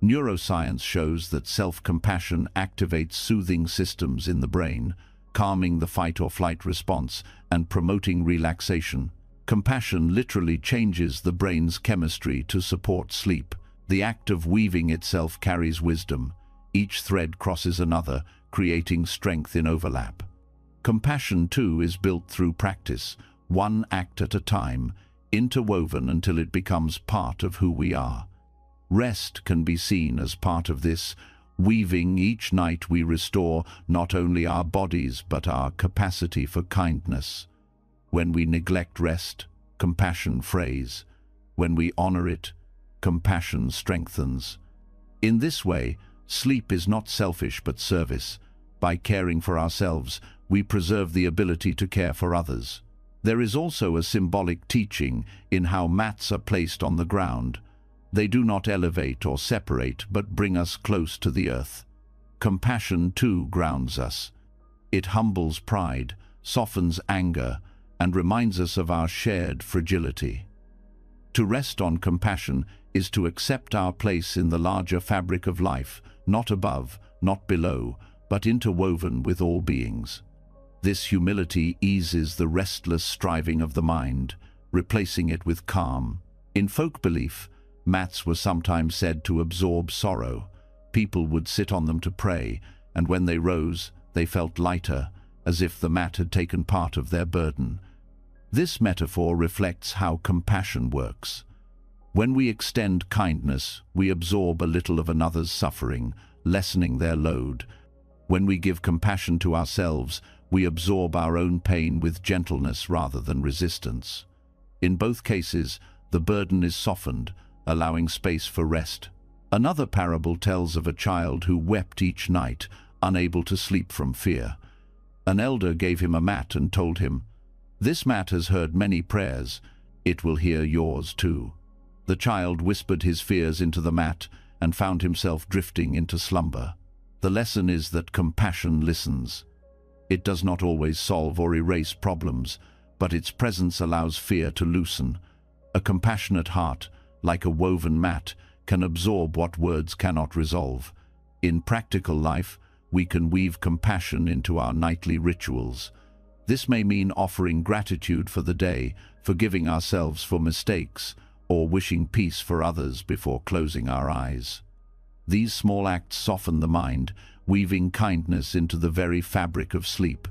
Neuroscience shows that self-compassion activates soothing systems in the brain, calming the fight-or-flight response and promoting relaxation. Compassion literally changes the brain's chemistry to support sleep. The act of weaving itself carries wisdom. Each thread crosses another, creating strength in overlap. Compassion, too, is built through practice, one act at a time, interwoven until it becomes part of who we are. Rest can be seen as part of this weaving. Each night we restore not only our bodies but our capacity for kindness. When we neglect rest, compassion frays. When we honor it, compassion strengthens. In this way, sleep is not selfish but service. By caring for ourselves, we preserve the ability to care for others. There is also a symbolic teaching in how mats are placed on the ground. They do not elevate or separate, but bring us close to the earth. Compassion, too, grounds us. It humbles pride, softens anger, and reminds us of our shared fragility. To rest on compassion is to accept our place in the larger fabric of life, not above, not below, but interwoven with all beings. This humility eases the restless striving of the mind, replacing it with calm. In folk belief, mats were sometimes said to absorb sorrow. People would sit on them to pray, and when they rose, they felt lighter, as if the mat had taken part of their burden. This metaphor reflects how compassion works. When we extend kindness, we absorb a little of another's suffering, lessening their load. When we give compassion to ourselves, we absorb our own pain with gentleness rather than resistance. In both cases, the burden is softened, allowing space for rest. Another parable tells of a child who wept each night, unable to sleep from fear. An elder gave him a mat and told him, "This mat has heard many prayers. It will hear yours too." The child whispered his fears into the mat and found himself drifting into slumber. The lesson is that compassion listens. It does not always solve or erase problems, but its presence allows fear to loosen. A compassionate heart, like a woven mat, can absorb what words cannot resolve. In practical life, we can weave compassion into our nightly rituals. This may mean offering gratitude for the day, forgiving ourselves for mistakes, or wishing peace for others before closing our eyes. These small acts soften the mind, weaving kindness into the very fabric of sleep.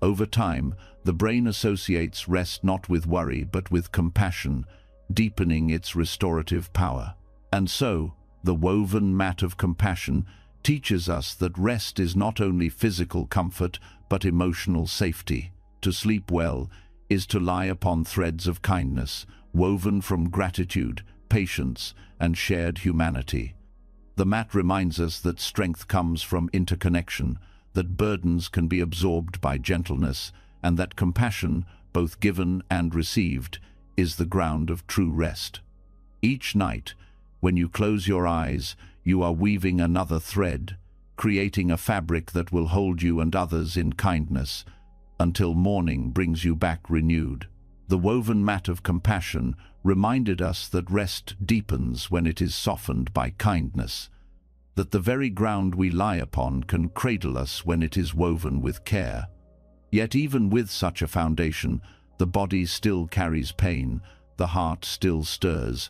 Over time, the brain associates rest not with worry but with compassion, deepening its restorative power. And so, the woven mat of compassion teaches us that rest is not only physical comfort but emotional safety. To sleep well is to lie upon threads of kindness, woven from gratitude, patience, and shared humanity. The mat reminds us that strength comes from interconnection, that burdens can be absorbed by gentleness, and that compassion, both given and received, is the ground of true rest. Each night, when you close your eyes, you are weaving another thread, creating a fabric that will hold you and others in kindness, until morning brings you back renewed. The woven mat of compassion reminded us that rest deepens when it is softened by kindness, that the very ground we lie upon can cradle us when it is woven with care. Yet even with such a foundation, the body still carries pain, the heart still stirs,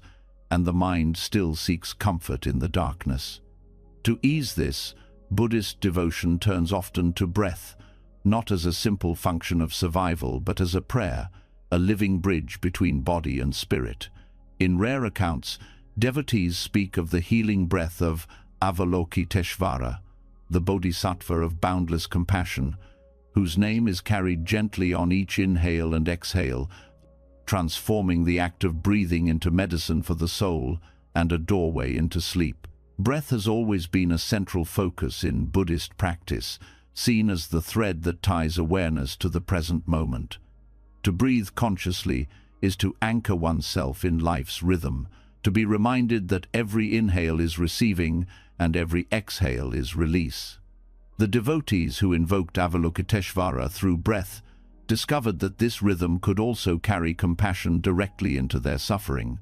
and the mind still seeks comfort in the darkness. To ease this, Buddhist devotion turns often to breath, not as a simple function of survival, but as a prayer, a living bridge between body and spirit. In rare accounts, devotees speak of the healing breath of Avalokiteshvara, the bodhisattva of boundless compassion, whose name is carried gently on each inhale and exhale, transforming the act of breathing into medicine for the soul and a doorway into sleep. Breath has always been a central focus in Buddhist practice, seen as the thread that ties awareness to the present moment. To breathe consciously is to anchor oneself in life's rhythm, to be reminded that every inhale is receiving and every exhale is release. The devotees who invoked Avalokiteshvara through breath discovered that this rhythm could also carry compassion directly into their suffering.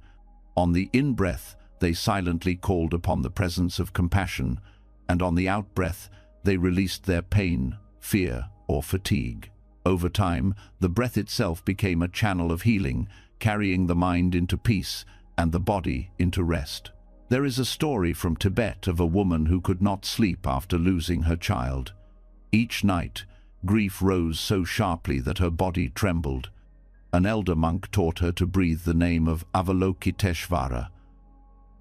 On the in-breath, they silently called upon the presence of compassion, and on the out-breath, they released their pain, fear, or fatigue. Over time, the breath itself became a channel of healing, carrying the mind into peace and the body into rest. There is a story from Tibet of a woman who could not sleep after losing her child. Each night, grief rose so sharply that her body trembled. An elder monk taught her to breathe the name of Avalokiteshvara.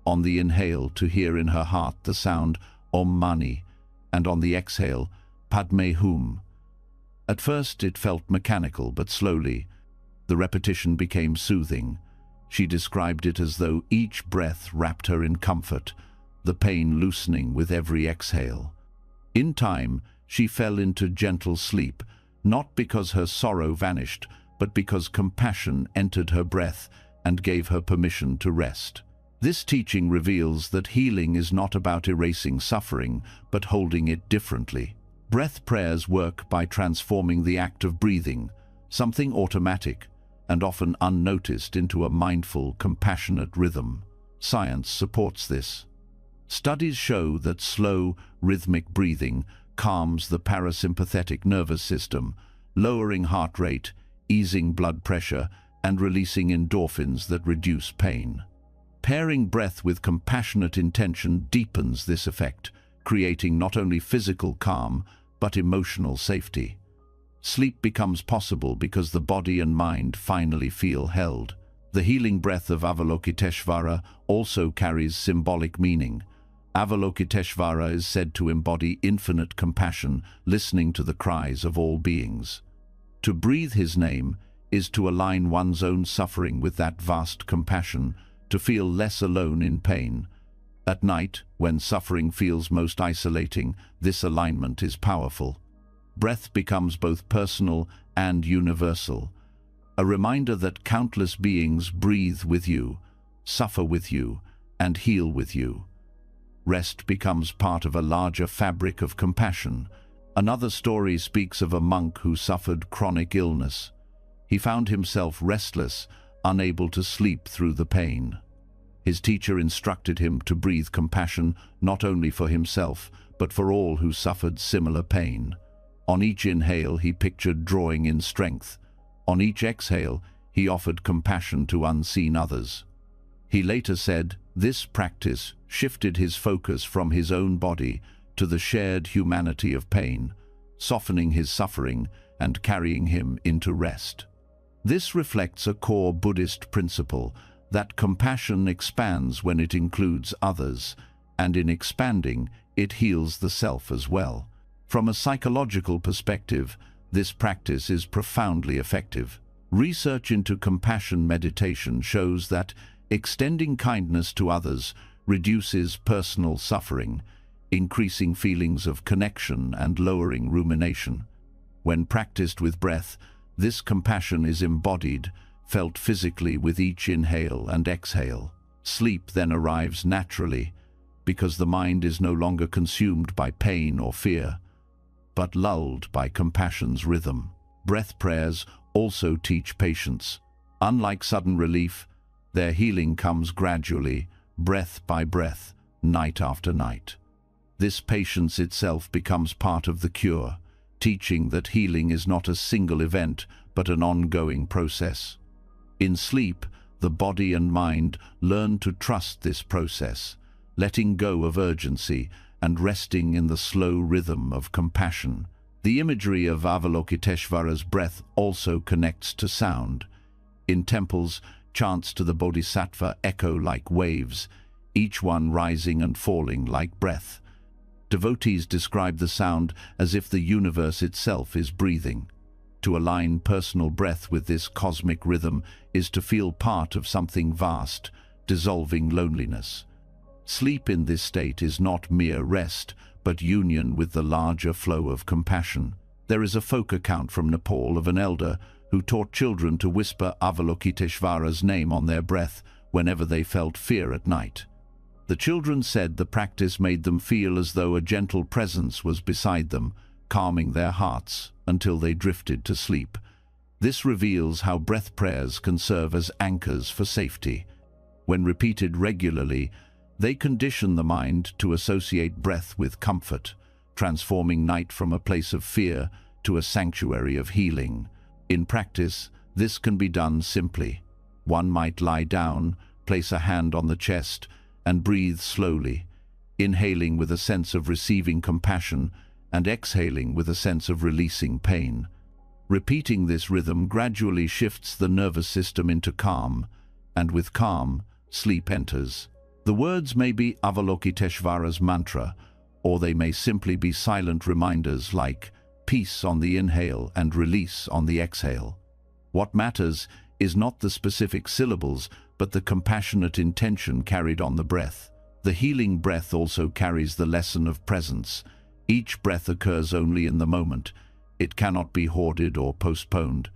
On the inhale, to hear in her heart the sound Om Mani, and on the exhale, Padme Hum. At first it felt mechanical, but slowly, the repetition became soothing. She described it as though each breath wrapped her in comfort, the pain loosening with every exhale. In time, she fell into gentle sleep, not because her sorrow vanished, but because compassion entered her breath and gave her permission to rest. This teaching reveals that healing is not about erasing suffering, but holding it differently. Breath prayers work by transforming the act of breathing, something automatic and often unnoticed, into a mindful, compassionate rhythm. Science supports this. Studies show that slow, rhythmic breathing calms the parasympathetic nervous system, lowering heart rate, easing blood pressure, and releasing endorphins that reduce pain. Pairing breath with compassionate intention deepens this effect, creating not only physical calm, but emotional safety. Sleep becomes possible because the body and mind finally feel held. The healing breath of Avalokiteshvara also carries symbolic meaning. Avalokiteshvara is said to embody infinite compassion, listening to the cries of all beings. To breathe his name is to align one's own suffering with that vast compassion, to feel less alone in pain. At night, when suffering feels most isolating, this alignment is powerful. Breath becomes both personal and universal, a reminder that countless beings breathe with you, suffer with you, and heal with you. Rest becomes part of a larger fabric of compassion. Another story speaks of a monk who suffered chronic illness. He found himself restless, unable to sleep through the pain. His teacher instructed him to breathe compassion not only for himself, but for all who suffered similar pain. On each inhale, he pictured drawing in strength. On each exhale, he offered compassion to unseen others. He later said, this practice shifted his focus from his own body to the shared humanity of pain, softening his suffering and carrying him into rest. This reflects a core Buddhist principle that compassion expands when it includes others, and in expanding, it heals the self as well. From a psychological perspective, this practice is profoundly effective. Research into compassion meditation shows that extending kindness to others reduces personal suffering, increasing feelings of connection and lowering rumination. When practiced with breath, this compassion is embodied, felt physically with each inhale and exhale. Sleep then arrives naturally, because the mind is no longer consumed by pain or fear, but lulled by compassion's rhythm. Breath prayers also teach patience. Unlike sudden relief, their healing comes gradually, breath by breath, night after night. This patience itself becomes part of the cure, teaching that healing is not a single event, but an ongoing process. In sleep, the body and mind learn to trust this process, letting go of urgency and resting in the slow rhythm of compassion. The imagery of Avalokiteshvara's breath also connects to sound. In temples, chants to the Bodhisattva echo like waves, each one rising and falling like breath. Devotees describe the sound as if the universe itself is breathing. To align personal breath with this cosmic rhythm is to feel part of something vast, dissolving loneliness. Sleep in this state is not mere rest, but union with the larger flow of compassion. There is a folk account from Nepal of an elder who taught children to whisper Avalokiteshvara's name on their breath whenever they felt fear at night. The children said the practice made them feel as though a gentle presence was beside them, calming their hearts until they drifted to sleep. This reveals how breath prayers can serve as anchors for safety. When repeated regularly, they condition the mind to associate breath with comfort, transforming night from a place of fear to a sanctuary of healing. In practice, this can be done simply. One might lie down, place a hand on the chest, and breathe slowly, inhaling with a sense of receiving compassion and exhaling with a sense of releasing pain. Repeating this rhythm gradually shifts the nervous system into calm, and with calm, sleep enters. The words may be Avalokiteshvara's mantra, or they may simply be silent reminders like peace on the inhale and release on the exhale. What matters is not the specific syllables, but the compassionate intention carried on the breath. The healing breath also carries the lesson of presence. Each breath occurs only in the moment. It cannot be hoarded or postponed.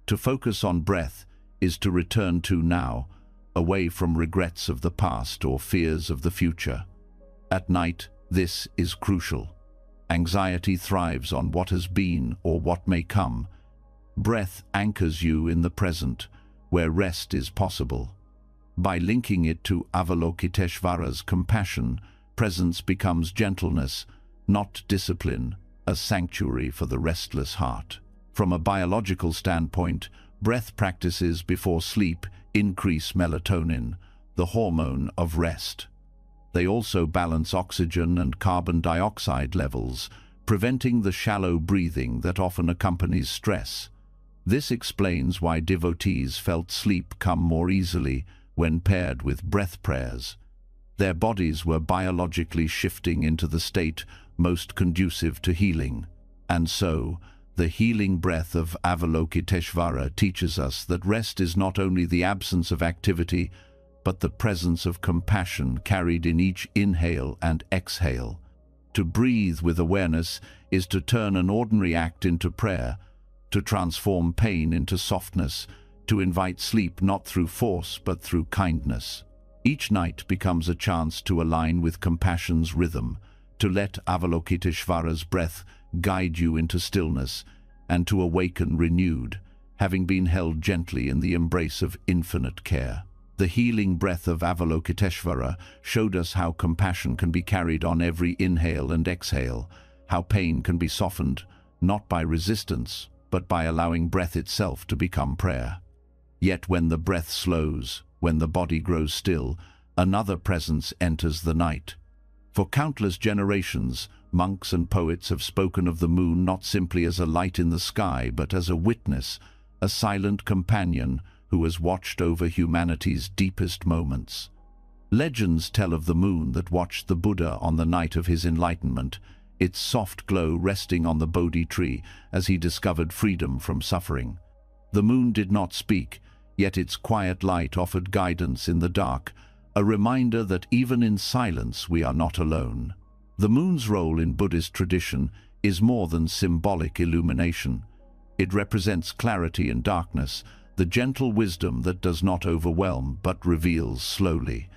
To focus on breath is to return to now, away from regrets of the past or fears of the future. At night, this is crucial. Anxiety thrives on what has been or what may come. Breath anchors you in the present, where rest is possible. By linking it to Avalokiteshvara's compassion, presence becomes gentleness, not discipline, a sanctuary for the restless heart. From a biological standpoint, breath practices before sleep increase melatonin, the hormone of rest. They also balance oxygen and carbon dioxide levels, preventing the shallow breathing that often accompanies stress. This explains why devotees felt sleep come more easily when paired with breath prayers. Their bodies were biologically shifting into the state most conducive to healing. And so, the healing breath of Avalokiteshvara teaches us that rest is not only the absence of activity, but the presence of compassion carried in each inhale and exhale. To breathe with awareness is to turn an ordinary act into prayer, to transform pain into softness, to invite sleep not through force but through kindness. Each night becomes a chance to align with compassion's rhythm, to let Avalokiteshvara's breath guide you into stillness, and to awaken renewed, having been held gently in the embrace of infinite care. The healing breath of Avalokiteshvara showed us how compassion can be carried on every inhale and exhale, how pain can be softened, not by resistance, but by allowing breath itself to become prayer. Yet when the breath slows, when the body grows still, another presence enters the night. For countless generations, monks and poets have spoken of the moon not simply as a light in the sky, but as a witness, a silent companion who has watched over humanity's deepest moments. Legends tell of the moon that watched the Buddha on the night of his enlightenment, its soft glow resting on the Bodhi tree as he discovered freedom from suffering. The moon did not speak, yet its quiet light offered guidance in the dark, a reminder that even in silence we are not alone. The moon's role in Buddhist tradition is more than symbolic illumination. It represents clarity in darkness, the gentle wisdom that does not overwhelm but reveals slowly.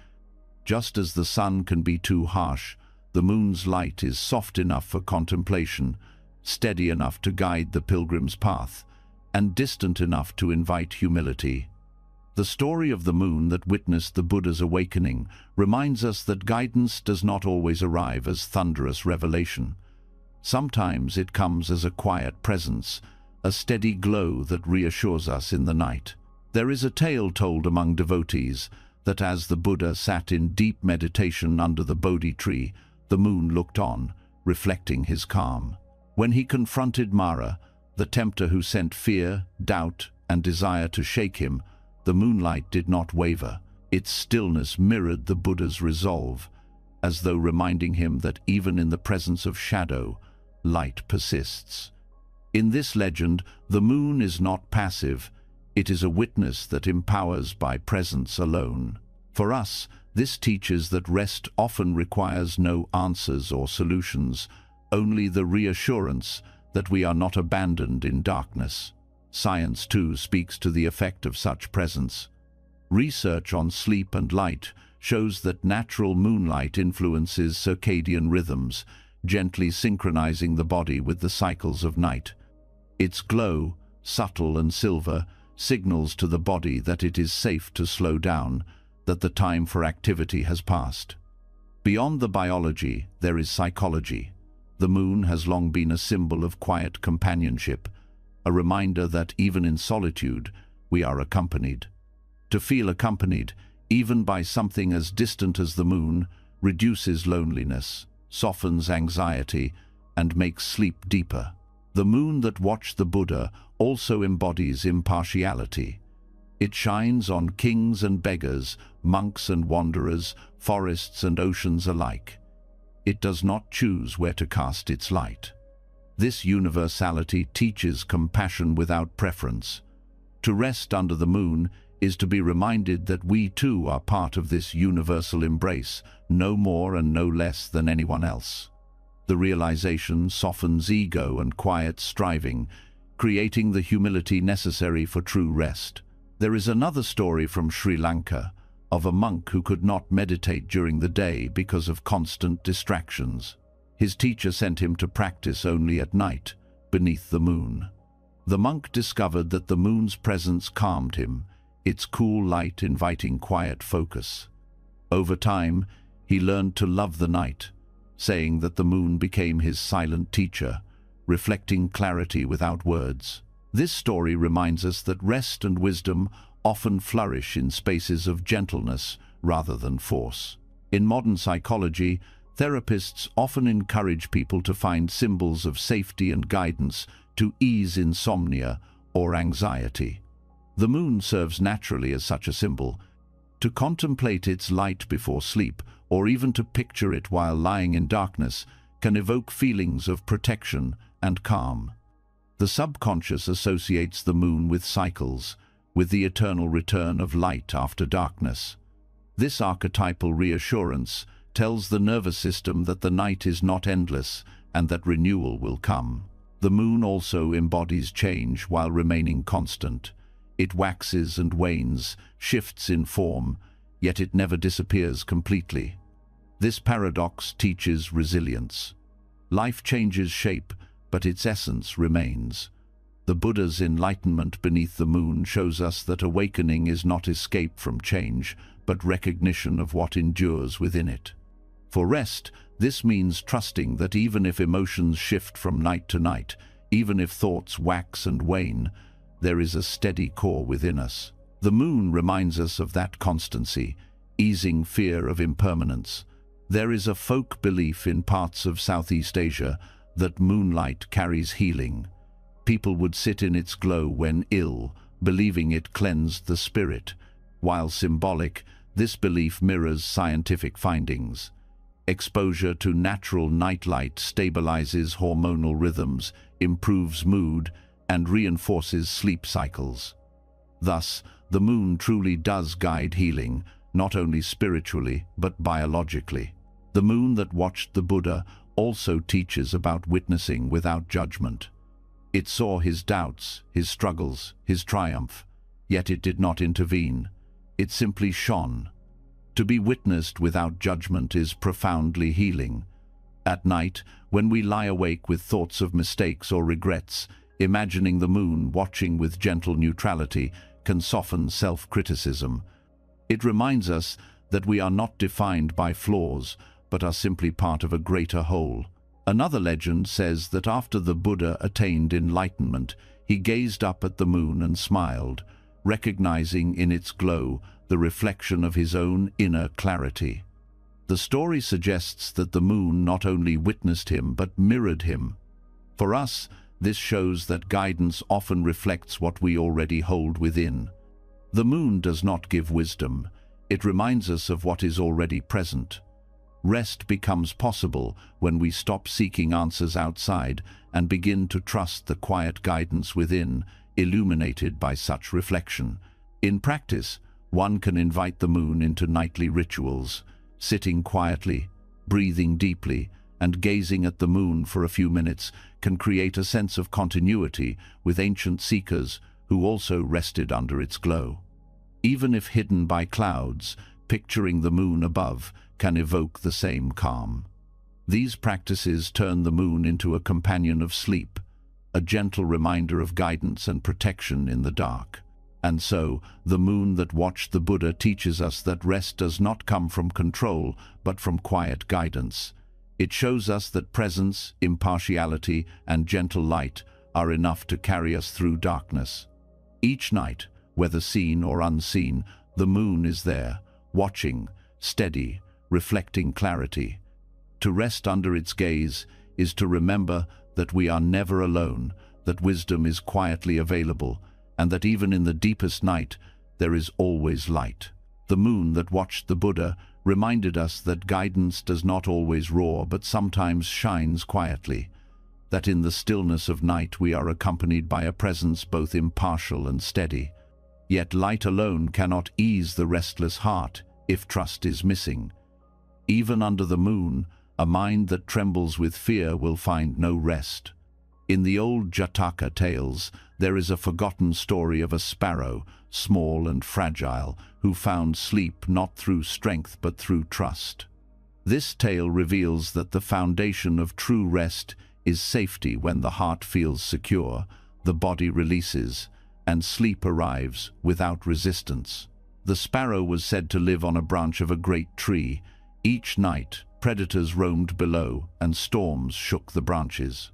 Just as the sun can be too harsh, the moon's light is soft enough for contemplation, steady enough to guide the pilgrim's path, and distant enough to invite humility. The story of the moon that witnessed the Buddha's awakening reminds us that guidance does not always arrive as thunderous revelation. Sometimes it comes as a quiet presence, a steady glow that reassures us in the night. There is a tale told among devotees that as the Buddha sat in deep meditation under the Bodhi tree, the moon looked on, reflecting his calm. When he confronted Mara, the tempter who sent fear, doubt, and desire to shake him, the moonlight did not waver. Its stillness mirrored the Buddha's resolve, as though reminding him that even in the presence of shadow, light persists. In this legend, the moon is not passive. It is a witness that empowers by presence alone. For us, this teaches that rest often requires no answers or solutions, only the reassurance that we are not abandoned in darkness. Science, too, speaks to the effect of such presence. Research on sleep and light shows that natural moonlight influences circadian rhythms, gently synchronizing the body with the cycles of night. Its glow, subtle and silver, signals to the body that it is safe to slow down, that the time for activity has passed. Beyond the biology, there is psychology. The moon has long been a symbol of quiet companionship, a reminder that even in solitude, we are accompanied. To feel accompanied, even by something as distant as the moon, reduces loneliness, softens anxiety, and makes sleep deeper. The moon that watched the Buddha also embodies impartiality. It shines on kings and beggars, monks and wanderers, forests and oceans alike. It does not choose where to cast its light. This universality teaches compassion without preference. To rest under the moon is to be reminded that we too are part of this universal embrace, no more and no less than anyone else. The realization softens ego and quiets striving, creating the humility necessary for true rest. There is another story from Sri Lanka of a monk who could not meditate during the day because of constant distractions. His teacher sent him to practice only at night, beneath the moon. The monk discovered that the moon's presence calmed him, its cool light inviting quiet focus. Over time, he learned to love the night, saying that the moon became his silent teacher, reflecting clarity without words. This story reminds us that rest and wisdom often flourish in spaces of gentleness rather than force. In modern psychology, therapists often encourage people to find symbols of safety and guidance to ease insomnia or anxiety. The moon serves naturally as such a symbol. To contemplate its light before sleep, or even to picture it while lying in darkness, can evoke feelings of protection and calm. The subconscious associates the moon with cycles, with the eternal return of light after darkness. This archetypal reassurance tells the nervous system that the night is not endless and that renewal will come. The moon also embodies change while remaining constant. It waxes and wanes, shifts in form, yet it never disappears completely. This paradox teaches resilience. Life changes shape, but its essence remains. The Buddha's enlightenment beneath the moon shows us that awakening is not escape from change, but recognition of what endures within it. For rest, this means trusting that even if emotions shift from night to night, even if thoughts wax and wane, there is a steady core within us. The moon reminds us of that constancy, easing fear of impermanence. There is a folk belief in parts of Southeast Asia that moonlight carries healing. People would sit in its glow when ill, believing it cleansed the spirit. While symbolic, this belief mirrors scientific findings. Exposure to natural nightlight stabilizes hormonal rhythms, improves mood, and reinforces sleep cycles. Thus, the moon truly does guide healing, not only spiritually, but biologically. The moon that watched the Buddha also teaches about witnessing without judgment. It saw his doubts, his struggles, his triumph, yet it did not intervene. It simply shone. To be witnessed without judgment is profoundly healing. At night, when we lie awake with thoughts of mistakes or regrets, imagining the moon watching with gentle neutrality can soften self-criticism. It reminds us that we are not defined by flaws, but are simply part of a greater whole. Another legend says that after the Buddha attained enlightenment, he gazed up at the moon and smiled, recognizing in its glow the reflection of his own inner clarity. The story suggests that the moon not only witnessed him but mirrored him. For us, this shows that guidance often reflects what we already hold within. The moon does not give wisdom. It reminds us of what is already present. Rest becomes possible when we stop seeking answers outside and begin to trust the quiet guidance within, illuminated by such reflection. In practice, one can invite the moon into nightly rituals, sitting quietly, breathing deeply, and gazing at the moon for a few minutes can create a sense of continuity with ancient seekers who also rested under its glow. Even if hidden by clouds, picturing the moon above can evoke the same calm. These practices turn the moon into a companion of sleep, a gentle reminder of guidance and protection in the dark. And so, the moon that watched the Buddha teaches us that rest does not come from control, but from quiet guidance. It shows us that presence, impartiality, and gentle light are enough to carry us through darkness. Each night, whether seen or unseen, the moon is there, watching, steady, reflecting clarity. To rest under its gaze is to remember that we are never alone, that wisdom is quietly available, and that even in the deepest night there is always light. The moon that watched the Buddha reminded us that guidance does not always roar, but sometimes shines quietly, that in the stillness of night we are accompanied by a presence both impartial and steady. Yet light alone cannot ease the restless heart if trust is missing. Even under the moon, a mind that trembles with fear will find no rest. In the old Jataka tales, there is a forgotten story of a sparrow, small and fragile, who found sleep not through strength but through trust. This tale reveals that the foundation of true rest is safety. When the heart feels secure, the body releases, and sleep arrives without resistance. The sparrow was said to live on a branch of a great tree. Each night, predators roamed below, and storms shook the branches.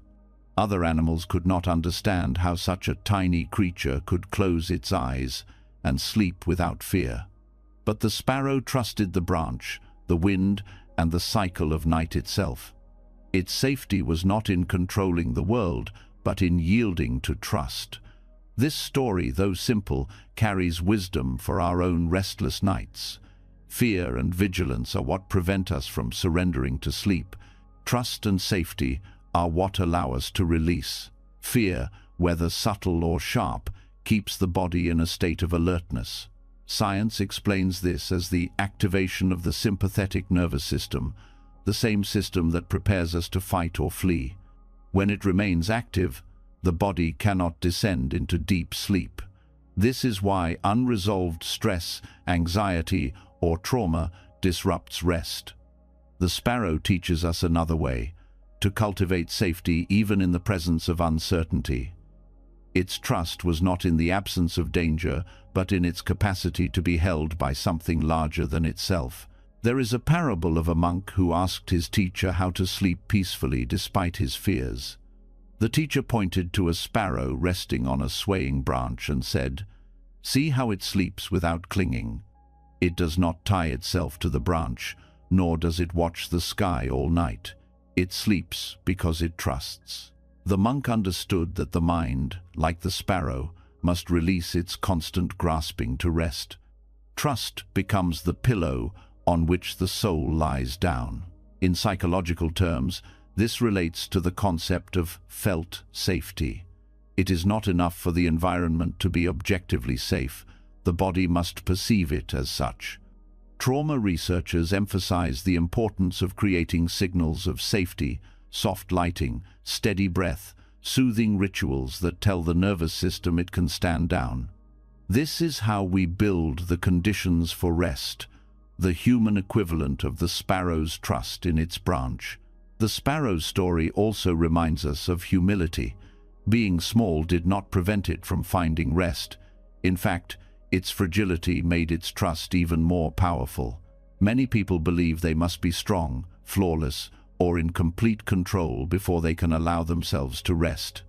Other animals could not understand how such a tiny creature could close its eyes and sleep without fear. But the sparrow trusted the branch, the wind, and the cycle of night itself. Its safety was not in controlling the world, but in yielding to trust. This story, though simple, carries wisdom for our own restless nights. Fear and vigilance are what prevent us from surrendering to sleep. Trust and safety are what allow us to release. Fear, whether subtle or sharp, keeps the body in a state of alertness. Science explains this as the activation of the sympathetic nervous system, the same system that prepares us to fight or flee. When it remains active, the body cannot descend into deep sleep. This is why unresolved stress, anxiety, or trauma disrupts rest. The sparrow teaches us another way, to cultivate safety even in the presence of uncertainty. Its trust was not in the absence of danger, but in its capacity to be held by something larger than itself. There is a parable of a monk who asked his teacher how to sleep peacefully despite his fears. The teacher pointed to a sparrow resting on a swaying branch and said, "See how it sleeps without clinging. It does not tie itself to the branch, nor does it watch the sky all night. It sleeps because it trusts." The monk understood that the mind, like the sparrow, must release its constant grasping to rest. Trust becomes the pillow on which the soul lies down. In psychological terms, this relates to the concept of felt safety. It is not enough for the environment to be objectively safe. The body must perceive it as such. Trauma researchers emphasize the importance of creating signals of safety, soft lighting, steady breath, soothing rituals that tell the nervous system it can stand down. This is how we build the conditions for rest, the human equivalent of the sparrow's trust in its branch. The sparrow's story also reminds us of humility. Being small did not prevent it from finding rest. In fact, its fragility made its trust even more powerful. Many people believe they must be strong, flawless, or in complete control before they can allow themselves to rest.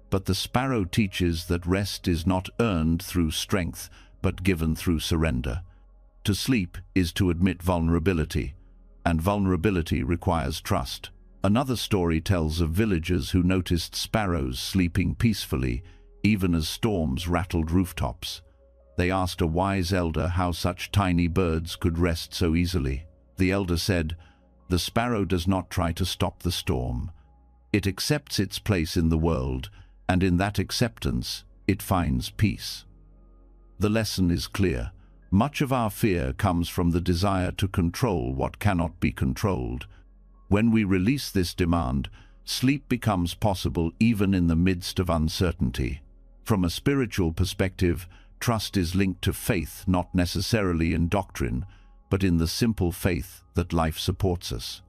But the sparrow teaches that rest is not earned through strength, but given through surrender. To sleep is to admit vulnerability, and vulnerability requires trust. Another story tells of villagers who noticed sparrows sleeping peacefully, even as storms rattled rooftops. They asked a wise elder how such tiny birds could rest so easily. The elder said, "The sparrow does not try to stop the storm. It accepts its place in the world, and in that acceptance, it finds peace." The lesson is clear. Much of our fear comes from the desire to control what cannot be controlled. When we release this demand, sleep becomes possible even in the midst of uncertainty. From a spiritual perspective, trust is linked to faith, not necessarily in doctrine, but in the simple faith that life supports us.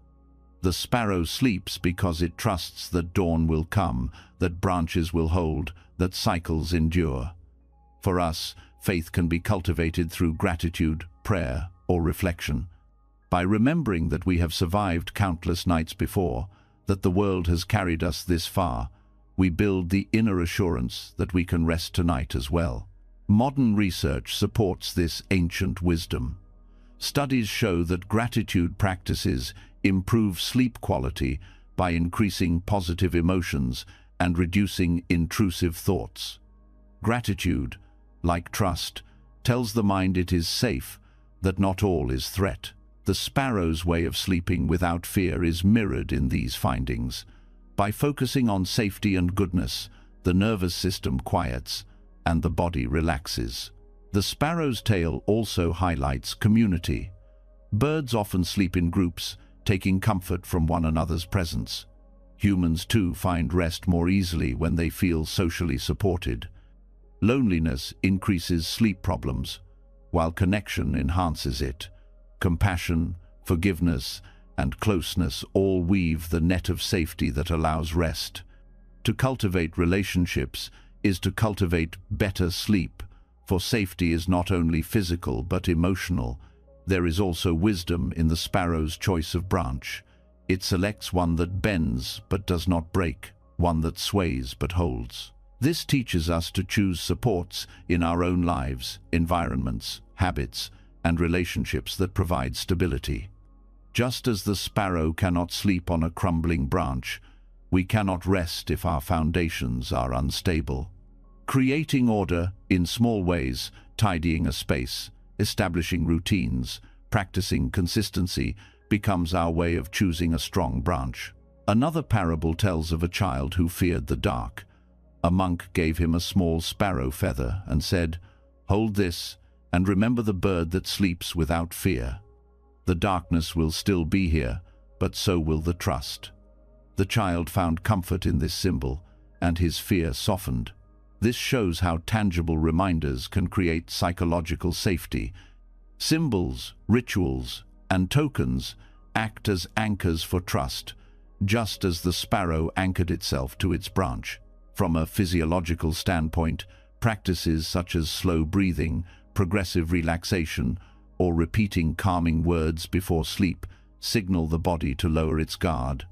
The sparrow sleeps because it trusts that dawn will come, that branches will hold, that cycles endure. For us, faith can be cultivated through gratitude, prayer, or reflection. By remembering that we have survived countless nights before, that the world has carried us this far, we build the inner assurance that we can rest tonight as well. Modern research supports this ancient wisdom. Studies show that gratitude practices improve sleep quality by increasing positive emotions and reducing intrusive thoughts. Gratitude, like trust, tells the mind it is safe, that not all is threat. The sparrow's way of sleeping without fear is mirrored in these findings. By focusing on safety and goodness, the nervous system quiets and the body relaxes. The sparrow's tale also highlights community. Birds often sleep in groups, taking comfort from one another's presence. Humans too find rest more easily when they feel socially supported. Loneliness increases sleep problems, while connection enhances it. Compassion, forgiveness, and closeness all weave the net of safety that allows rest. To cultivate relationships is to cultivate better sleep, for safety is not only physical but emotional. There is also wisdom in the sparrow's choice of branch. It selects one that bends but does not break, one that sways but holds. This teaches us to choose supports in our own lives, environments, habits, and relationships that provide stability. Just as the sparrow cannot sleep on a crumbling branch, we cannot rest if our foundations are unstable. Creating order in small ways, tidying a space, establishing routines, practicing consistency becomes our way of choosing a strong branch. Another parable tells of a child who feared the dark. A monk gave him a small sparrow feather and said, "Hold this, and remember the bird that sleeps without fear. The darkness will still be here, but so will the trust." The child found comfort in this symbol, and his fear softened. This shows how tangible reminders can create psychological safety. Symbols, rituals, and tokens act as anchors for trust, just as the sparrow anchored itself to its branch. From a physiological standpoint, practices such as slow breathing, progressive relaxation, or repeating calming words before sleep signal the body to lower its guard.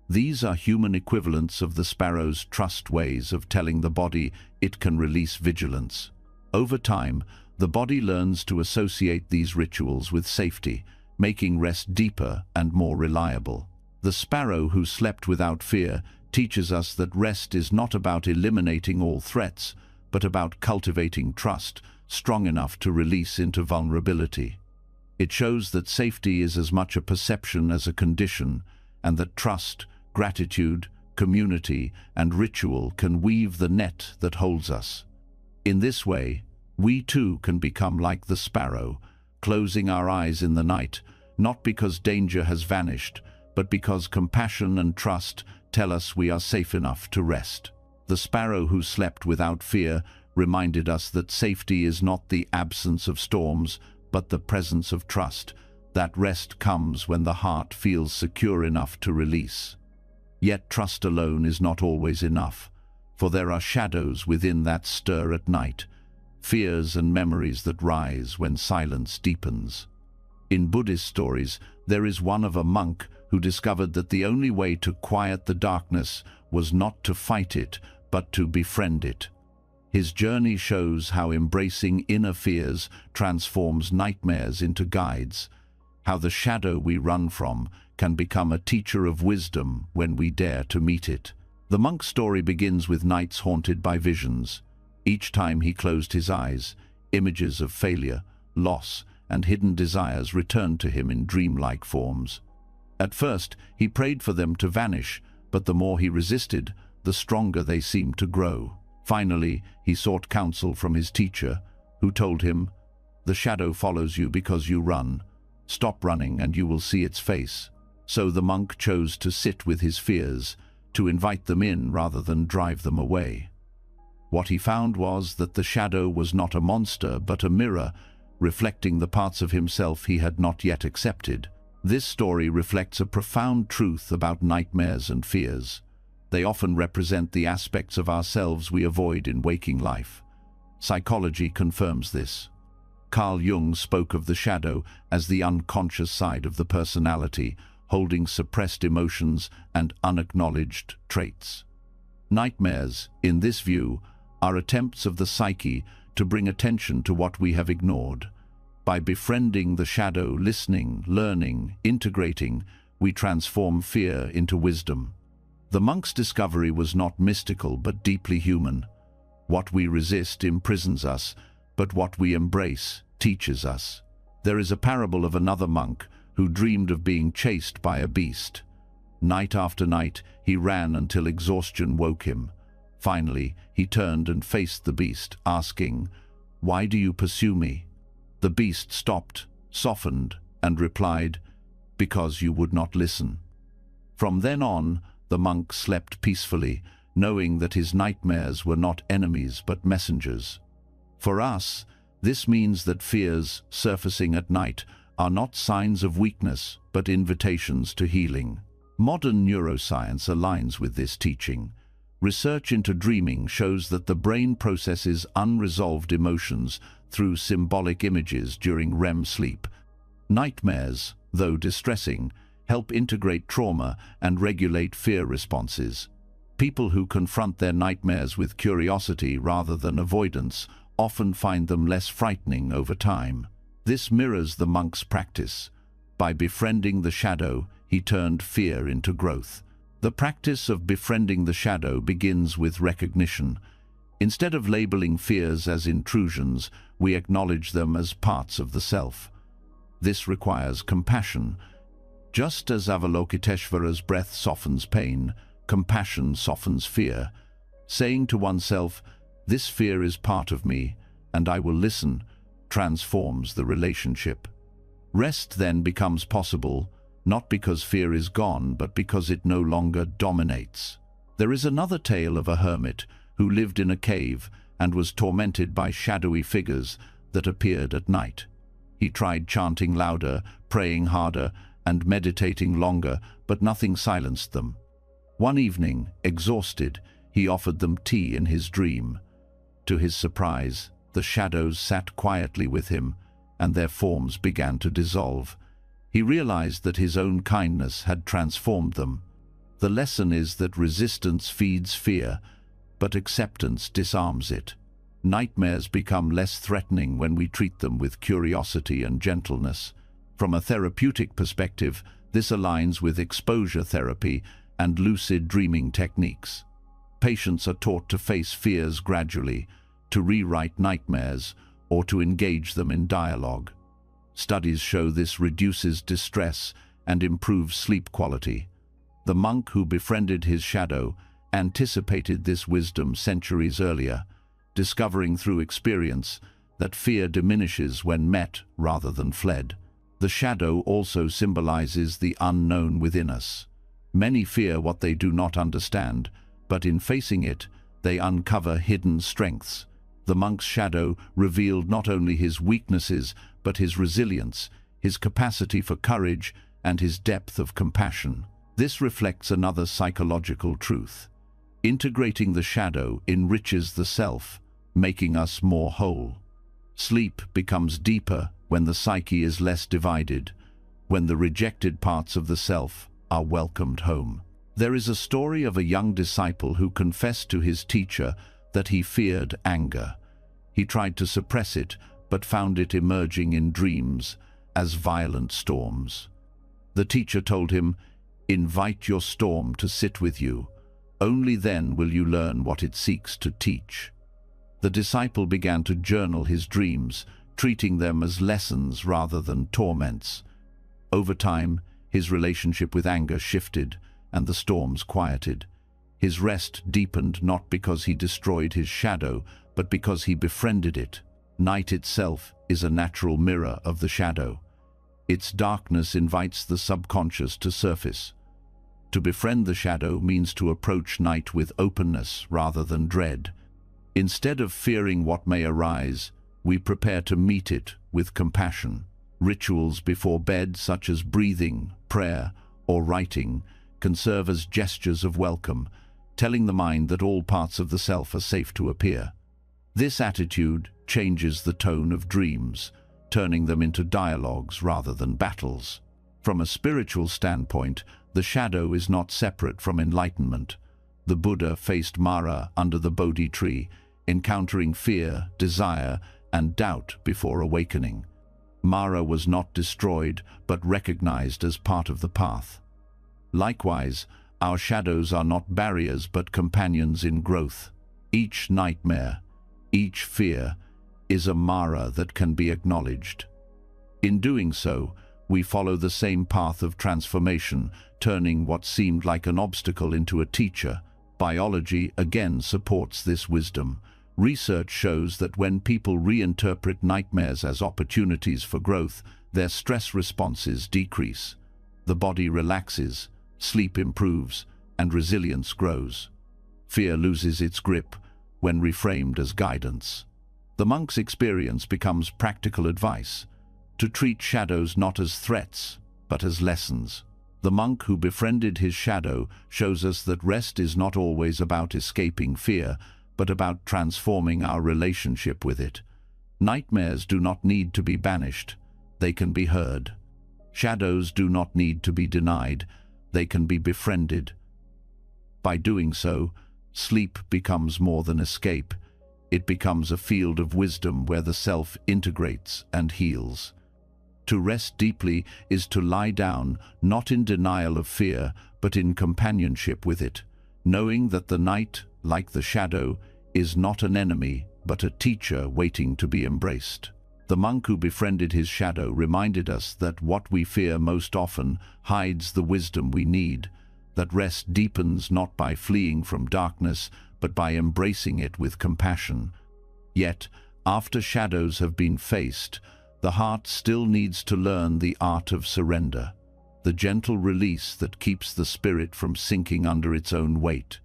These are human equivalents of the sparrow's trust ways of telling the body it can release vigilance. Over time, the body learns to associate these rituals with safety, making rest deeper and more reliable. The sparrow who slept without fear teaches us that rest is not about eliminating all threats, but about cultivating trust strong enough to release into vulnerability. It shows that safety is as much a perception as a condition, and that trust, gratitude, community, and ritual can weave the net that holds us. In this way, we too can become like the sparrow, closing our eyes in the night, not because danger has vanished, but because compassion and trust tell us we are safe enough to rest. The sparrow who slept without fear reminded us that safety is not the absence of storms, but the presence of trust. That rest comes when the heart feels secure enough to release. Yet trust alone is not always enough, for there are shadows within that stir at night, fears and memories that rise when silence deepens. In Buddhist stories, there is one of a monk who discovered that the only way to quiet the darkness was not to fight it, but to befriend it. His journey shows how embracing inner fears transforms nightmares into guides, how the shadow we run from can become a teacher of wisdom when we dare to meet it. The monk's story begins with nights haunted by visions. Each time he closed his eyes, images of failure, loss, and hidden desires returned to him in dreamlike forms. At first, he prayed for them to vanish, but the more he resisted, the stronger they seemed to grow. Finally, he sought counsel from his teacher, who told him, "The shadow follows you because you run. Stop running and you will see its face." So the monk chose to sit with his fears, to invite them in rather than drive them away. What he found was that the shadow was not a monster, but a mirror, reflecting the parts of himself he had not yet accepted. This story reflects a profound truth about nightmares and fears. They often represent the aspects of ourselves we avoid in waking life. Psychology confirms this. Carl Jung spoke of the shadow as the unconscious side of the personality, holding suppressed emotions and unacknowledged traits. Nightmares, in this view, are attempts of the psyche to bring attention to what we have ignored. By befriending the shadow, listening, learning, integrating, we transform fear into wisdom. The monk's discovery was not mystical but deeply human. What we resist imprisons us, but what we embrace teaches us. There is a parable of another monk who dreamed of being chased by a beast. Night after night, he ran until exhaustion woke him. Finally, he turned and faced the beast, asking, "Why do you pursue me?" The beast stopped, softened, and replied, "Because you would not listen." From then on, the monk slept peacefully, knowing that his nightmares were not enemies but messengers. For us, this means that fears surfacing at night are not signs of weakness but invitations to healing. Modern neuroscience aligns with this teaching. Research into dreaming shows that the brain processes unresolved emotions through symbolic images during REM sleep. Nightmares, though distressing, help integrate trauma and regulate fear responses. People who confront their nightmares with curiosity rather than avoidance often find them less frightening over time. This mirrors the monk's practice. By befriending the shadow, he turned fear into growth. The practice of befriending the shadow begins with recognition. Instead of labeling fears as intrusions, we acknowledge them as parts of the self. This requires compassion. Just as Avalokiteshvara's breath softens pain, compassion softens fear. Saying to oneself, "This fear is part of me, and I will listen," transforms the relationship. Rest then becomes possible, not because fear is gone, but because it no longer dominates. There is another tale of a hermit who lived in a cave and was tormented by shadowy figures that appeared at night. He tried chanting louder, praying harder, and meditating longer, but nothing silenced them. One evening, exhausted, he offered them tea in his dream. To his surprise, the shadows sat quietly with him, and their forms began to dissolve. He realized that his own kindness had transformed them. The lesson is that resistance feeds fear, but acceptance disarms it. Nightmares become less threatening when we treat them with curiosity and gentleness. From a therapeutic perspective, this aligns with exposure therapy and lucid dreaming techniques. Patients are taught to face fears gradually, to rewrite nightmares, or to engage them in dialogue. Studies show this reduces distress and improves sleep quality. The monk who befriended his shadow anticipated this wisdom centuries earlier, discovering through experience that fear diminishes when met rather than fled. The shadow also symbolizes the unknown within us. Many fear what they do not understand, but in facing it, they uncover hidden strengths. The monk's shadow revealed not only his weaknesses, but his resilience, his capacity for courage, and his depth of compassion. This reflects another psychological truth. Integrating the shadow enriches the self, making us more whole. Sleep becomes deeper when the psyche is less divided, when the rejected parts of the self are welcomed home. There is a story of a young disciple who confessed to his teacher that he feared anger. He tried to suppress it, but found it emerging in dreams as violent storms. The teacher told him, "Invite your storm to sit with you. Only then will you learn what it seeks to teach." The disciple began to journal his dreams, treating them as lessons rather than torments. Over time, his relationship with anger shifted, and the storms quieted. His rest deepened not because he destroyed his shadow, but because he befriended it. Night itself is a natural mirror of the shadow. Its darkness invites the subconscious to surface. To befriend the shadow means to approach night with openness rather than dread. Instead of fearing what may arise, we prepare to meet it with compassion. Rituals before bed, such as breathing, prayer, or writing, can serve as gestures of welcome, telling the mind that all parts of the self are safe to appear. This attitude changes the tone of dreams, turning them into dialogues rather than battles. From a spiritual standpoint, the shadow is not separate from enlightenment. The Buddha faced Mara under the Bodhi tree, encountering fear, desire, and doubt before awakening. Mara was not destroyed, but recognized as part of the path. Likewise, our shadows are not barriers, but companions in growth. Each nightmare, each fear, is a Mara that can be acknowledged. In doing so, we follow the same path of transformation, turning what seemed like an obstacle into a teacher. Biology again supports this wisdom. Research shows that when people reinterpret nightmares as opportunities for growth, their stress responses decrease. The body relaxes, sleep improves, and resilience grows. Fear loses its grip when reframed as guidance. The monk's experience becomes practical advice, to treat shadows not as threats, but as lessons. The monk who befriended his shadow shows us that rest is not always about escaping fear, but about transforming our relationship with it. Nightmares do not need to be banished, they can be heard. Shadows do not need to be denied, they can be befriended. By doing so, sleep becomes more than escape. It becomes a field of wisdom where the self integrates and heals. To rest deeply is to lie down, not in denial of fear, but in companionship with it, knowing that the night, like the shadow, is not an enemy, but a teacher waiting to be embraced. The monk who befriended his shadow reminded us that what we fear most often hides the wisdom we need, that rest deepens not by fleeing from darkness, but by embracing it with compassion. Yet, after shadows have been faced, the heart still needs to learn the art of surrender, the gentle release that keeps the spirit from sinking under its own weight.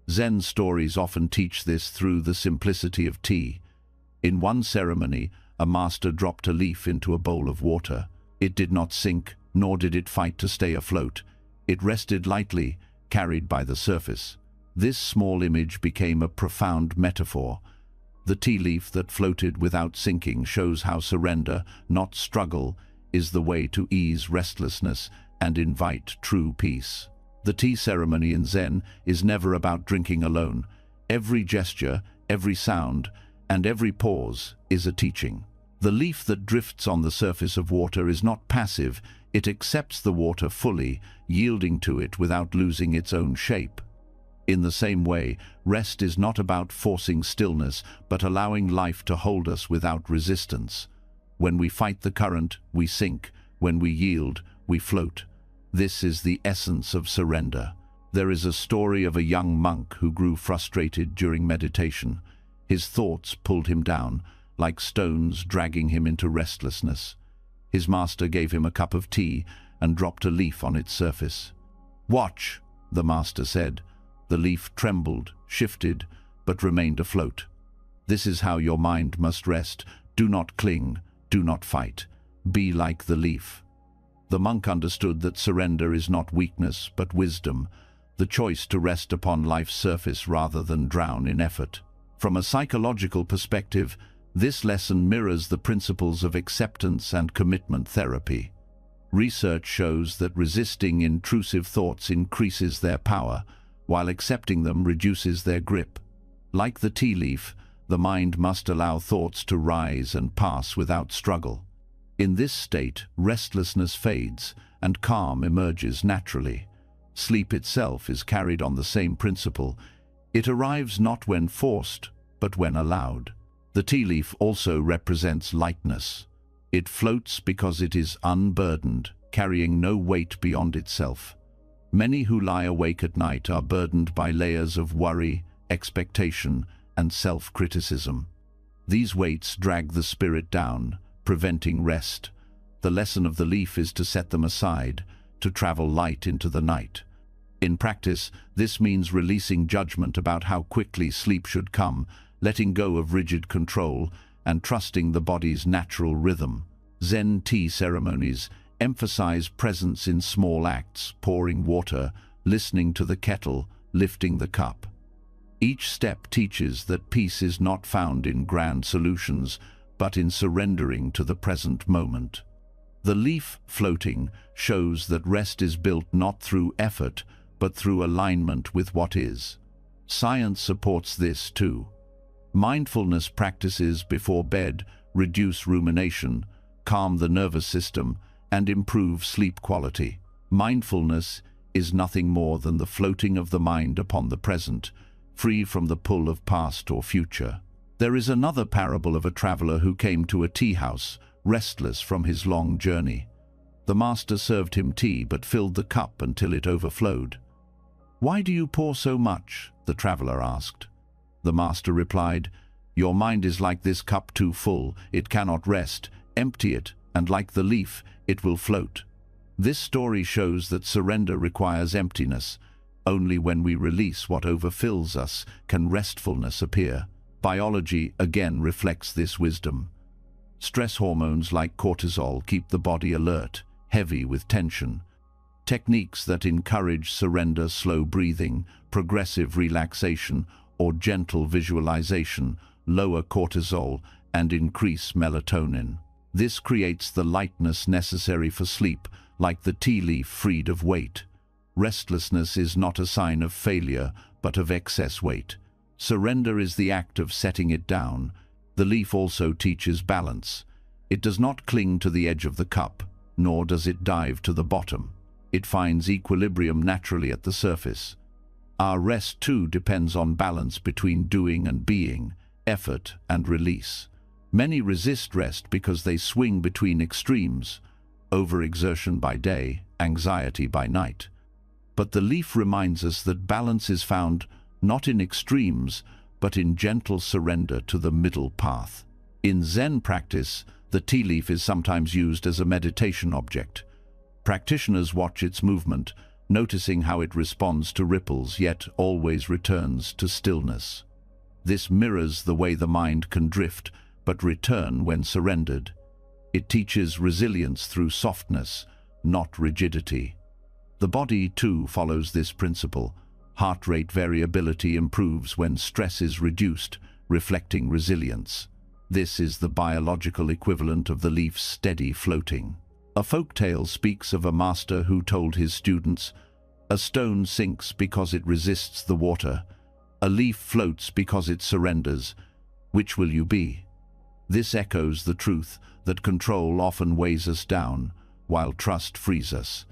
Zen stories often teach this through the simplicity of tea. In one ceremony, a master dropped a leaf into a bowl of water. It did not sink, nor did it fight to stay afloat. It rested lightly, carried by the surface. This small image became a profound metaphor. The tea leaf that floated without sinking shows how surrender, not struggle, is the way to ease restlessness and invite true peace. The tea ceremony in Zen is never about drinking alone. Every gesture, every sound, and every pause is a teaching. The leaf that drifts on the surface of water is not passive, it accepts the water fully, yielding to it without losing its own shape. In the same way, rest is not about forcing stillness, but allowing life to hold us without resistance. When we fight the current, we sink. When we yield, we float. This is the essence of surrender. There is a story of a young monk who grew frustrated during meditation. His thoughts pulled him down, like stones dragging him into restlessness. His master gave him a cup of tea and dropped a leaf on its surface. "Watch," the master said. The leaf trembled, shifted, but remained afloat. This is how your mind must rest. Do not cling, do not fight. Be like the leaf. The monk understood that surrender is not weakness, but wisdom, the choice to rest upon life's surface rather than drown in effort. From a psychological perspective, this lesson mirrors the principles of acceptance and commitment therapy. Research shows that resisting intrusive thoughts increases their power, while accepting them reduces their grip. Like the tea leaf, the mind must allow thoughts to rise and pass without struggle. In this state, restlessness fades and calm emerges naturally. Sleep itself is carried on the same principle. It arrives not when forced, but when allowed. The tea leaf also represents lightness. It floats because it is unburdened, carrying no weight beyond itself. Many who lie awake at night are burdened by layers of worry, expectation, and self-criticism. These weights drag the spirit down, preventing rest. The lesson of the leaf is to set them aside, to travel light into the night. In practice, this means releasing judgment about how quickly sleep should come, letting go of rigid control, and trusting the body's natural rhythm. Zen tea ceremonies emphasize presence in small acts, pouring water, listening to the kettle, lifting the cup. Each step teaches that peace is not found in grand solutions, but in surrendering to the present moment. The leaf floating shows that rest is built not through effort, but through alignment with what is. Science supports this too. Mindfulness practices before bed reduce rumination, calm the nervous system, and improve sleep quality. Mindfulness is nothing more than the floating of the mind upon the present, free from the pull of past or future. There is another parable of a traveler who came to a tea house, restless from his long journey. The master served him tea but filled the cup until it overflowed. "Why do you pour so much?" the traveler asked. The master replied, "Your mind is like this cup too full, it cannot rest. Empty it, and like the leaf, it will float." This story shows that surrender requires emptiness. Only when we release what overfills us can restfulness appear. Biology again reflects this wisdom. Stress hormones like cortisol keep the body alert, heavy with tension. Techniques that encourage surrender, slow breathing, progressive relaxation, or gentle visualization lower cortisol and increase melatonin. This creates the lightness necessary for sleep, like the tea leaf freed of weight. Restlessness is not a sign of failure, but of excess weight. Surrender is the act of setting it down. The leaf also teaches balance. It does not cling to the edge of the cup, nor does it dive to the bottom. It finds equilibrium naturally at the surface. Our rest too depends on balance between doing and being, effort and release. Many resist rest because they swing between extremes, overexertion by day, anxiety by night. But the leaf reminds us that balance is found not in extremes, but in gentle surrender to the middle path. In Zen practice, the tea leaf is sometimes used as a meditation object. Practitioners watch its movement, noticing how it responds to ripples, yet always returns to stillness. This mirrors the way the mind can drift, but return when surrendered. It teaches resilience through softness, not rigidity. The body, too, follows this principle. Heart rate variability improves when stress is reduced, reflecting resilience. This is the biological equivalent of the leaf's steady floating. A folktale speaks of a master who told his students, "A stone sinks because it resists the water. A leaf floats because it surrenders. Which will you be?" This echoes the truth that control often weighs us down, while trust frees us.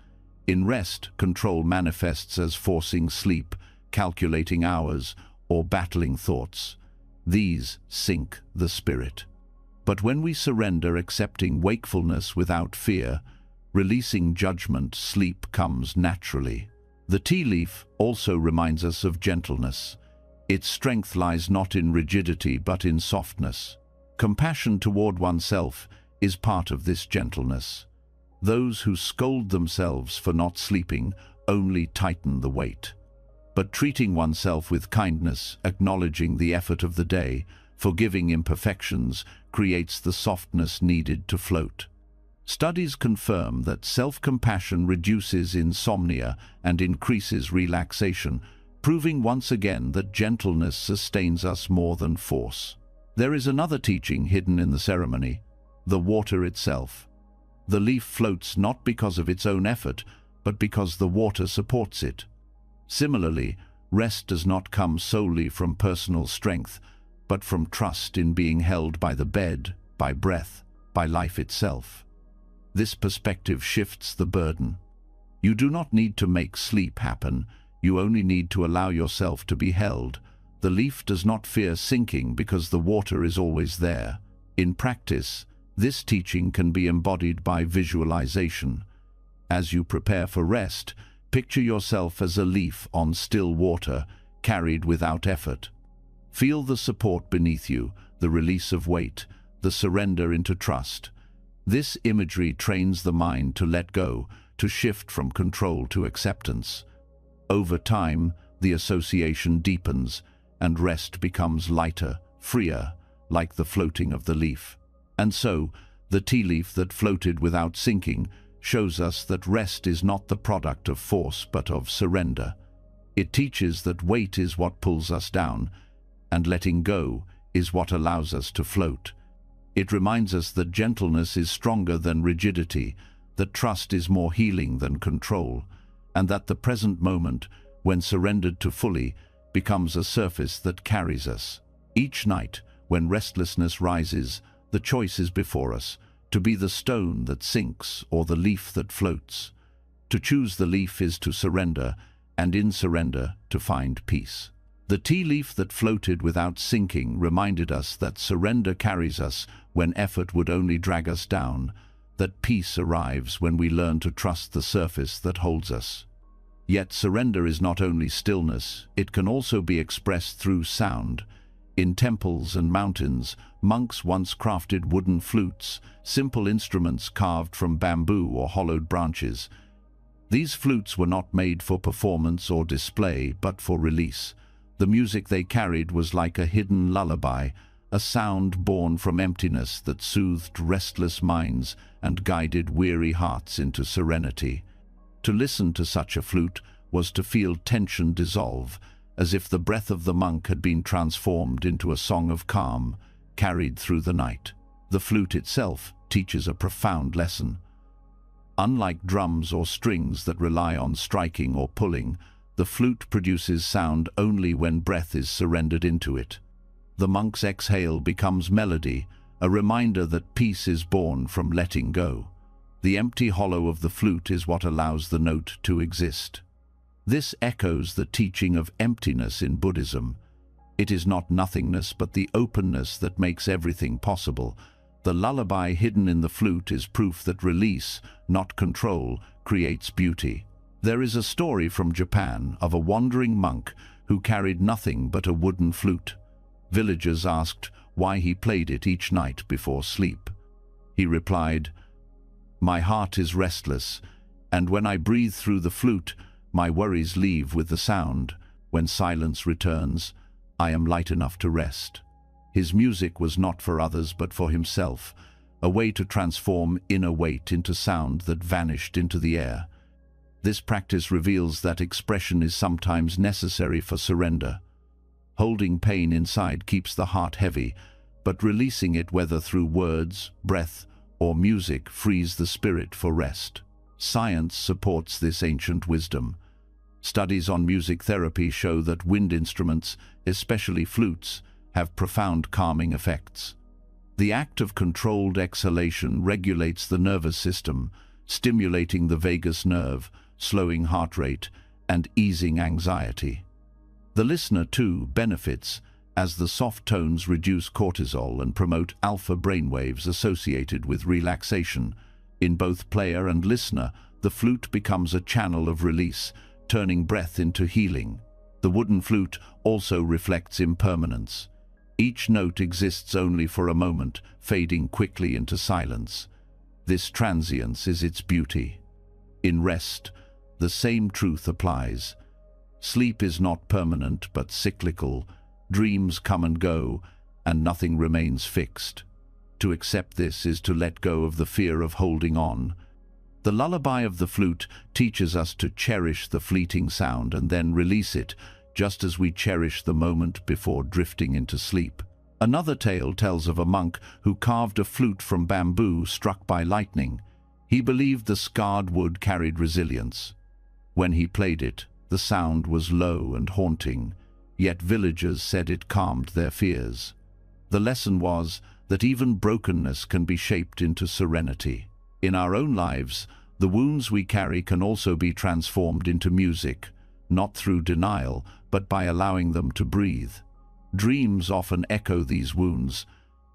In rest, control manifests as forcing sleep, calculating hours, or battling thoughts. These sink the spirit. But when we surrender, accepting wakefulness without fear, releasing judgment, sleep comes naturally. The tea leaf also reminds us of gentleness. Its strength lies not in rigidity but in softness. Compassion toward oneself is part of this gentleness. Those who scold themselves for not sleeping only tighten the weight. But treating oneself with kindness, acknowledging the effort of the day, forgiving imperfections, creates the softness needed to float. Studies confirm that self-compassion reduces insomnia and increases relaxation, proving once again that gentleness sustains us more than force. There is another teaching hidden in the ceremony: the water itself. The leaf floats not because of its own effort, but because the water supports it. Similarly, rest does not come solely from personal strength, but from trust in being held by the bed, by breath, by life itself. This perspective shifts the burden. You do not need to make sleep happen, you only need to allow yourself to be held. The leaf does not fear sinking because the water is always there. In practice, this teaching can be embodied by visualization. As you prepare for rest, picture yourself as a leaf on still water, carried without effort. Feel the support beneath you, the release of weight, the surrender into trust. This imagery trains the mind to let go, to shift from control to acceptance. Over time, the association deepens, and rest becomes lighter, freer, like the floating of the leaf. And so, the tea leaf that floated without sinking shows us that rest is not the product of force but of surrender. It teaches that weight is what pulls us down, and letting go is what allows us to float. It reminds us that gentleness is stronger than rigidity, that trust is more healing than control, and that the present moment, when surrendered to fully, becomes a surface that carries us. Each night, when restlessness rises, the choice is before us, to be the stone that sinks or the leaf that floats. To choose the leaf is to surrender, and in surrender to find peace. The tea leaf that floated without sinking reminded us that surrender carries us when effort would only drag us down, that peace arrives when we learn to trust the surface that holds us. Yet surrender is not only stillness, it can also be expressed through sound. In temples and mountains, monks once crafted wooden flutes, simple instruments carved from bamboo or hollowed branches. These flutes were not made for performance or display, but for release. The music they carried was like a hidden lullaby, a sound born from emptiness that soothed restless minds and guided weary hearts into serenity. To listen to such a flute was to feel tension dissolve, as if the breath of the monk had been transformed into a song of calm, carried through the night. The flute itself teaches a profound lesson. Unlike drums or strings that rely on striking or pulling, the flute produces sound only when breath is surrendered into it. The monk's exhale becomes melody, a reminder that peace is born from letting go. The empty hollow of the flute is what allows the note to exist. This echoes the teaching of emptiness in Buddhism. It is not nothingness, but the openness that makes everything possible. The lullaby hidden in the flute is proof that release, not control, creates beauty. There is a story from Japan of a wandering monk who carried nothing but a wooden flute. Villagers asked why he played it each night before sleep. He replied, "My heart is restless, and when I breathe through the flute, my worries leave with the sound. When silence returns, I am light enough to rest." His music was not for others but for himself, a way to transform inner weight into sound that vanished into the air. This practice reveals that expression is sometimes necessary for surrender. Holding pain inside keeps the heart heavy, but releasing it, whether through words, breath, or music, frees the spirit for rest. Science supports this ancient wisdom. Studies on music therapy show that wind instruments, especially flutes, have profound calming effects. The act of controlled exhalation regulates the nervous system, stimulating the vagus nerve, slowing heart rate, and easing anxiety. The listener, too, benefits, as the soft tones reduce cortisol and promote alpha brainwaves associated with relaxation. In both player and listener, the flute becomes a channel of release, turning breath into healing. The wooden flute also reflects impermanence. Each note exists only for a moment, fading quickly into silence. This transience is its beauty. In rest, the same truth applies. Sleep is not permanent but cyclical. Dreams come and go, and nothing remains fixed. To accept this is to let go of the fear of holding on. The lullaby of the flute teaches us to cherish the fleeting sound and then release it, just as we cherish the moment before drifting into sleep. Another tale tells of a monk who carved a flute from bamboo struck by lightning. He believed the scarred wood carried resilience. When he played it, the sound was low and haunting, yet villagers said it calmed their fears. The lesson was that even brokenness can be shaped into serenity. In our own lives, the wounds we carry can also be transformed into music, not through denial, but by allowing them to breathe. Dreams often echo these wounds,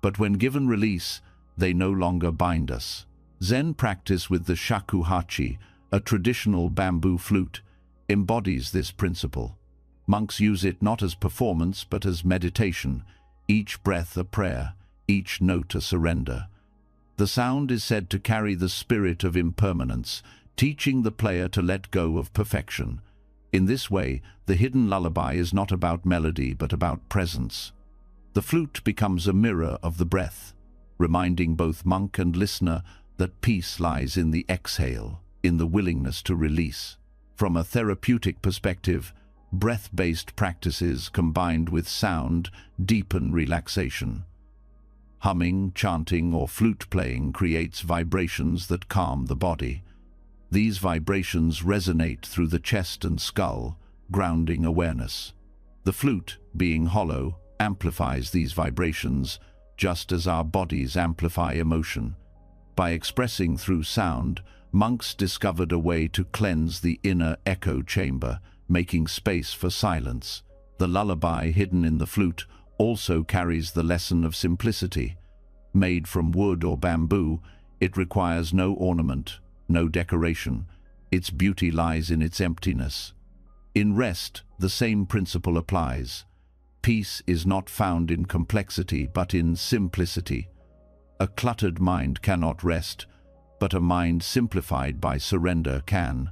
but when given release, they no longer bind us. Zen practice with the shakuhachi, a traditional bamboo flute, embodies this principle. Monks use it not as performance but as meditation, each breath a prayer, each note a surrender. The sound is said to carry the spirit of impermanence, teaching the player to let go of perfection. In this way, the hidden lullaby is not about melody but about presence. The flute becomes a mirror of the breath, reminding both monk and listener that peace lies in the exhale, in the willingness to release. From a therapeutic perspective, breath-based practices combined with sound deepen relaxation. Humming, chanting, or flute playing creates vibrations that calm the body. These vibrations resonate through the chest and skull, grounding awareness. The flute, being hollow, amplifies these vibrations, just as our bodies amplify emotion. By expressing through sound, monks discovered a way to cleanse the inner echo chamber, making space for silence. The lullaby hidden in the flute also carries the lesson of simplicity. Made from wood or bamboo, it requires no ornament, no decoration. Its beauty lies in its emptiness. In rest, the same principle applies. Peace is not found in complexity, but in simplicity. A cluttered mind cannot rest, but a mind simplified by surrender can.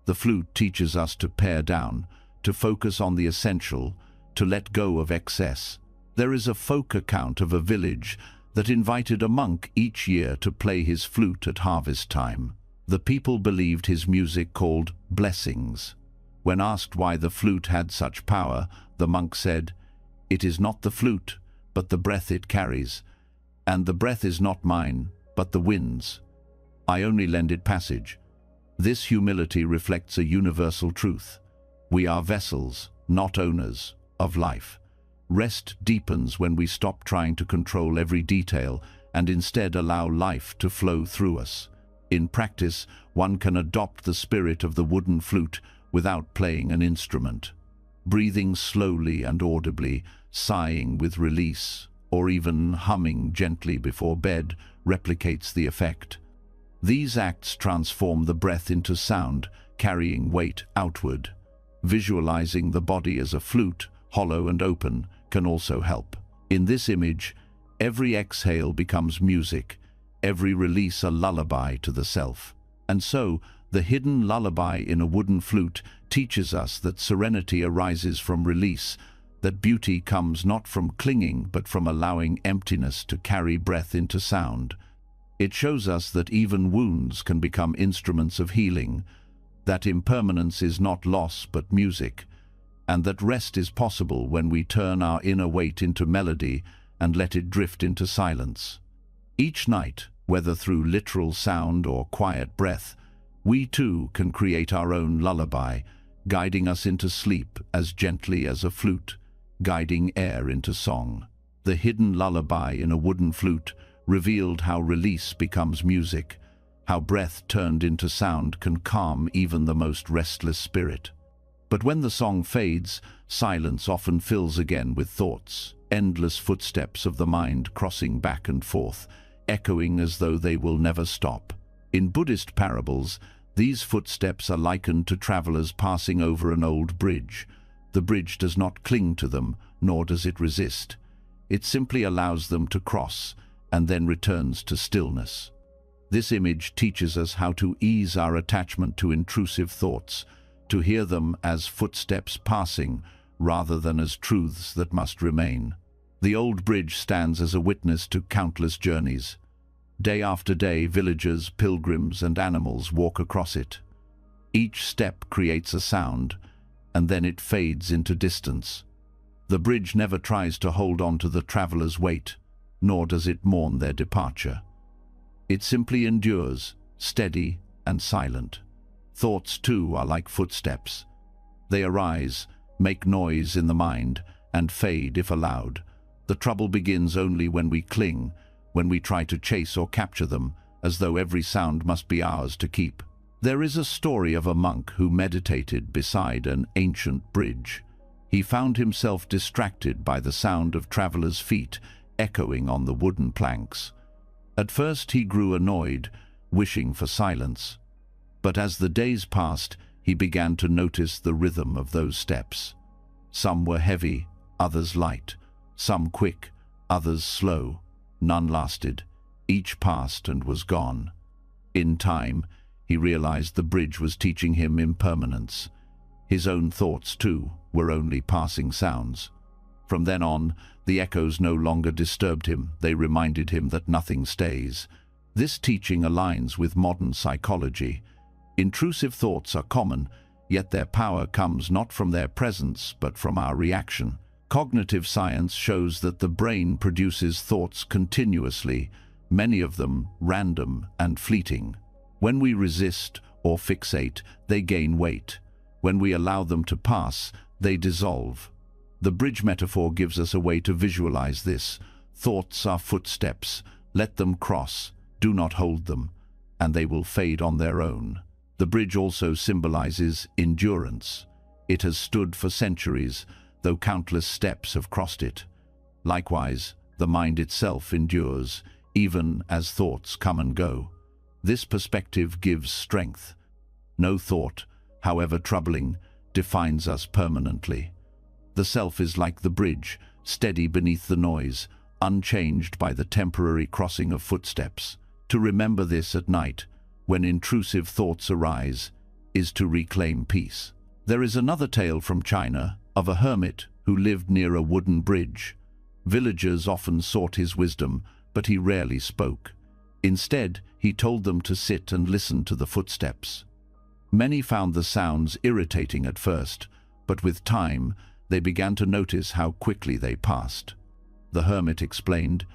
The flute teaches us to pare down, to focus on the essential, to let go of excess. There is a folk account of a village that invited a monk each year to play his flute at harvest time. The people believed his music called blessings. When asked why the flute had such power, the monk said, "It is not the flute, but the breath it carries. And the breath is not mine, but the wind's. I only lend it passage." This humility reflects a universal truth. We are vessels, not owners, of life. Rest deepens when we stop trying to control every detail and instead allow life to flow through us. In practice, one can adopt the spirit of the wooden flute without playing an instrument. Breathing slowly and audibly, sighing with release, or even humming gently before bed replicates the effect. These acts transform the breath into sound, carrying weight outward. Visualizing the body as a flute, hollow and open, can also help. In this image, every exhale becomes music, every release a lullaby to the self. And so, the hidden lullaby in a wooden flute teaches us that serenity arises from release, that beauty comes not from clinging but from allowing emptiness to carry breath into sound. It shows us that even wounds can become instruments of healing, that impermanence is not loss but music, and that rest is possible when we turn our inner weight into melody and let it drift into silence. Each night, whether through literal sound or quiet breath, we too can create our own lullaby, guiding us into sleep as gently as a flute, guiding air into song. The hidden lullaby in a wooden flute revealed how release becomes music, how breath turned into sound can calm even the most restless spirit. But when the song fades, silence often fills again with thoughts, endless footsteps of the mind crossing back and forth, echoing as though they will never stop. In Buddhist parables, these footsteps are likened to travelers passing over an old bridge. The bridge does not cling to them, nor does it resist. It simply allows them to cross, and then returns to stillness. This image teaches us how to ease our attachment to intrusive thoughts, to hear them as footsteps passing rather than as truths that must remain. The old bridge stands as a witness to countless journeys. Day after day, villagers, pilgrims, and animals walk across it. Each step creates a sound, and then it fades into distance. The bridge never tries to hold on to the traveler's weight, nor does it mourn their departure. It simply endures, steady and silent. Thoughts, too, are like footsteps. They arise, make noise in the mind, and fade if allowed. The trouble begins only when we cling, when we try to chase or capture them, as though every sound must be ours to keep. There is a story of a monk who meditated beside an ancient bridge. He found himself distracted by the sound of travelers' feet echoing on the wooden planks. At first he grew annoyed, wishing for silence. But as the days passed, he began to notice the rhythm of those steps. Some were heavy, others light, some quick, others slow. None lasted. Each passed and was gone. In time, he realized the bridge was teaching him impermanence. His own thoughts, too, were only passing sounds. From then on, the echoes no longer disturbed him. They reminded him that nothing stays. This teaching aligns with modern psychology. Intrusive thoughts are common, yet their power comes not from their presence, but from our reaction. Cognitive science shows that the brain produces thoughts continuously, many of them random and fleeting. When we resist or fixate, they gain weight. When we allow them to pass, they dissolve. The bridge metaphor gives us a way to visualize this. Thoughts are footsteps. Let them cross. Do not hold them, and they will fade on their own. The bridge also symbolizes endurance. It has stood for centuries, though countless steps have crossed it. Likewise, the mind itself endures, even as thoughts come and go. This perspective gives strength. No thought, however troubling, defines us permanently. The self is like the bridge, steady beneath the noise, unchanged by the temporary crossing of footsteps. To remember this at night, when intrusive thoughts arise, is to reclaim peace. There is another tale from China of a hermit who lived near a wooden bridge. Villagers often sought his wisdom, but he rarely spoke. Instead, he told them to sit and listen to the footsteps. Many found the sounds irritating at first, but with time, they began to notice how quickly they passed. The hermit explained,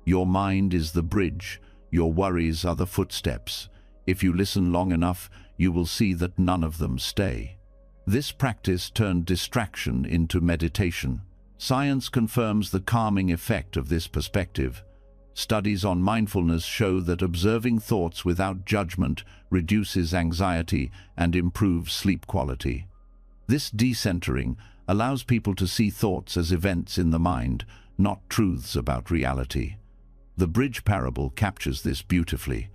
"Your mind is the bridge, your worries are the footsteps. If you listen long enough, you will see that none of them stay." This practice turned distraction into meditation. Science confirms the calming effect of this perspective. Studies on mindfulness show that observing thoughts without judgment reduces anxiety and improves sleep quality. This decentering allows people to see thoughts as events in the mind, not truths about reality. The bridge parable captures this beautifully.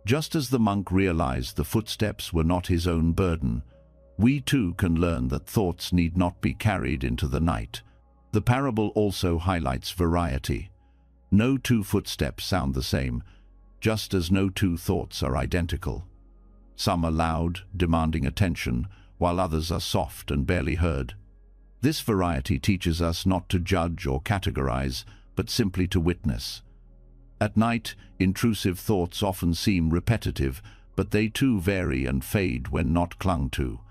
Just as the monk realized the footsteps were not his own burden, we too can learn that thoughts need not be carried into the night. The parable also highlights variety. No two footsteps sound the same, just as no two thoughts are identical. Some are loud, demanding attention, while others are soft and barely heard. This variety teaches us not to judge or categorize, but simply to witness. At night, intrusive thoughts often seem repetitive, but they too vary and fade when not clung to.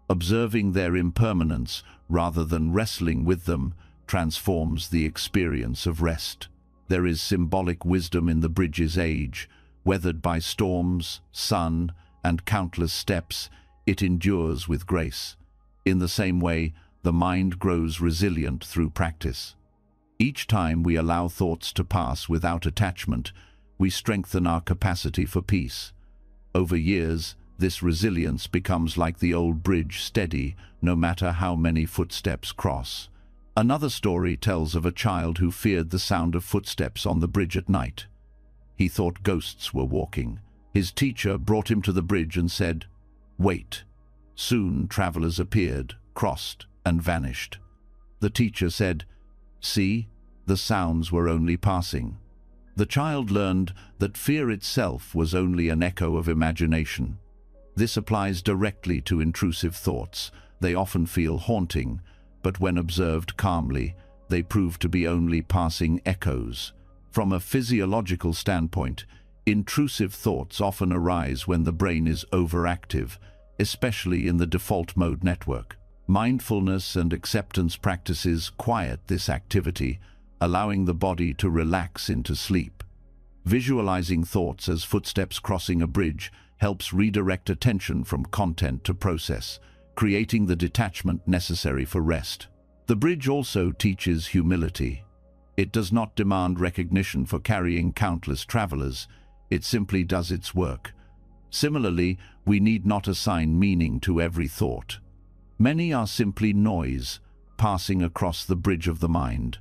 Observing their impermanence rather than wrestling with them transforms the experience of rest. There is symbolic wisdom in the bridge's age. Weathered by storms, sun, and countless steps, it endures with grace. In the same way, the mind grows resilient through practice. Each time we allow thoughts to pass without attachment, we strengthen our capacity for peace. Over years, this resilience becomes like the old bridge, steady, no matter how many footsteps cross. Another story tells of a child who feared the sound of footsteps on the bridge at night. He thought ghosts were walking. His teacher brought him to the bridge and said, "Wait." Soon travelers appeared, crossed, and vanished. The teacher said, "See, the sounds were only passing." The child learned that fear itself was only an echo of imagination. This applies directly to intrusive thoughts. They often feel haunting, but when observed calmly, they prove to be only passing echoes. From a physiological standpoint, intrusive thoughts often arise when the brain is overactive, especially in the default mode network. Mindfulness and acceptance practices quiet this activity, allowing the body to relax into sleep. Visualizing thoughts as footsteps crossing a bridge helps redirect attention from content to process, creating the detachment necessary for rest. The bridge also teaches humility. It does not demand recognition for carrying countless travelers. It simply does its work. Similarly, we need not assign meaning to every thought. Many are simply noise, passing across the bridge of the mind.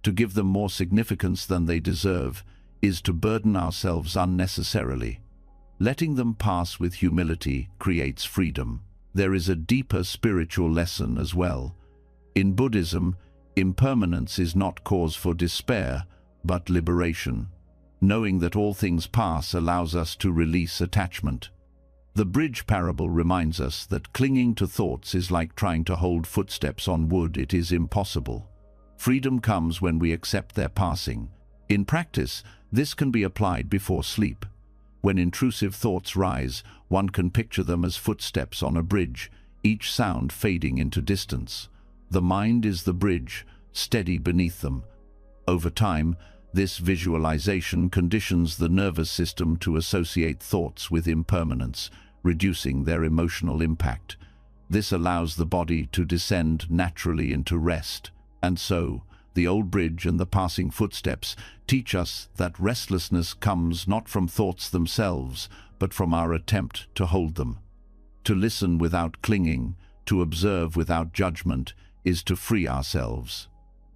To give them more significance than they deserve is to burden ourselves unnecessarily. Letting them pass with humility creates freedom. There is a deeper spiritual lesson as well. In Buddhism, impermanence is not cause for despair, but liberation. Knowing that all things pass allows us to release attachment. The bridge parable reminds us that clinging to thoughts is like trying to hold footsteps on wood. It is impossible. Freedom comes when we accept their passing. In practice, this can be applied before sleep. When intrusive thoughts rise, one can picture them as footsteps on a bridge, each sound fading into distance. The mind is the bridge, steady beneath them. Over time, this visualization conditions the nervous system to associate thoughts with impermanence, reducing their emotional impact. This allows the body to descend naturally into rest. And so, the old bridge and the passing footsteps teach us that restlessness comes not from thoughts themselves, but from our attempt to hold them. To listen without clinging, to observe without judgment, is to free ourselves.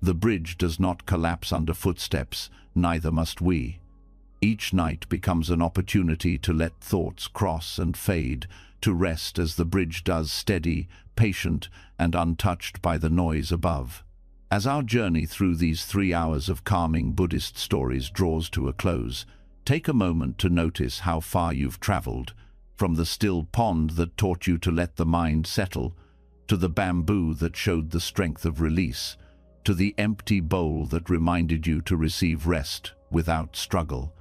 The bridge does not collapse under footsteps, neither must we. Each night becomes an opportunity to let thoughts cross and fade, to rest as the bridge does, steady, patient, and untouched by the noise above. As our journey through these 3 hours of calming Buddhist stories draws to a close, take a moment to notice how far you've traveled, from the still pond that taught you to let the mind settle, to the bamboo that showed the strength of release, to the empty bowl that reminded you to receive rest without struggle.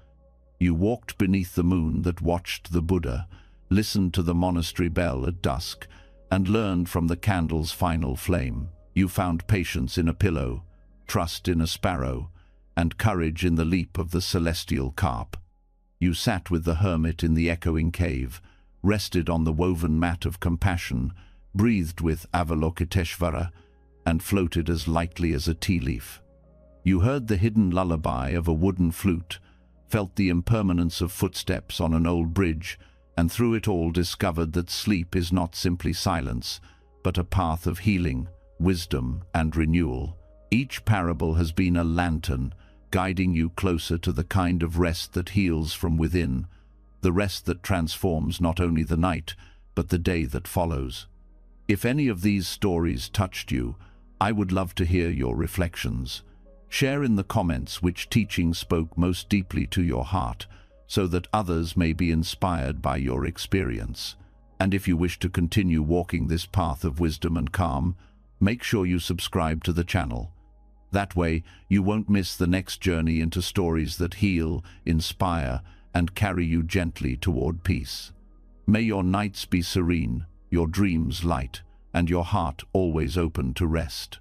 You walked beneath the moon that watched the Buddha, listened to the monastery bell at dusk, and learned from the candle's final flame. You found patience in a pillow, trust in a sparrow, and courage in the leap of the celestial carp. You sat with the hermit in the echoing cave, rested on the woven mat of compassion, breathed with Avalokiteshvara, and floated as lightly as a tea leaf. You heard the hidden lullaby of a wooden flute, felt the impermanence of footsteps on an old bridge, and through it all discovered that sleep is not simply silence, but a path of healing, wisdom, and renewal. Each parable has been a lantern, guiding you closer to the kind of rest that heals from within, the rest that transforms not only the night, but the day that follows. If any of these stories touched you, I would love to hear your reflections. Share in the comments which teaching spoke most deeply to your heart, so that others may be inspired by your experience. And if you wish to continue walking this path of wisdom and calm, make sure you subscribe to the channel. That way, you won't miss the next journey into stories that heal, inspire, and carry you gently toward peace. May your nights be serene, your dreams light, and your heart always open to rest.